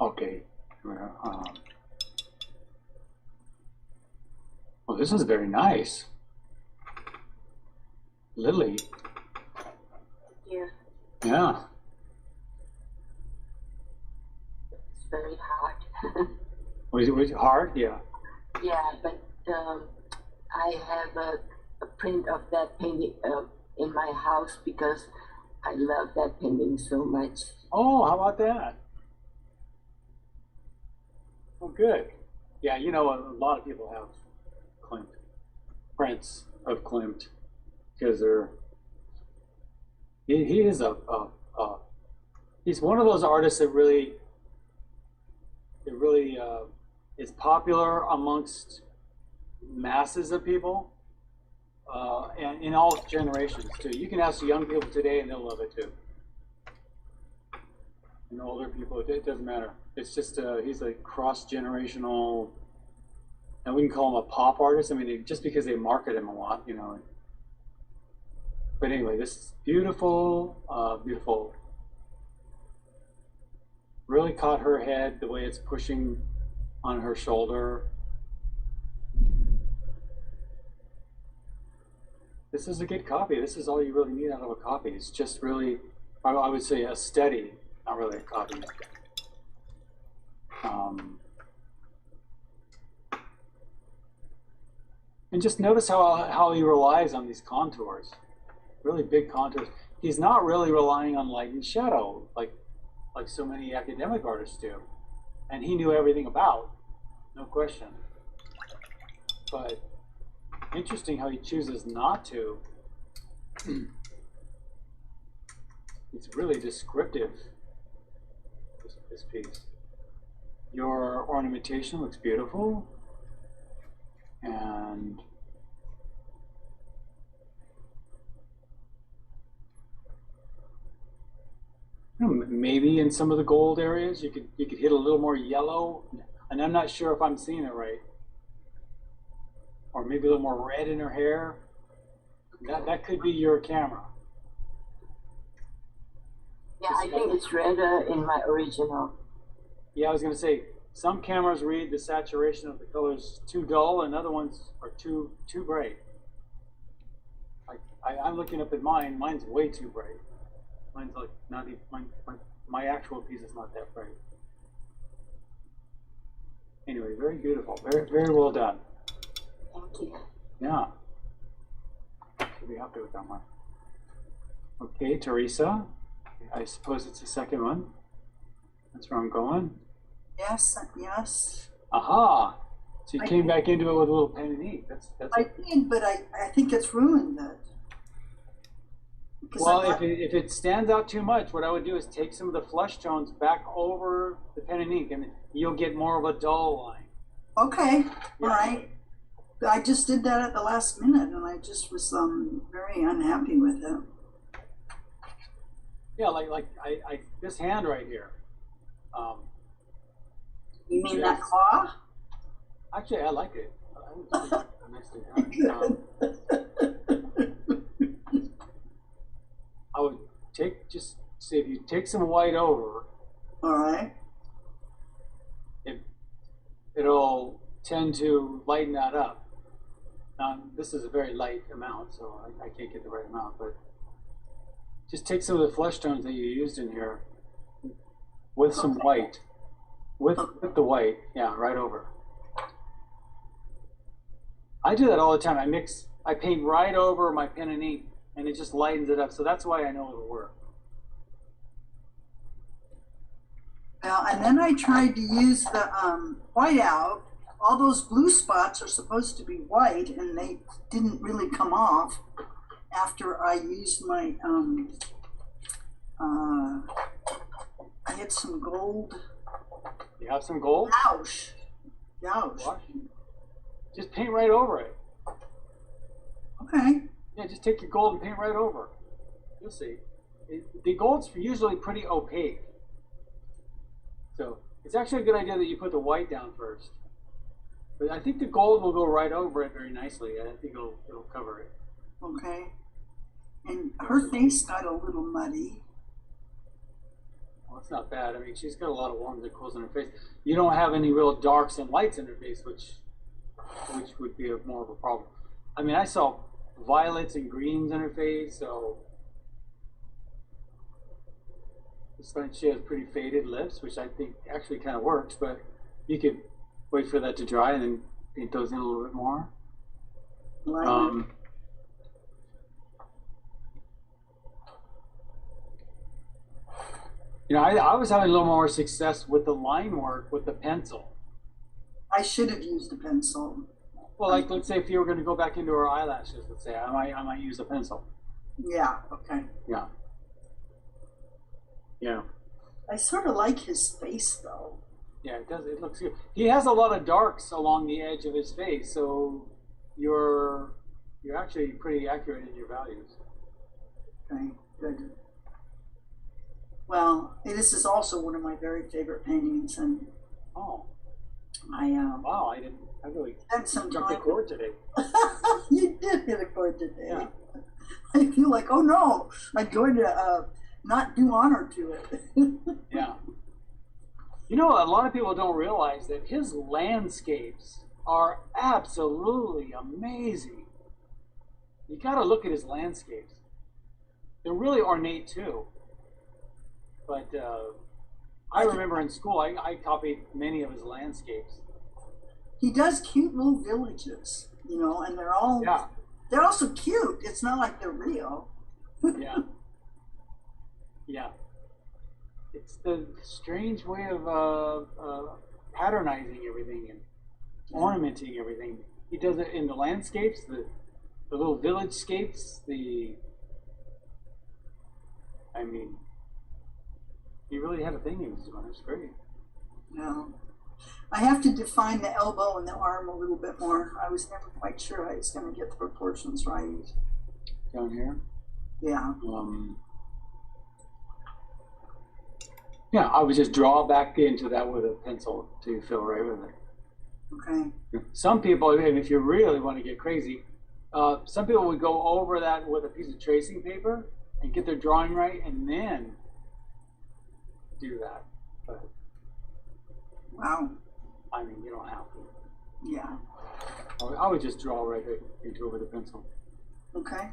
Okay. Well, this is very nice. Lily. Yeah, Yeah. it's very hard. Was it hard? Yeah. Yeah, but I have a print of that painting in my house because I love that painting so much. Oh, how about that? Oh, good. Yeah, you know, a lot of people have Klimt, prints of Klimt, because he is he's one of those artists that really is popular amongst masses of people, and in all generations too. You can ask the young people today and they'll love it too. And older people, it doesn't matter. It's just he's a cross-generational, and we can call him a pop artist. I mean, just because they market him a lot, you know. But anyway, this is beautiful, beautiful. Really caught her head, the way it's pushing on her shoulder. This is a good copy. This is all you really need out of a copy. It's just really, I would say, a study, not really a copy. And just notice how he relies on these contours, really big contours. He's not really relying on light and shadow like so many academic artists do, and he knew everything about, no question. But interesting how he chooses not to. It's really descriptive, this piece. Your ornamentation looks beautiful, and maybe in some of the gold areas you could hit a little more yellow, and I'm not sure if I'm seeing it right. Or maybe a little more red in her hair. That could be your camera. Yeah, I think it's redder in my original. Yeah, I was going to say, some cameras read the saturation of the colors too dull, and other ones are too bright. I'm looking up at mine. Mine's way too bright. Mine's like not even, my actual piece is not that bright. Anyway, very beautiful. Very, very well done. Thank you. Yeah. Should be happy with that one. Okay, Teresa. I suppose it's the second one. That's where I'm going. Yes, yes. Aha! So you came back into it with a little pen and ink. That's I did, but I think it's ruined it. Well, if it stands out too much, what I would do is take some of the flush tones back over the pen and ink, and you'll get more of a dull line. Okay, Yeah. all right. I just did that at the last minute, and I just was very unhappy with it. Yeah, like I this hand right here. You mean that claw? Actually, I like it. I would just say if you take some white over. All right. It'll tend to lighten that up. Now, this is a very light amount, so I can't get the right amount, but just take some of the flesh tones that you used in here with some white. With the white, yeah, right over. I do that all the time. I paint right over my pen and ink, and it just lightens it up, so that's why I know it'll work. Well, and then I tried to use the white out. All those blue spots are supposed to be white, and they didn't really come off after I used my, I had some gold. You have some gold? Gouache. Just paint right over it. Okay. Yeah, just take your gold and paint right over. You'll see. The gold's usually pretty opaque. So it's actually a good idea that you put the white down first. But I think the gold will go right over it very nicely. I think it'll cover it. Okay. And her face got a little muddy. Well, it's not bad. I mean, she's got a lot of warms and cools in her face. You don't have any real darks and lights in her face, which would be more of a problem. I mean, I saw violets and greens in her face, so she has pretty faded lips, which I think actually kind of works, but you could wait for that to dry and then paint those in a little bit more. Right. You know, I was having a little more success with the line work with the pencil. I should have used a pencil. Well, like, let's say if you were going to go back into her eyelashes, let's say, I might use a pencil. Yeah, okay. Yeah. Yeah. I sort of like his face, though. Yeah, it does. It looks good. He has a lot of darks along the edge of his face, so you're actually pretty accurate in your values. Okay, good. Well, this is also one of my very favorite paintings, and wow, I really spent some struck a time. chord today. You did hit a chord today. Yeah. I feel like, oh no, I'm going to not do honor to it. Yeah. You know, a lot of people don't realize that his landscapes are absolutely amazing. You got to look at his landscapes. They're really ornate too. But I remember in school, I copied many of his landscapes. He does cute little villages, you know, and they're also cute. It's not like they're real. Yeah. Yeah. It's the strange way of patternizing everything and ornamenting everything. He does it in the landscapes, the little village scapes, I mean, he really had a thing he was doing. It's great. Yeah. I have to define the elbow and the arm a little bit more. I was never quite sure I was going to get the proportions right. Down here? Yeah. Yeah, I would just draw back into that with a pencil to fill right with it. Okay. Some people, and if you really want to get crazy, some people would go over that with a piece of tracing paper and get their drawing right and then do that. But, wow. I mean, you don't have to. Yeah. I would just draw right into it with a pencil. Okay.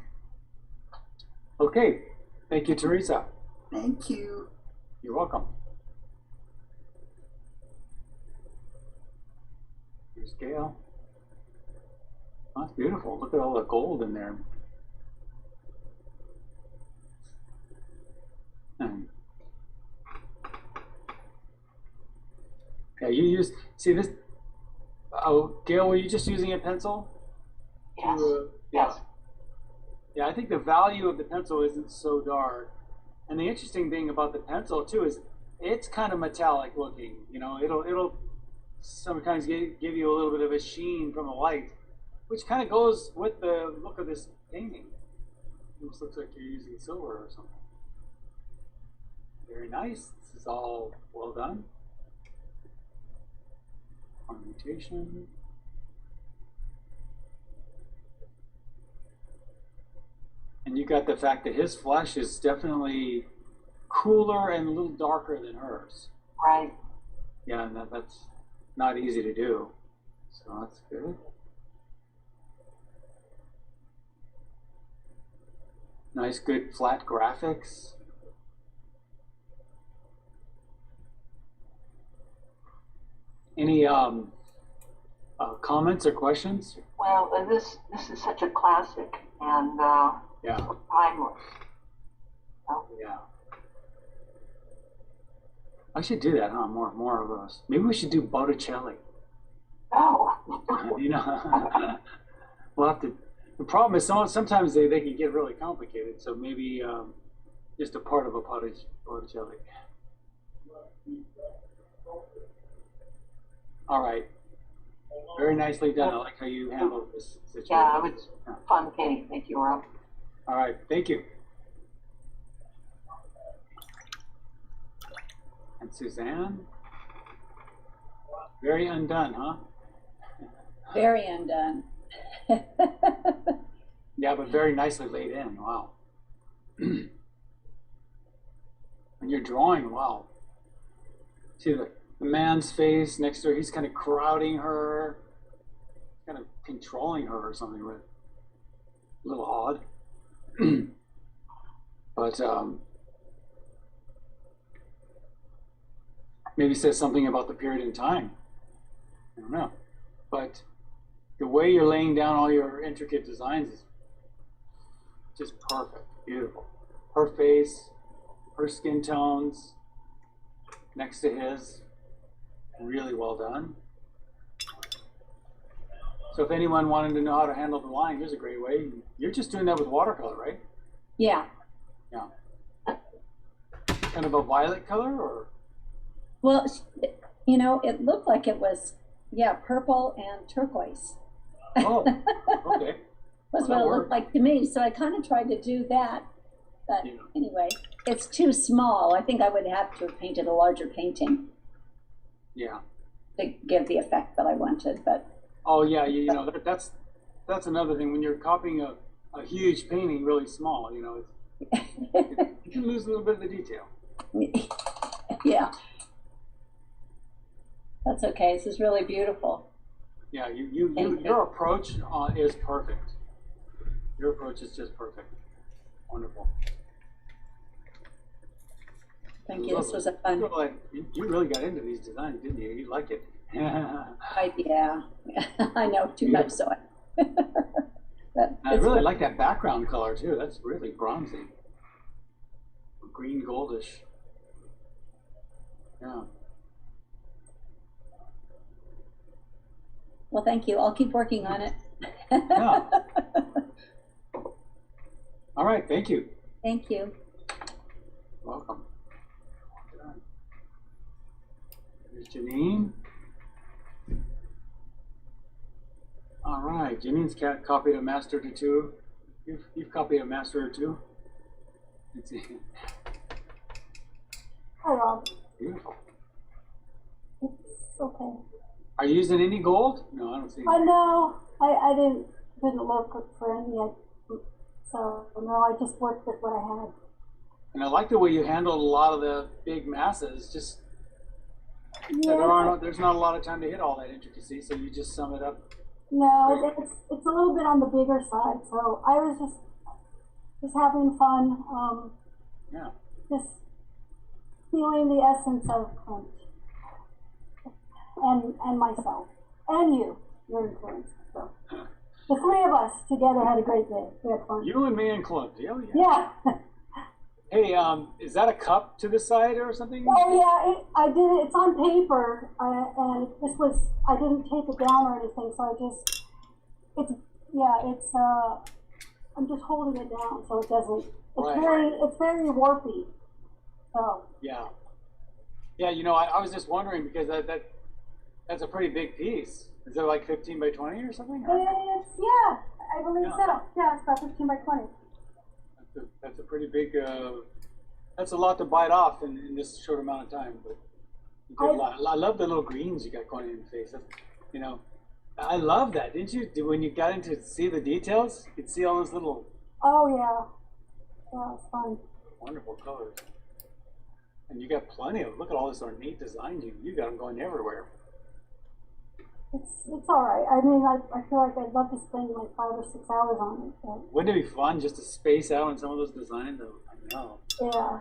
Okay. Thank you, Teresa. Thank you. You're welcome. Here's Gail. Oh, that's beautiful. Look at all the gold in there. Yeah, see this, Gail, were you just using a pencil? Yes. Yeah. Yeah, I think the value of the pencil isn't so dark. And the interesting thing about the pencil too is it's kind of metallic looking. You know, it'll sometimes give you a little bit of a sheen from the light, which kind of goes with the look of this painting. It almost looks like you're using silver or something. Very nice. This is all well done. Ornamentation. And you got the fact that his flesh is definitely cooler and a little darker than hers. Right. Yeah, and that's not easy to do. So that's good. Nice, good flat graphics. Any comments or questions? Well, this is such a classic and yeah, timeless. Oh. Yeah. I should do that, huh? More of those. Maybe we should do Botticelli. Oh. You know, we'll have to. The problem is sometimes they can get really complicated. So maybe just a part of a Botticelli. All right. Very nicely done. I like how you handled this situation. Yeah, it was fun painting. Thank you, Rob. All right, thank you. And Suzanne? Very undone, huh? Very undone. Yeah, but very nicely laid in. Wow. When you're drawing, wow. See the man's face next to her, he's kind of crowding her, kind of controlling her or something. With a little odd. But maybe says something about the period in time. I don't know. But the way you're laying down all your intricate designs is just perfect, beautiful. Her face, her skin tones next to his, really well done. So if anyone wanted to know how to handle the line, here's a great way. You're just doing that with watercolor, right? Yeah. Yeah. Kind of a violet color, or? Well, you know, it looked like it was, yeah, purple and turquoise. Oh, okay. That's Well, what it that looked like to me. So I kind of tried to do that. But Yeah. anyway, it's too small. I think I would have to have painted a larger painting Yeah. to give the effect that I wanted. But Oh yeah, you know that's another thing when you're copying a huge painting really small. You know, you can lose a little bit of the detail. yeah, that's okay. This is really beautiful. Yeah, your approach is perfect. Your approach is just perfect. Wonderful. Thank you. This was a fun. You really got into these designs, didn't you? You like it. Yeah, I know too much, so I really like that background color too. That's really bronzy, green goldish. Yeah. Well, thank you. I'll keep working on it. Yeah. All right. Thank you. Thank you. Welcome. Here's Janine. All right, Janine's copied a master to two. You've copied a master or two. Let's see. Hi, Rob. Beautiful. It's okay. Are you using any gold? No, I don't see. No, I didn't look for any. So no, I just worked with what I had. And I like the way you handled a lot of the big masses. Just Yeah. there's not a lot of time to hit all that intricacy, so you just sum it up. No, it's a little bit on the bigger side. So I was just having fun. Yeah. Just feeling the essence of Klimt and myself and your influence. So the three of us together had a great day. We had fun. You and me and Klimt. Yeah. Yeah. Hey, is that a cup to the side or something? Oh yeah, I did it. It's on paper, and this was I didn't tape it down or anything, so I'm just holding it down so it doesn't. It's very warpy. So. Yeah. Yeah, you know, I was just wondering because that's a pretty big piece. Is it like 15 by 20 or something? Yeah, I believe so. Yeah, it's about 15 by 20. That's a pretty big. That's a lot to bite off in this short amount of time. But you did a lot. I love the little greens you got going in the face. You know, I love that. Didn't you? When you got into see the details, you'd see all those little. Oh yeah, yeah, it's fun. Wonderful colors. And you got plenty of. Look at all this ornate design. You got them going everywhere. It's all right. I mean, I feel like I'd love to spend like 5 or 6 hours on it. But... Wouldn't it be fun just to space out on some of those designs? I know. Yeah.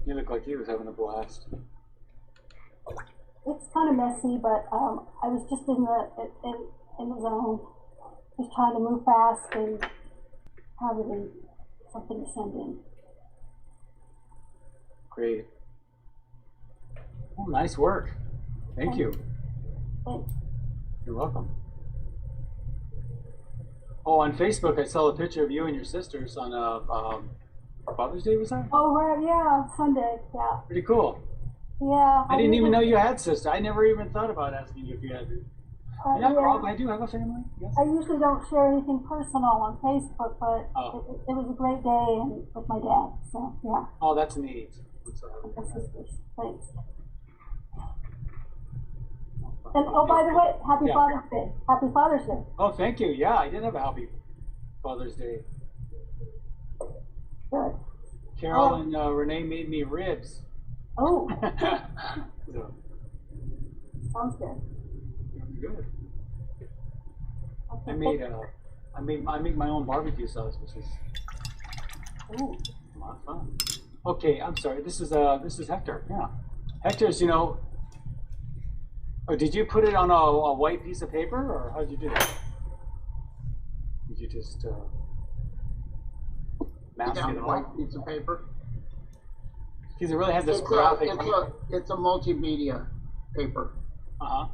You look like he was having a blast. It's kind of messy, but I was just in the zone, just trying to move fast and have it in something to send in. Great. Oh, nice work. Thank you. Thanks. You're welcome. Oh, on Facebook, I saw a picture of you and your sisters on Father's Day, was that? Oh, right, yeah, Sunday, yeah. Pretty cool. Yeah. I didn't even know you had sister. I never even thought about asking you if you had. Yeah, yeah. Rob, I do have a family. Yes. I usually don't share anything personal on Facebook, but it was a great day and with my dad. So yeah. Oh, that's neat. That's thanks. And oh, by the way, happy Father's Day. Happy Father's Day. Oh, thank you. Yeah, I did have a happy Father's Day. Good. Carol and Renee made me ribs. Oh. So, Sounds good. good. I make my own barbecue sauce, which is a lot of fun. Okay, I'm sorry. This is Hector. Yeah, Hector's. Oh, did you put it on a white piece of paper, or how did you do that? Did you just mask it on a white piece of paper? Because it really has this graphic. It's a multimedia paper. Uh-huh.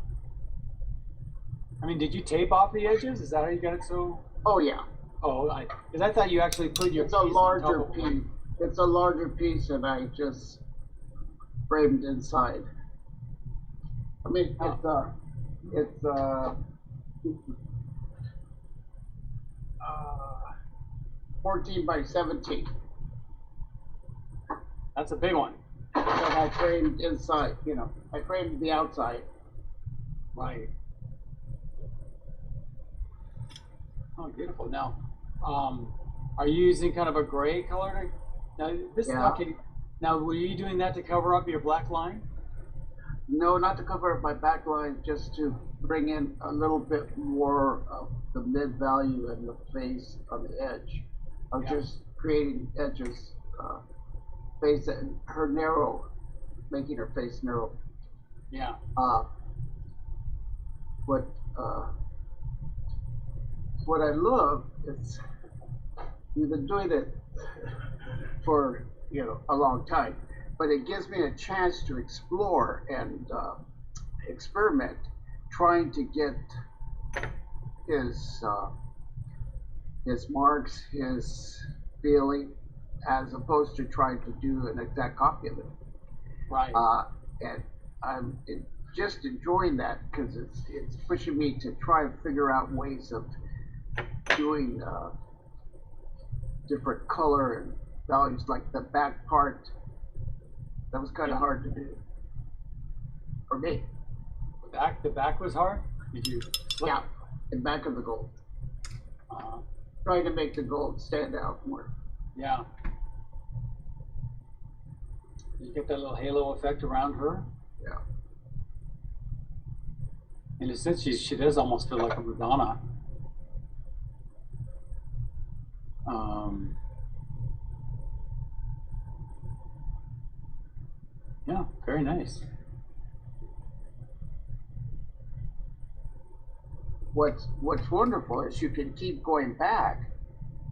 I mean, did you tape off the edges? Is that how you got it so? Oh yeah. Oh, because I thought you actually put your. It's a larger piece. It's a larger piece, and I just framed inside. I mean, it's 14 by 17. That's a big one. And I framed inside. I framed the outside. Right. Oh, beautiful. Now, are you using kind of a gray color? Now, okay. Now, were you doing that to cover up your black line? No, not to cover up my back line, just to bring in a little bit more of the mid value and the face on the edge. I was just creating edges, face and her narrow, making her face narrow. Yeah. What I love is we've been doing it for a long time, but it gives me a chance to explore and experiment, trying to get his marks, his feeling, as opposed to trying to do an exact copy of it. Right. And I'm just enjoying that because it's pushing me to try and figure out ways of doing different color and values, like the back part. That was kind of hard to do for me. The back was hard? Did you? Yeah, the back of the gold. Trying to make the gold stand out more. Yeah. You get that little halo effect around her. Yeah. In a sense, she does almost feel like a Madonna. Yeah, very nice. What's wonderful is you can keep going back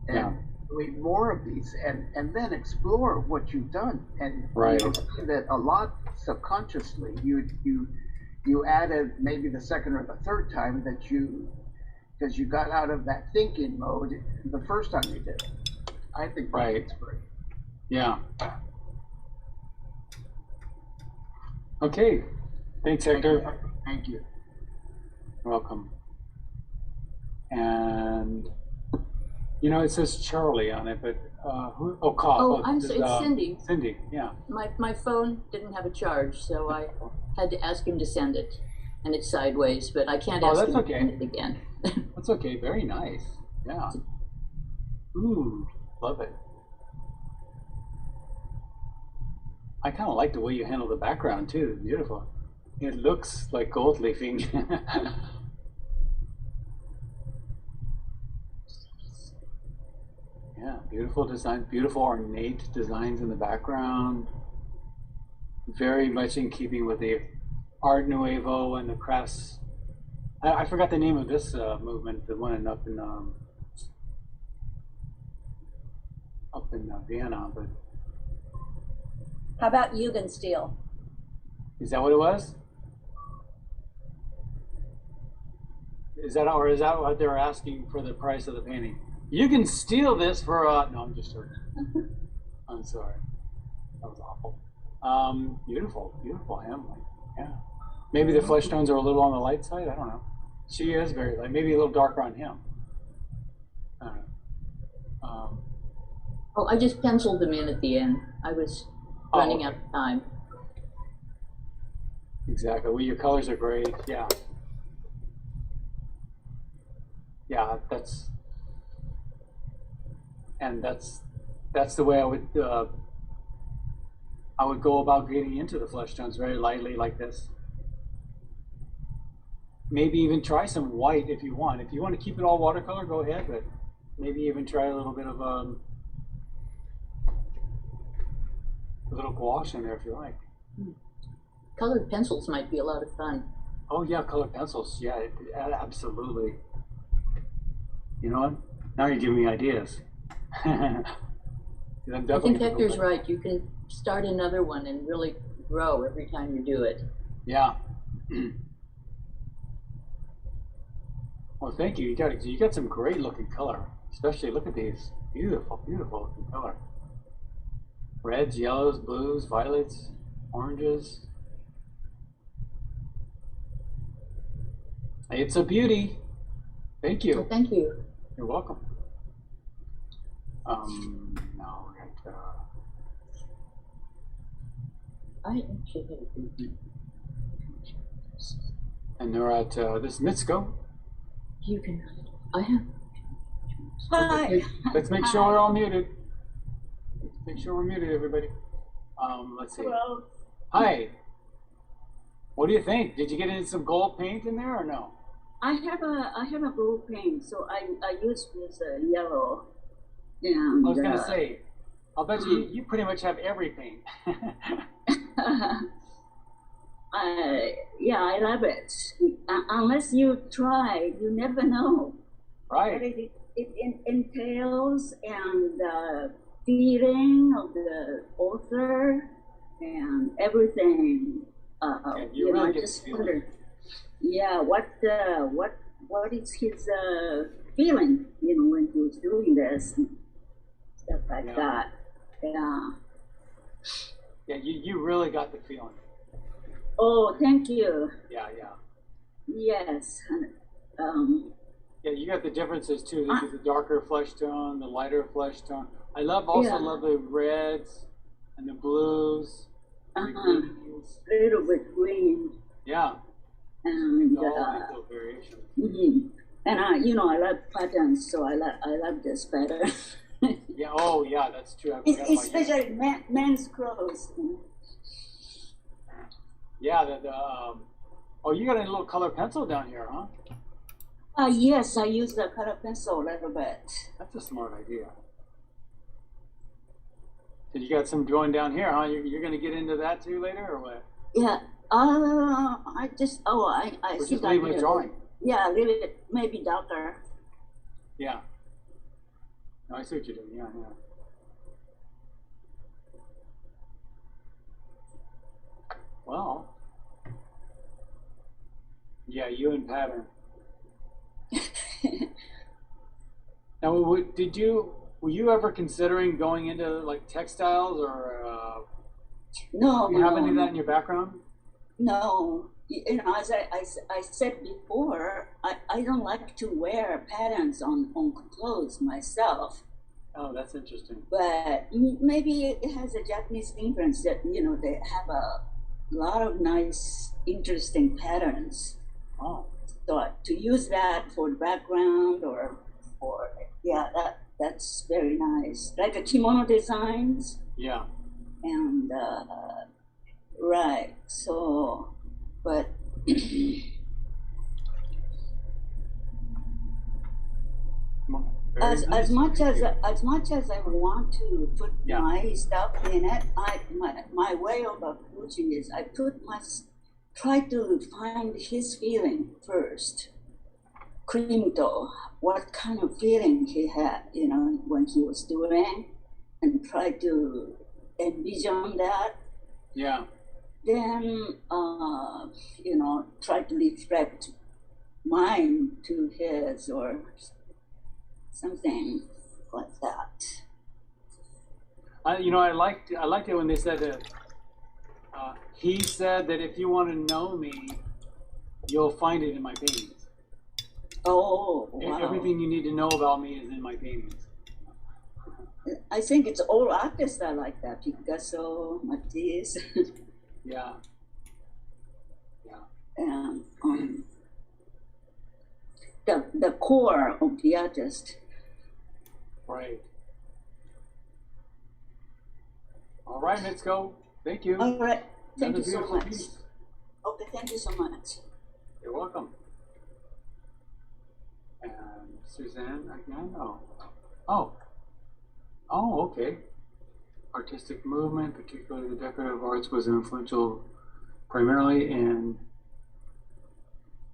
and read more of these and then explore what you've done. And you'll see that a lot subconsciously you added maybe the second or the third time because you got out of that thinking mode the first time you did it. I think that's great. Yeah. Okay. Thanks, Hector. Thank you. You're welcome. And it says Charlie on it, but who? Oh, call. I'm sorry, it's Cindy. Cindy, yeah. My phone didn't have a charge, so I had to ask him to send it, and it's sideways, but I can't ask him to send it again. That's okay. Very nice. Yeah. Ooh, love it. I kind of like the way you handle the background too. It's beautiful. It looks like gold leafing. Yeah, beautiful design, beautiful ornate designs in the background. Very much in keeping with the Art Nouveau and the crafts. I forgot the name of this movement, the one up in Vienna, but. How about Jugendstil? Is that what it was? Is that what they're asking for the price of the painting? You can steal this for no, I'm just joking. I'm sorry. That was awful. Beautiful, beautiful Hamlet. Yeah. Maybe the flesh tones are a little on the light side. I don't know. She is very light. Maybe a little darker on him. I don't know. Oh, I just penciled them in at the end. I was running out of time. Exactly. Well, your colors are great. Yeah. Yeah, that's the way I would go about getting into the flesh tones very lightly like this. Maybe even try some white if you want. If you want to keep it all watercolor, go ahead, but maybe even try a little bit of a little gouache in there if you like. Colored pencils might be a lot of fun. Oh yeah, colored pencils. Yeah, absolutely. You know what? Now you're giving me ideas. I think Hector's right. You can start another one and really grow every time you do it. Yeah. Well, thank you. You got some great looking color. Especially look at these. Beautiful, beautiful looking color. Reds, yellows, blues, violets, oranges. It's a beauty. Thank you. Well, thank you. You're welcome. Now we're at I actually have a and they're at this Mitsuko. You can. I have. Hi. Let's make sure we're all muted. Make sure we're muted, everybody. Let's see. Hello. Hi. What do you think? Did you get in some gold paint in there or no? I have a blue paint, so I use this yellow. And, I was gonna say, I'll bet you pretty much have every paint. Yeah, I love it. Unless you try, you never know. Right. What it entails and the feeling of the author and everything. You really I get just to feel wondered. Yeah, what is his feeling? When he was doing this and stuff like that. Yeah. Yeah, you really got the feeling. Oh, thank you. Yeah, yeah. Yes. Yeah, you got the differences too. The darker flesh tone, the lighter flesh tone. I love the reds and the blues. The greens. A little bit green. Yeah. And little variation. And I love patterns, so I love this better. Yeah. Oh, yeah. That's true. I forgot about Especially men's clothes. Yeah. Oh, you got a little color pencil down here, huh? Yes, I use the color pencil a little bit. That's a smart idea. So you got some drawing down here, huh? You're going to get into that too later, or what? Yeah. I just I or think just leave it drawing. Yeah, leave it maybe darker. Yeah. No, I see what you're doing. Yeah, yeah. Well. Yeah, you and pattern. Now, were you ever considering going into like textiles or? No. Do you have any of that in your background? No. As I said before, I don't like to wear patterns on clothes myself. Oh, that's interesting. But maybe it has a Japanese influence that they have a lot of nice, interesting patterns. Oh. So to use that for the background or that's very nice. Like a kimono designs. Yeah. And right. So, but. As much as I want to put my stuff in it, my way of approaching is I try to find his feeling first. Klimt, what kind of feeling he had, when he was doing, and try to envision that. Yeah. Then, try to reflect mine to his or something like that. I liked it when they said He said that if you want to know me, you'll find it in my paintings. Oh, wow. Everything you need to know about me is in my paintings. I think it's all artists are like that. Picasso, Matisse. Yeah. And the core of the artist. Right. All right, let's go. Thank you. All right. Thank Another you so beautiful much. piece. Okay, thank you so much. You're welcome. And Suzanne again? Oh, okay. Artistic movement, particularly the decorative arts, was influential primarily in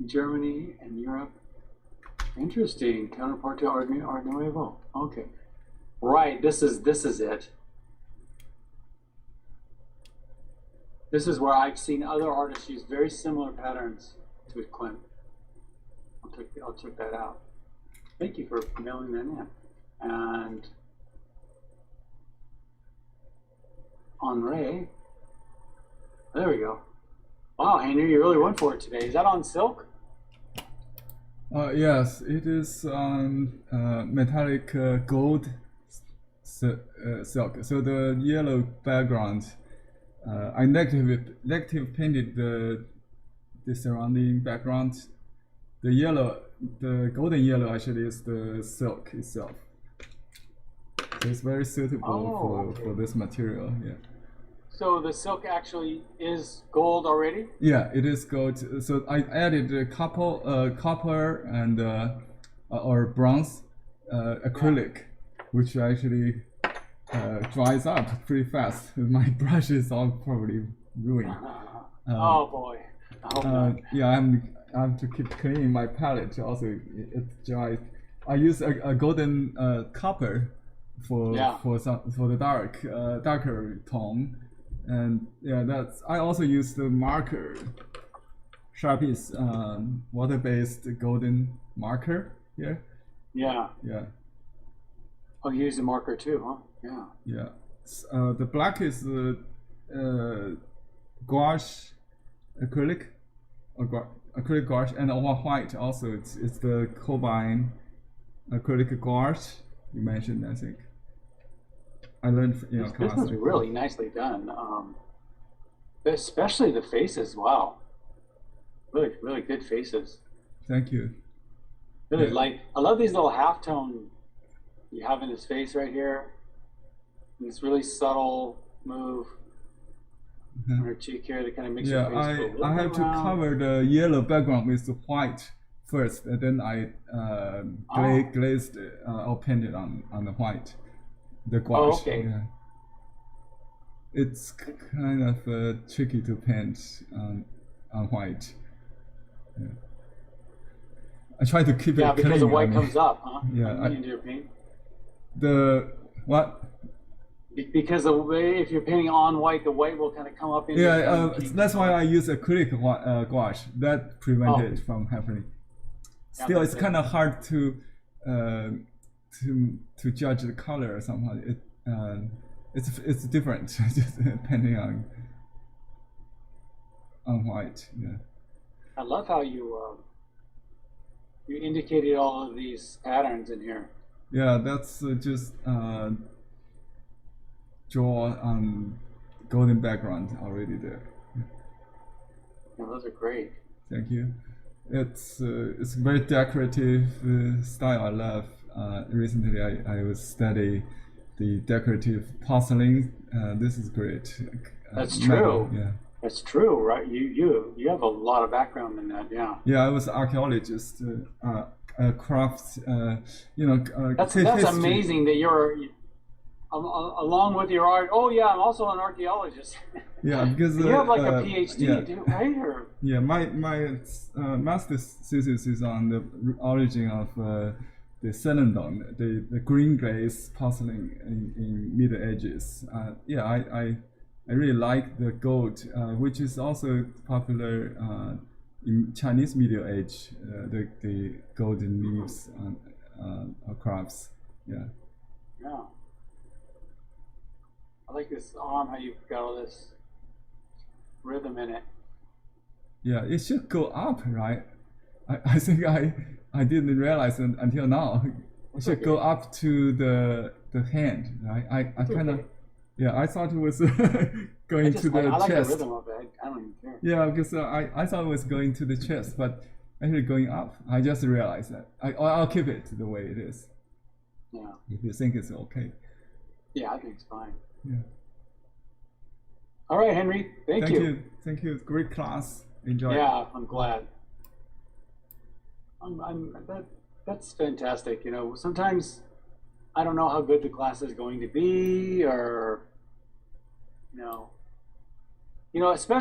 Germany and Europe. Interesting. Counterpart to Art Nouveau. Okay. Right, this is it. This is where I've seen other artists use very similar patterns to Klimt. I'll check that out. Thank you for mailing that in. And Henri. There we go. Wow, Henry, you really went for it today. Is that on silk? Yes, it is on metallic gold silk. So the yellow background, I negative painted the surrounding background. The golden yellow actually is the silk itself. So it's very suitable for this material. Yeah. So the silk actually is gold already? Yeah, it is gold. So I added a copper and or bronze acrylic, which actually dries up pretty fast. My brushes are probably ruined. Oh boy. Yeah, I have to keep cleaning my palette. Also, it dries. I use a golden copper for the darker tone. And yeah, I also use the marker, Sharpie's water-based golden marker here. Yeah. Yeah. Oh, you use a marker too, huh? Yeah. Yeah. The black is gouache acrylic, acrylic gouache, and white also. It's the Combine acrylic gouache you mentioned, I think. I learned, this was really nicely done. Especially the faces. Wow, really, really good faces. Thank you. Really I love these little halftone you have in his face right here. This really subtle move on her cheek here that kind of makes her face go a little I have bit to round. cover the yellow background with the white first, and then I glazed or painted on the white. The gouache. Oh, okay. Yeah. It's kind of tricky to paint on white. Yeah. I try to keep it clean. Yeah, because the white comes up, huh? Yeah. Into your paint. The what? Because the way, if you're painting on white, the white will kind of come up into. Yeah, that's why I use acrylic gouache. That prevents it from happening. Still, it's kind of hard to judge the color somehow. It's different just depending on white. Yeah. I love how you indicated all of these patterns in here. Yeah, that's just draw on golden background already there. Yeah, those are great. Thank you. It's very decorative style I love. Recently I was study the decorative porcelain. This is great. That's true. Yeah. That's true, right? You have a lot of background in that, yeah. Yeah, I was an archaeologist, crafts, That's amazing that you're along with your art. Oh yeah, I'm also an archaeologist. Yeah, because you have like a PhD, too, right? Or? Yeah, my master's thesis is on the origin of the Celendon, the green glaze porcelain in Middle Ages. Yeah, I really like the gold, which is also popular in Chinese Middle Age. The golden leaves crafts. Yeah. Yeah. I like this arm, how you've got all this rhythm in it. Yeah, it should go up, right? I think I didn't realize it until now. It should go up to the hand, right? I kind of, yeah, I thought it was going to the I like chest. the rhythm of it. I don't even care. Yeah, because I thought it was going to the chest, but actually going up. I just realized that. I'll keep it the way it is. Yeah. If you think it's okay. Yeah, I think it's fine. Yeah. All right, Henry. Thank you. Thank you. Great class. Enjoy. Yeah, I'm glad. That's fantastic. You know, sometimes I don't know how good the class is going to be, or you know, especially.